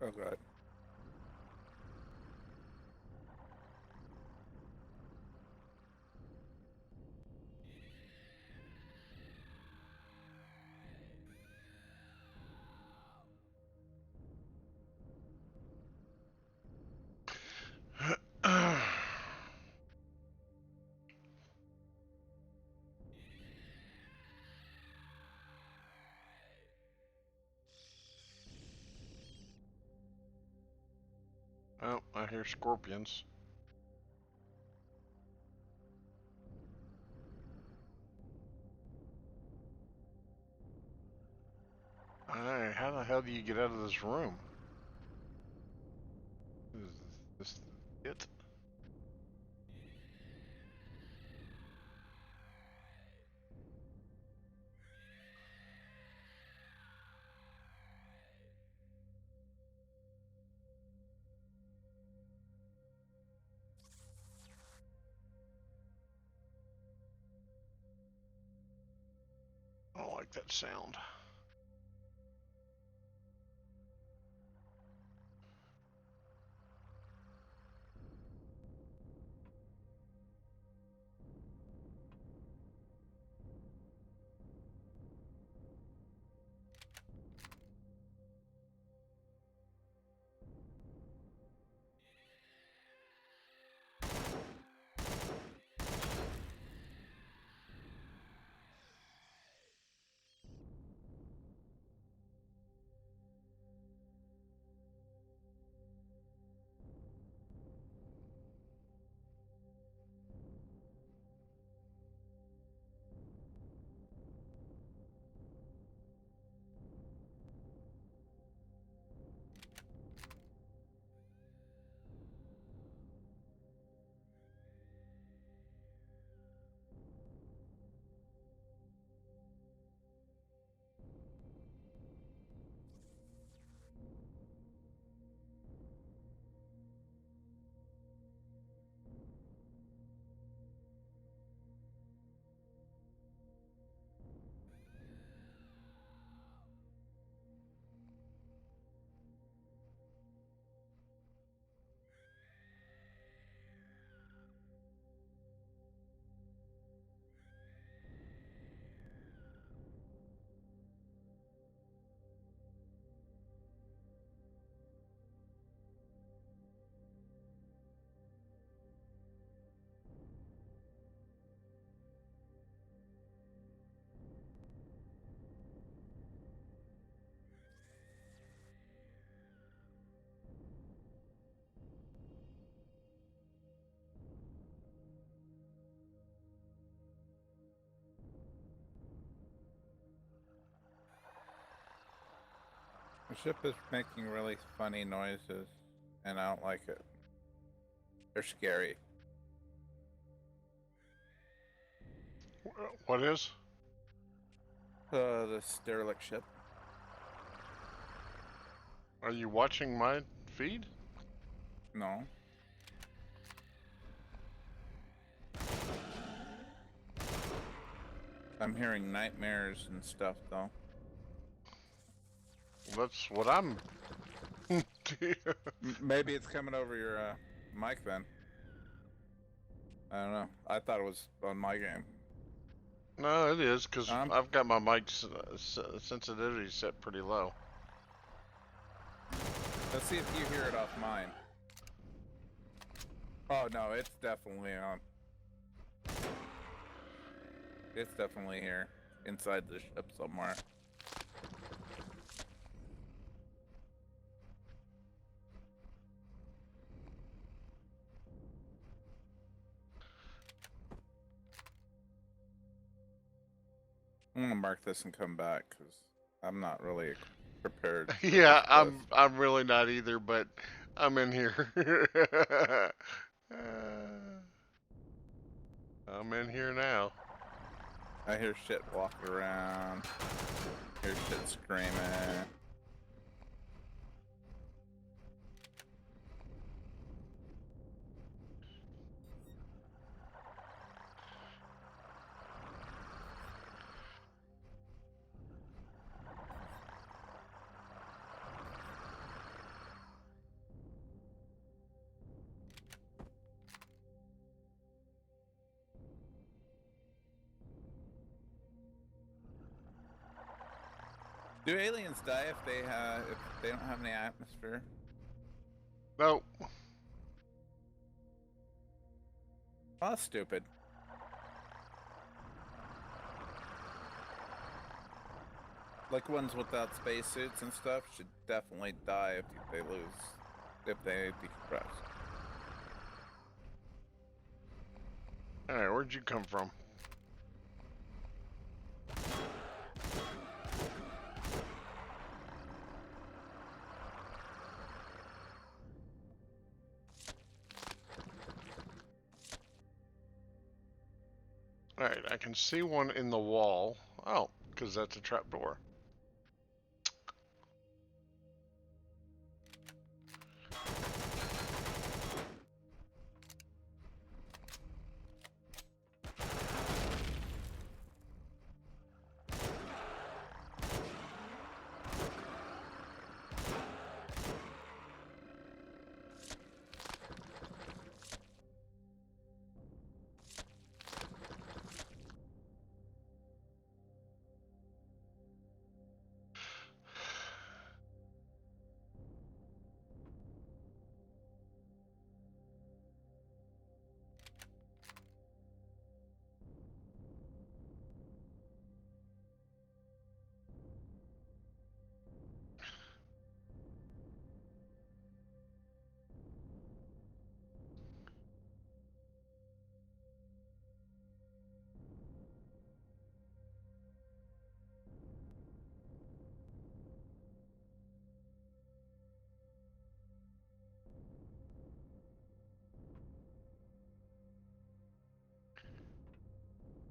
Oh god. Oh, I hear scorpions. Alright, how the hell do you get out of this room? Is this it? I don't like that sound. The ship is making really funny noises, and I don't like it. They're scary. What is? The derelict ship. Are you watching my feed? No. I'm hearing nightmares and stuff, though. That's what I'm. Maybe it's coming over your mic then. I don't know. I thought it was on my game. No, it is, because I've got my mic sensitivity set pretty low. Let's see if you hear it off mine. Oh, no, it's definitely on. It's definitely here, inside the ship somewhere. I'm gonna mark this and come back, because I'm not really prepared. Yeah, I'm really not either, but I'm in here. I'm in here now. I hear shit walking around. I hear shit screaming. Do aliens die if they don't have any atmosphere? Nope. Oh, that's stupid. Like ones without spacesuits and stuff should definitely die if they decompress. Alright, where'd you come from? Alright, I can see one in the wall. Oh, because that's a trapdoor.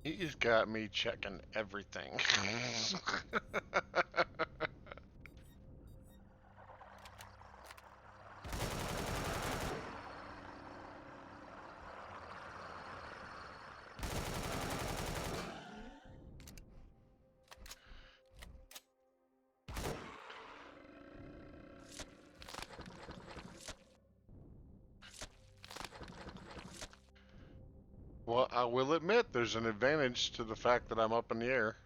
He's got me checking everything. Well, I will admit there's an advantage to the fact that I'm up in the air.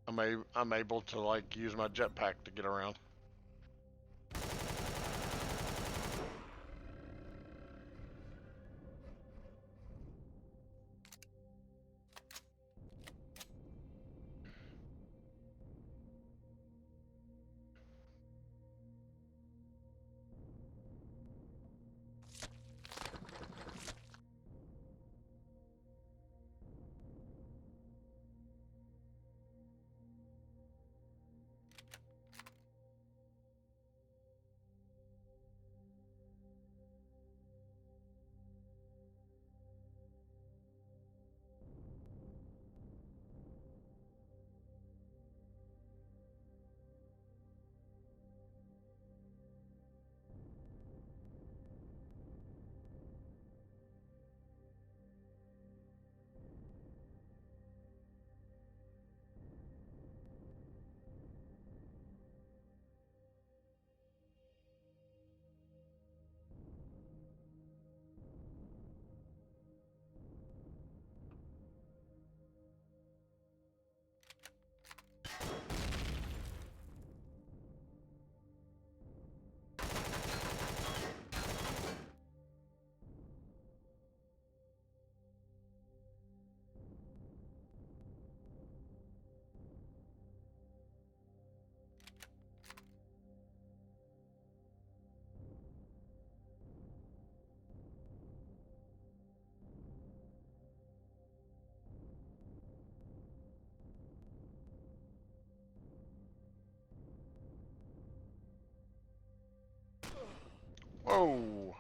I'm able to like use my jetpack to get around. Whoa!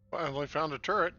Finally found a turret.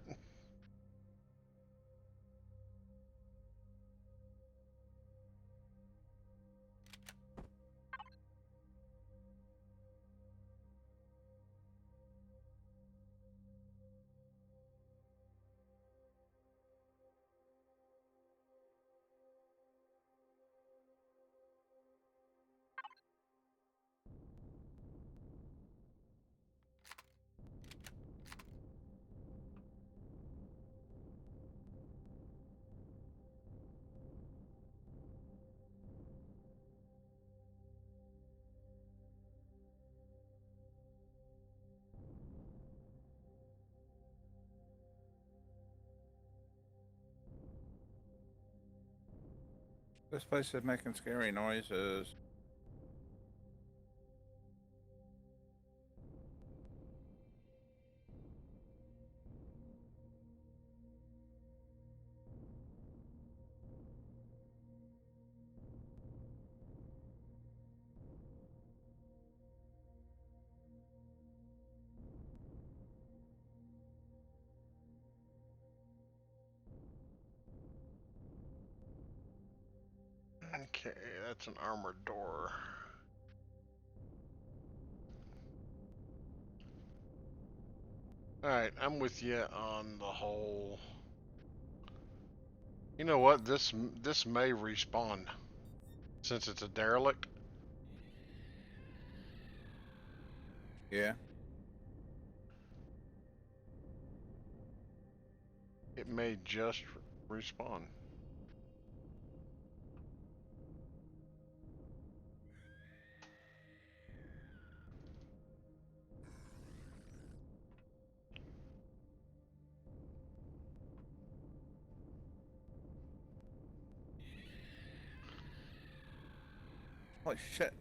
This place is making scary noises. Okay, that's an armored door. Alright, I'm with you on the whole... You know what? This may respawn. Since it's a derelict. Yeah. It may just respawn. Holy shit.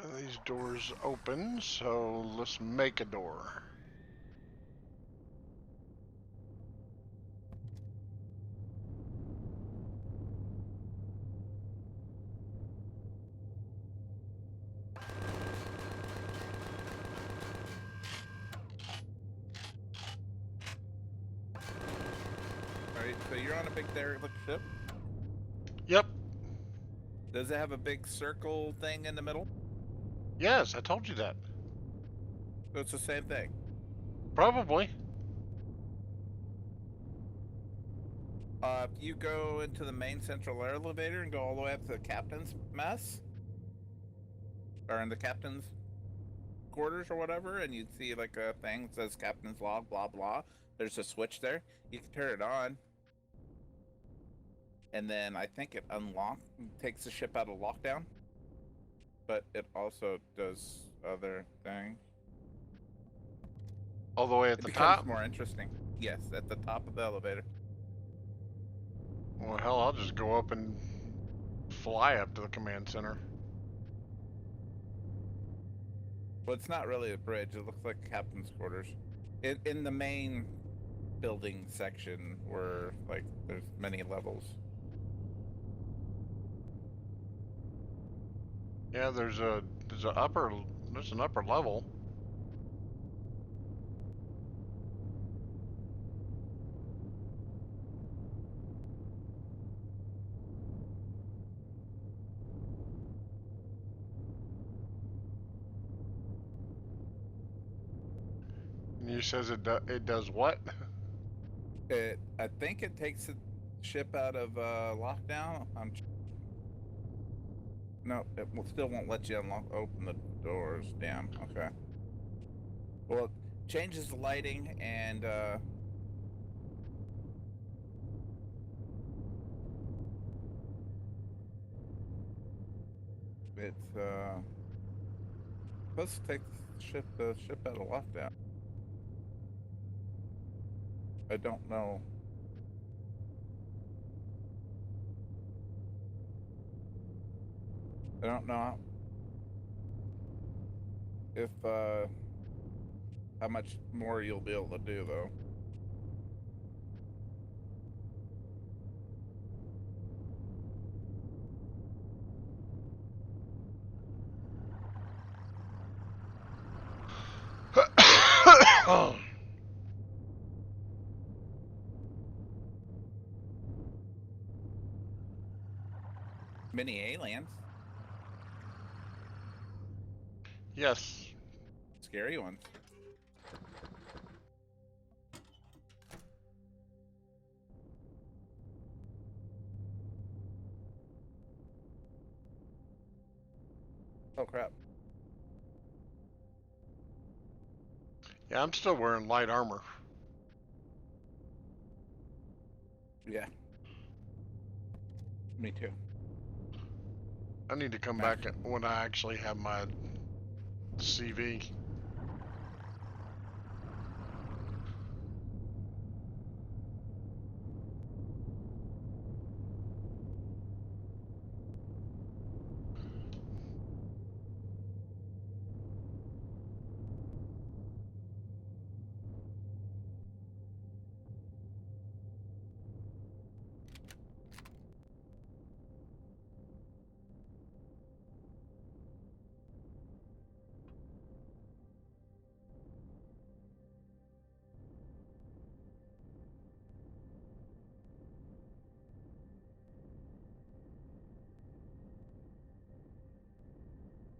Alright. These doors open, so let's make a door. Alright, so you're on a big derelict ship. Yep. Does it have a big circle thing in the middle? Yes, I told you that. So it's the same thing. Probably. If you go into the main central elevator and go all the way up to the captain's mess, or in the captain's quarters or whatever, and you'd see like a thing that says captain's log, blah blah. There's a switch there. You can turn it on, and then I think it takes the ship out of lockdown, but it also does other things. All the way at It the becomes top? more interesting. Yes, at the top of the elevator. Well, hell, I'll just go up and fly up to the command center. Well, it's not really a bridge. It looks like captain's quarters. In the main building section where like there's many levels. Yeah, there's an upper level. And you says it does what? I think it takes the ship out of lockdown. No, it still won't let you open the doors. Damn. Okay. Well, it changes the lighting and it's supposed to take the ship out of lockdown. I don't know. I don't know if how much more you'll be able to do though. Many aliens. Yes. Scary ones. Oh crap. Yeah, I'm still wearing light armor. Yeah. Me too. I need to come back when I actually have my CV.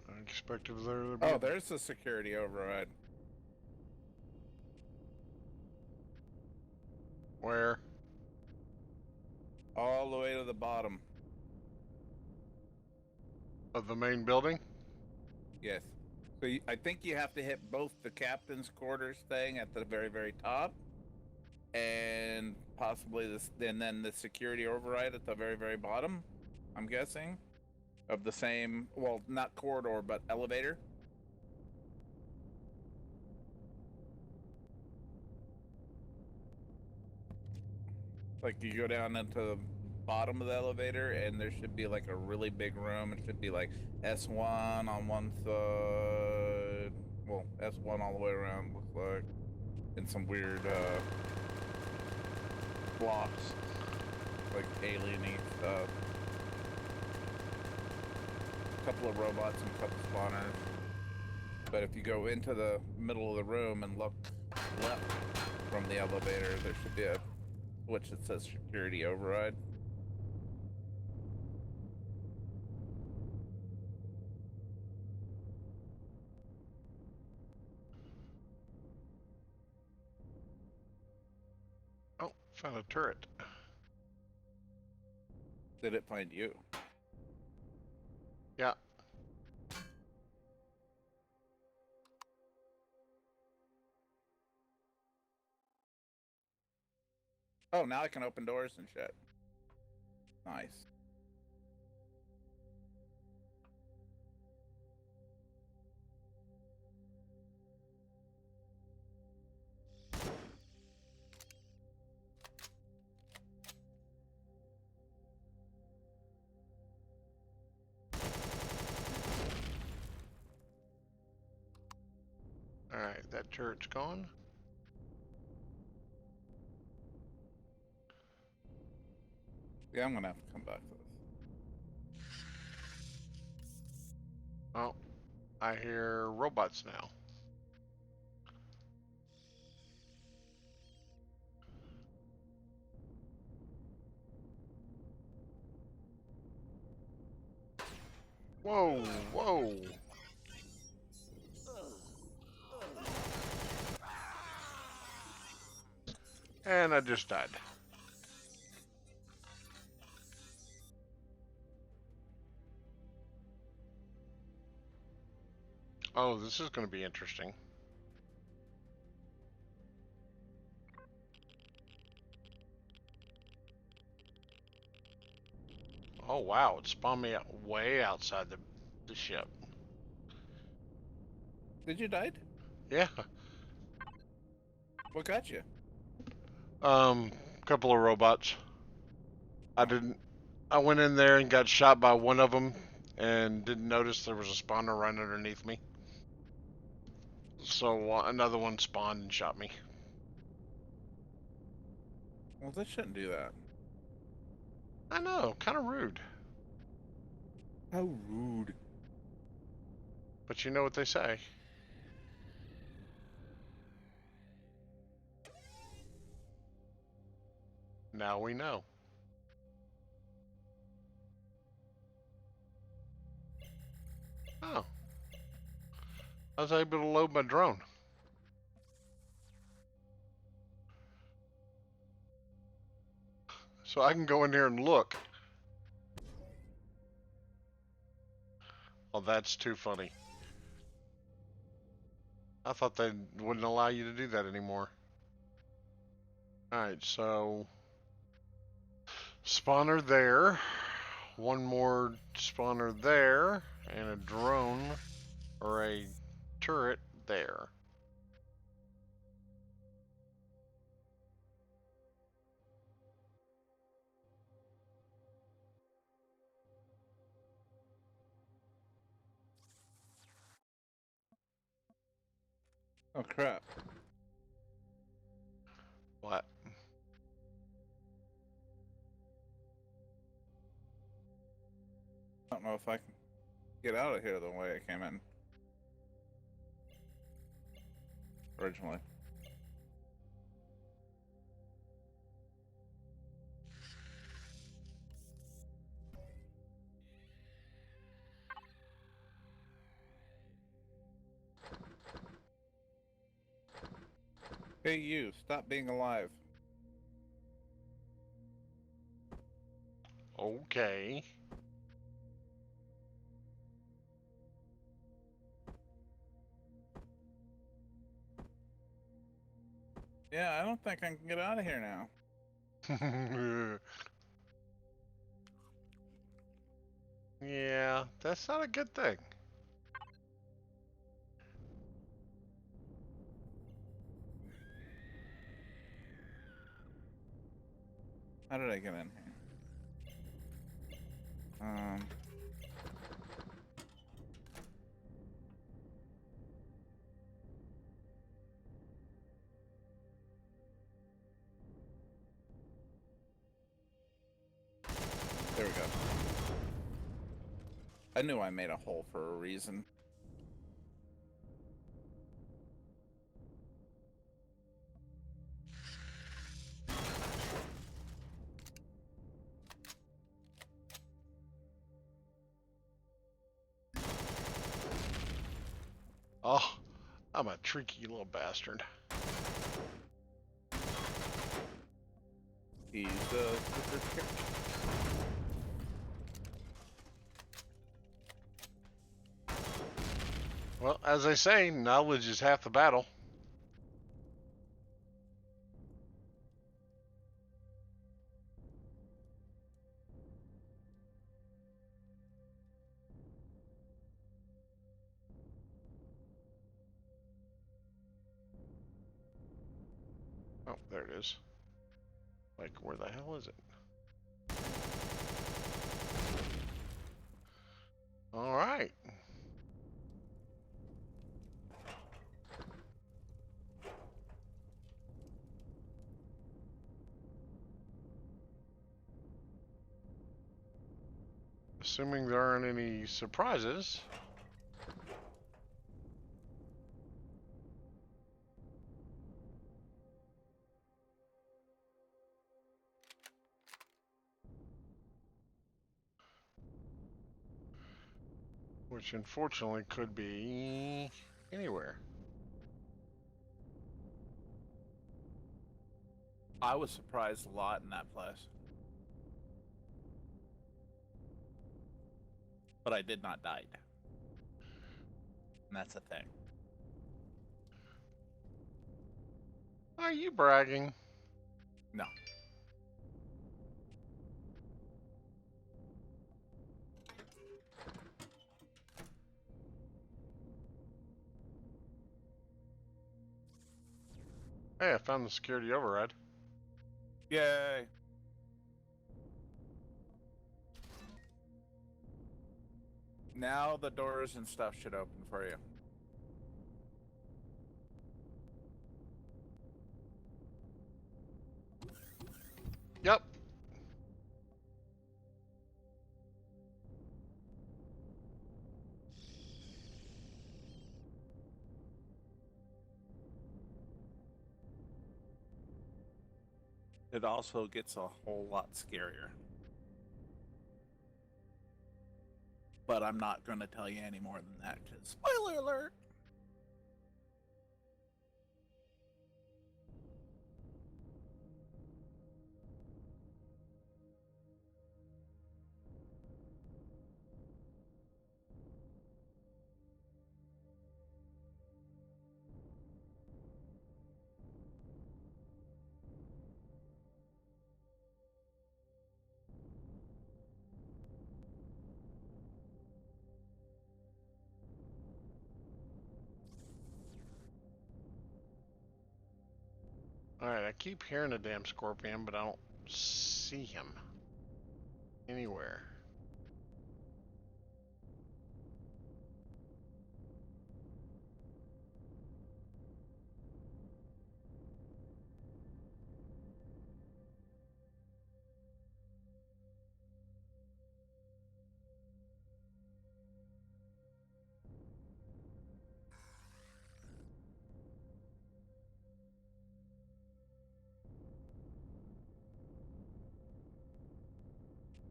I expected there to be. Oh, there's the security override. Where? All the way to the bottom. Of the main building? Yes. So I think you have to hit both the captain's quarters thing at the very, very top, and possibly this, and then the security override at the very, very bottom. I'm guessing of the same. Well, not corridor, but elevator. Like you go down into the bottom of the elevator, and there should be like a really big room. It should be like S1 on one side. Well, S1 all the way around, looks like. And some weird blocks, like alien-y stuff. A couple of robots and a couple spawners. But if you go into the middle of the room and look left from the elevator, there should be a switch that says security override. Oh, found a turret. Did it find you? Yeah. Oh, now I can open doors and shit. Nice. Alright, that turret's gone. Yeah, I'm gonna have to come back to this. Oh, I hear robots now. Whoa, whoa. And I just died. Oh, this is going to be interesting. Oh, wow. It spawned me way outside the ship. Did you die? Yeah. What got you? Couple of robots. I Oh. didn't. I went in there and got shot by one of them and didn't notice there was a spawner right underneath me. So another one spawned and shot me. Well, they shouldn't do that. I know, kind of rude. How rude. But you know what they say. Now we know. Oh, I was able to load my drone. So I can go in here and look. Oh, that's too funny. I thought they wouldn't allow you to do that anymore. Alright, so spawner there. One more spawner there. And a drone or a turret there. Oh crap. What? I don't know if I can get out of here the way I came in originally. Hey you, stop being alive. Okay. Yeah, I don't think I can get out of here now. Yeah, that's not a good thing. How did I get in here? There we go. I knew I made a hole for a reason. Oh, I'm a tricky little bastard. He's super tricky. Well, as I say, knowledge is half the battle. Oh, there it is. Like, where the hell is it? All right. Assuming there aren't any surprises. Which unfortunately could be anywhere. I was surprised a lot in that place. But I did not die. And that's the thing. Are you bragging? No. Hey, I found the security override. Yay. Now the doors and stuff should open for you. Yep. It also gets a whole lot scarier. But I'm not going to tell you any more than that, because spoiler alert! Alright, I keep hearing a damn scorpion, but I don't see him anywhere.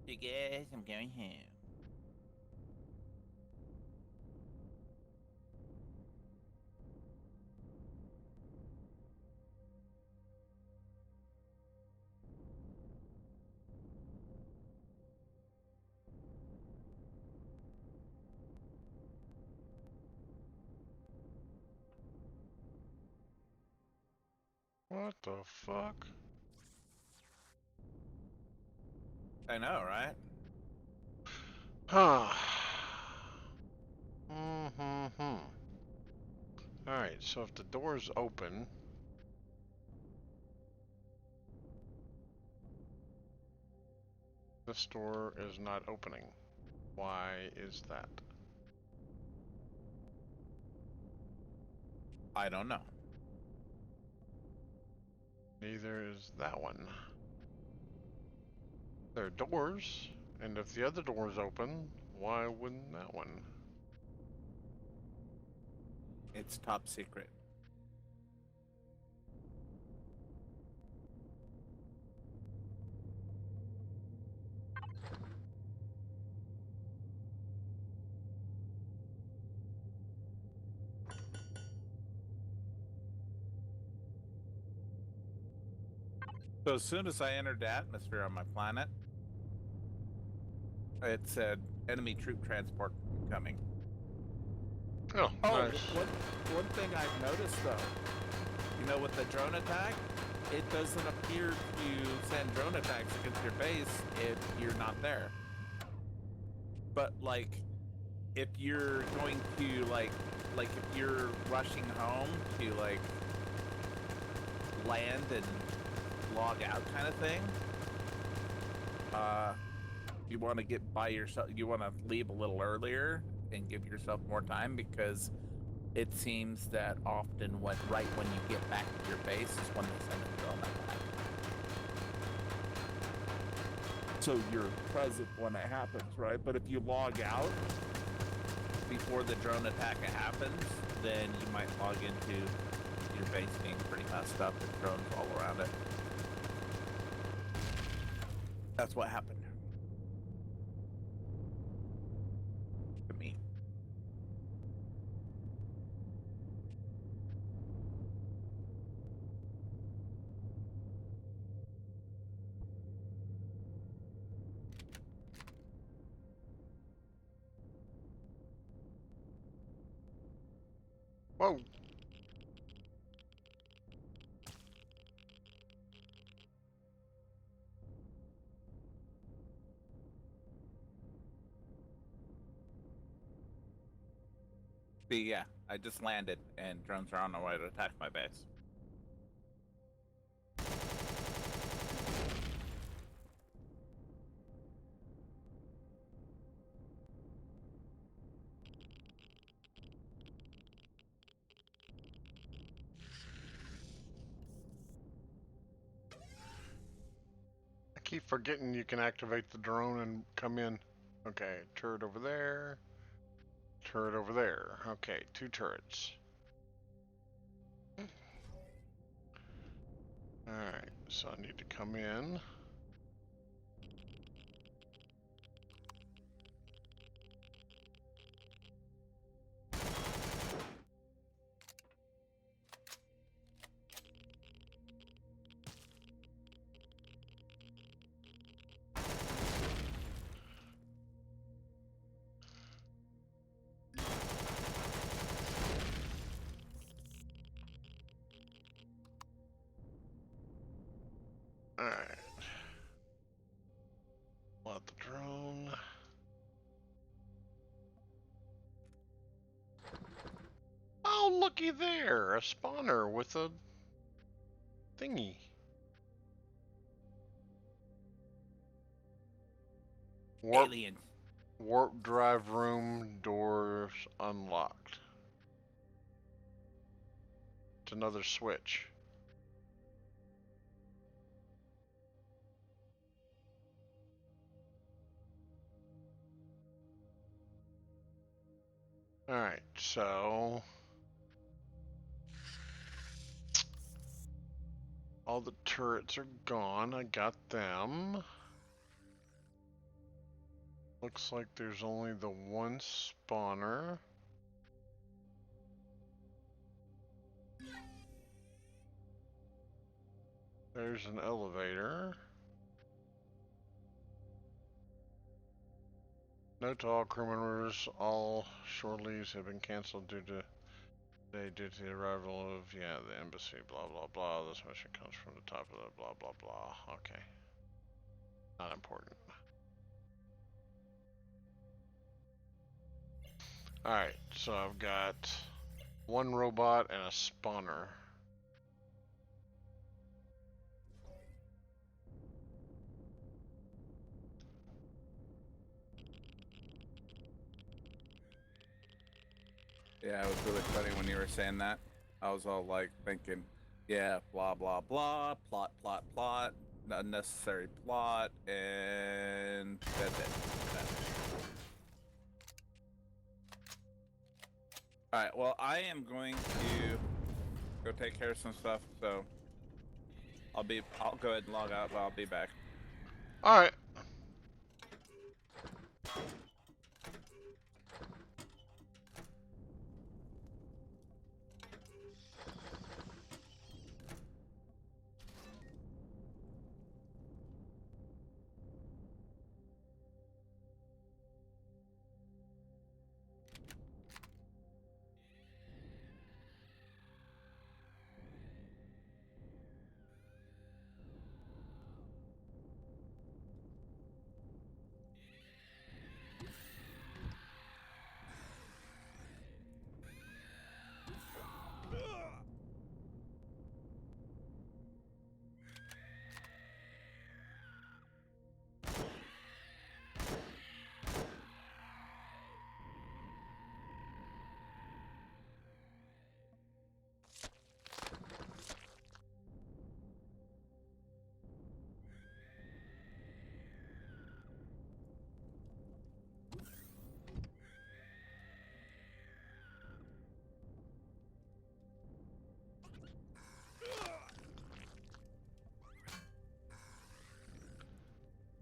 You guys, I'm going home. What the fuck? I know, right? Huh. Mm-hmm. Alright, so if the door's open... This door is not opening. Why is that? I don't know. Neither is that one. There are doors, and if the other door is open, why wouldn't that one? It's top secret. So as soon as I entered the atmosphere on my planet, it said enemy troop transport coming. Oh, nice. One thing I've noticed though, you know, with the drone attack, it doesn't appear to send drone attacks against your base if you're not there. But like, if you're going to like if you're rushing home to like land and log out kind of thing, you want to get by yourself, you want to leave a little earlier and give yourself more time, because it seems that often right when you get back to your base is when they send a drone attack. so you're present when it happens, right? But if you log out before the drone attack happens, then you might log into your base being pretty messed up and drones all around it. That's what happened to me. Whoa. See, yeah, I just landed and drones are on their way to attack my base. I keep forgetting you can activate the drone and come in. Okay, turret over there. Turret over there. Okay, 2 turrets. Alright, so I need to come in. Alright. Let the drone. Oh, looky there! A spawner with a thingy. Aliens. Warp drive room doors unlocked. It's another switch. Alright, so all the turrets are gone. I got them. Looks like there's only the one spawner. There's an elevator. Note to all crew members, all shore leaves have been canceled due to the arrival of, the embassy, blah, blah, blah. This mission comes from the top of the blah, blah, blah. Okay. Not important. Alright, so I've got one robot and a spawner. Yeah, it was really funny when you were saying that. I was all like thinking, yeah, blah, blah, blah, plot, plot, plot, unnecessary plot, and that's it. Alright, well, I am going to go take care of some stuff, so I'll go ahead and log out, but I'll be back. Alright.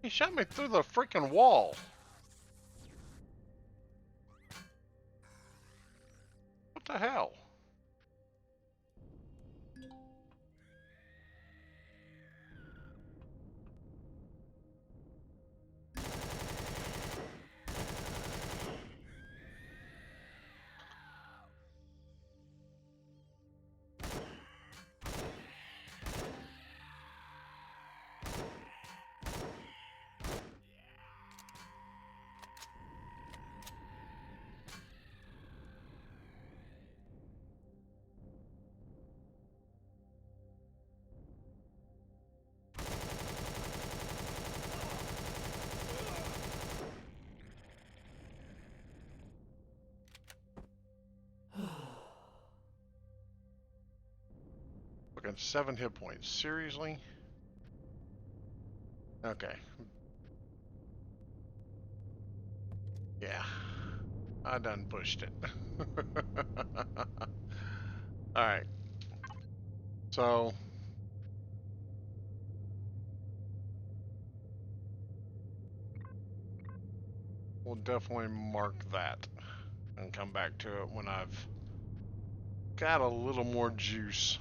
He shot me through the freaking wall. What the hell? Fucking 7 hit points. Seriously? Okay. Yeah. I done pushed it. Alright. So we'll definitely mark that and come back to it when I've got a little more juice.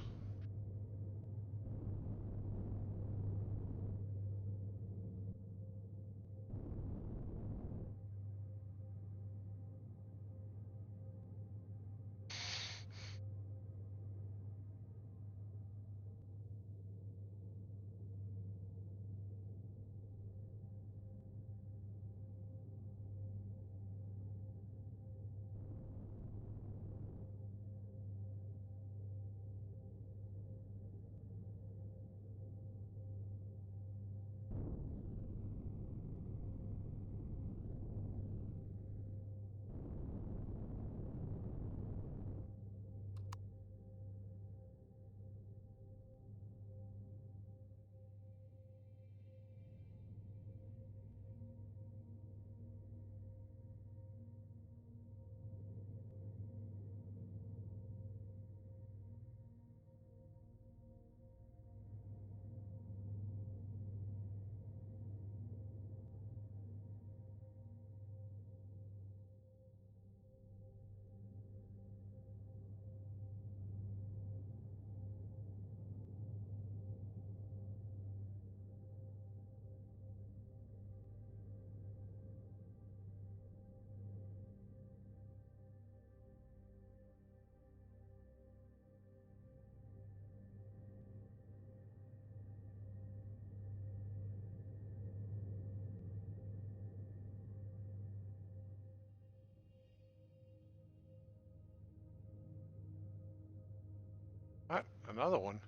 What? Another one?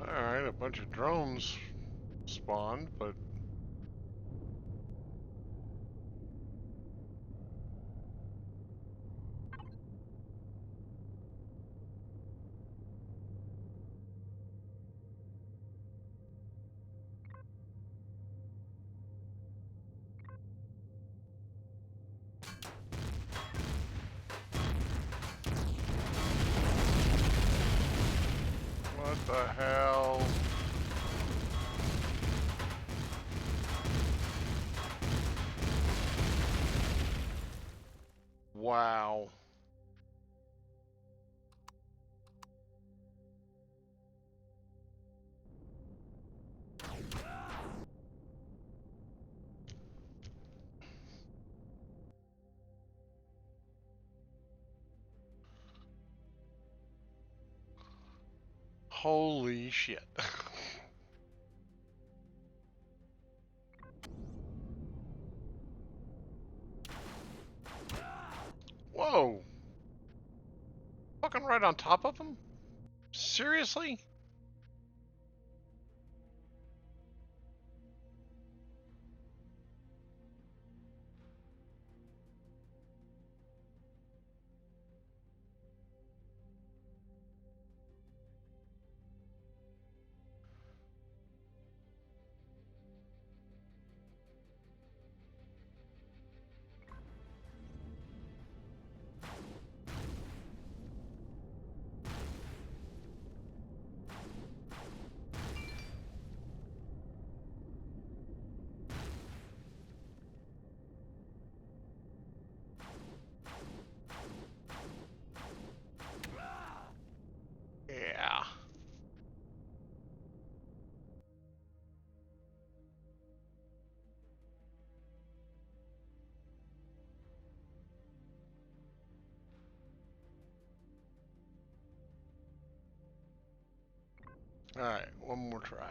Alright, a bunch of drones spawned, but what the hell? Wow. Holy shit. Whoa. Fucking right on top of him? Seriously? Yeah. Alright, one more try.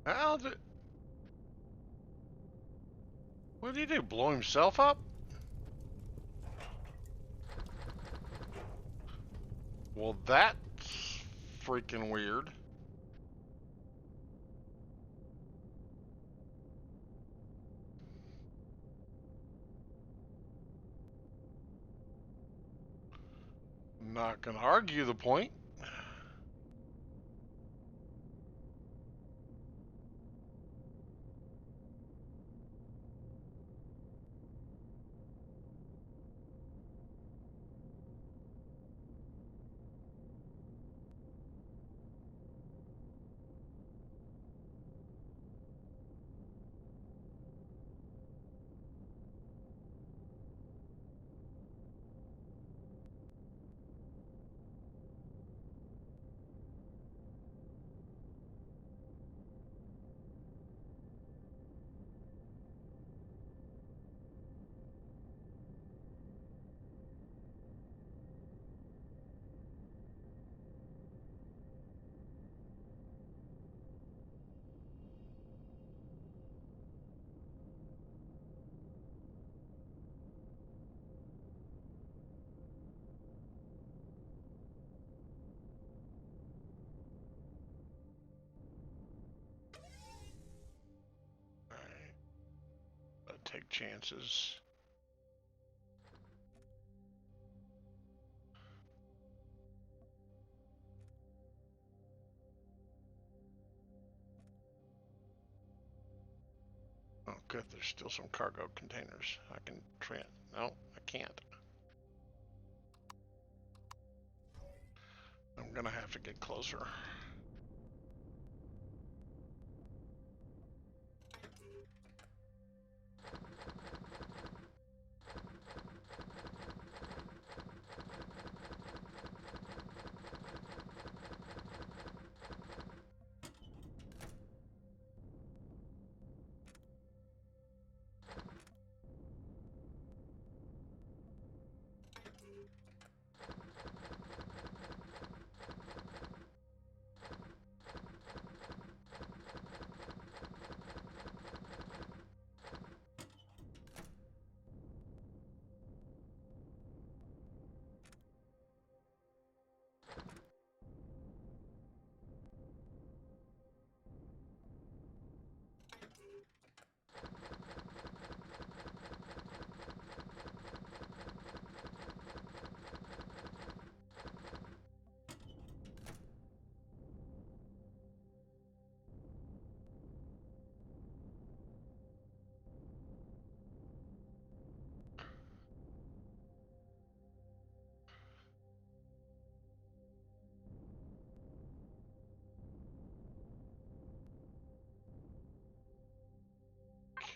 How did... What did he do? Blow himself up? Well, that's freaking weird. Not gonna argue the point. Alright. Take chances. Oh, good. There's still some cargo containers. I can No, I can't. I'm gonna have to get closer.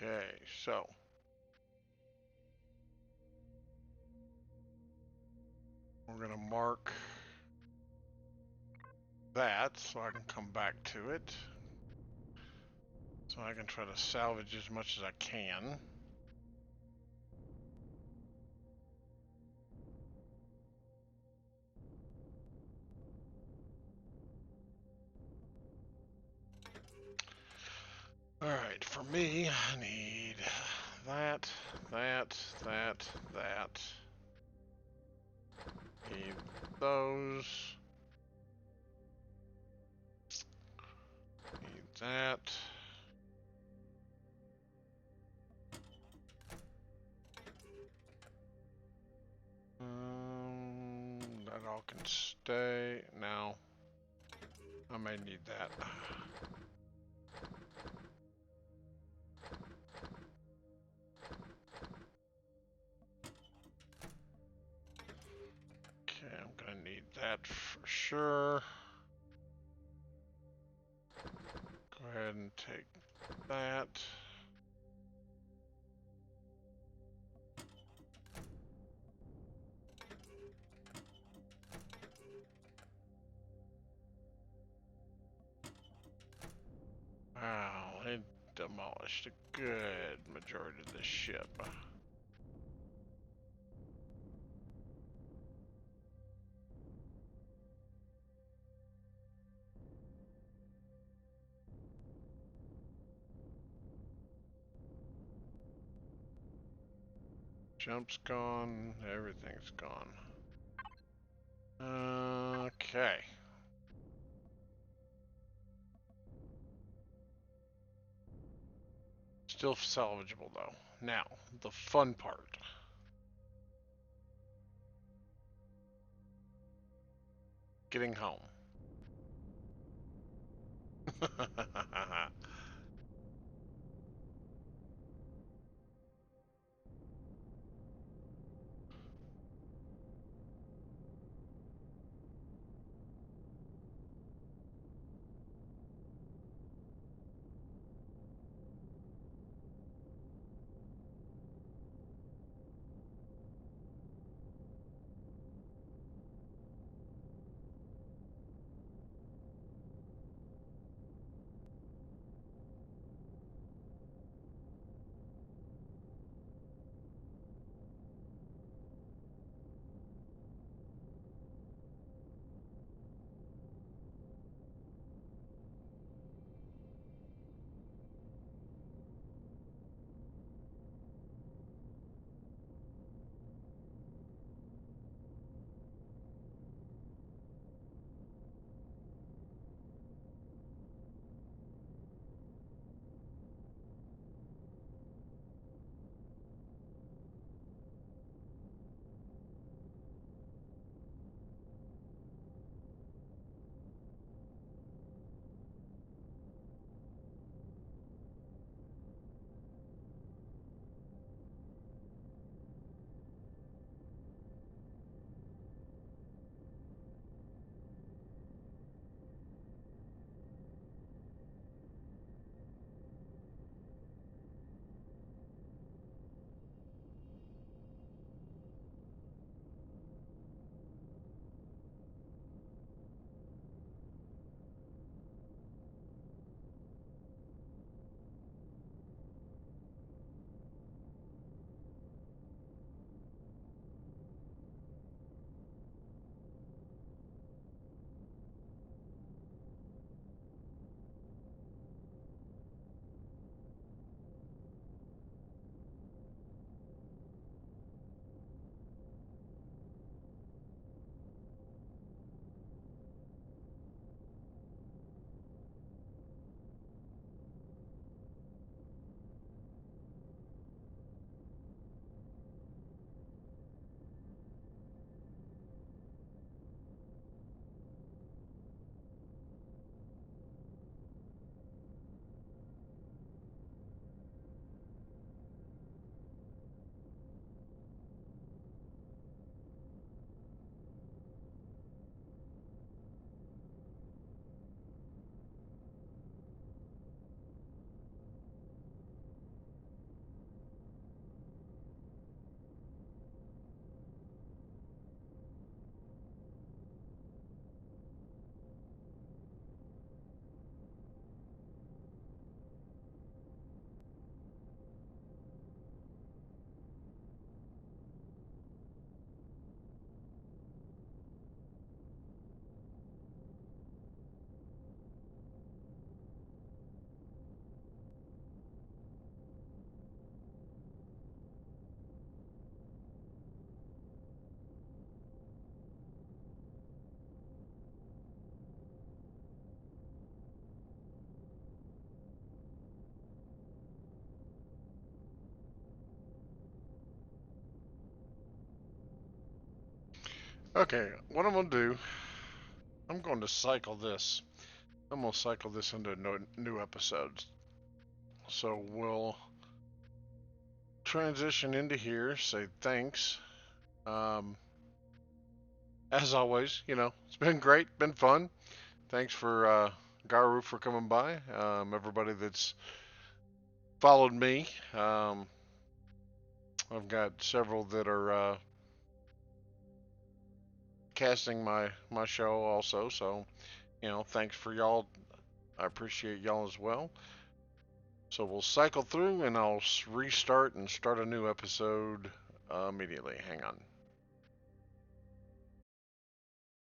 Okay, so we're gonna mark that so I can come back to it. So I can try to salvage as much as I can. Alright, for me, I need that, that, that, that. Need those. Need that. That all can stay. Now, I may need that. Okay, I'm gonna need that for sure. Go ahead and take that. Wow, it demolished a good majority of this ship. Jump's gone, everything's gone. Okay. Still salvageable though. Now, the fun part. Getting home. Okay, what I'm gonna do, I'm going to cycle this. I'm gonna cycle this into new episodes. So we'll transition into here, say thanks. Um, as always, it's been great, been fun. Thanks for Garu for coming by. Everybody that's followed me. I've got several that are casting my show also. So thanks for y'all. I appreciate y'all as well. So we'll cycle through and I'll restart and start a new episode immediately. Hang on.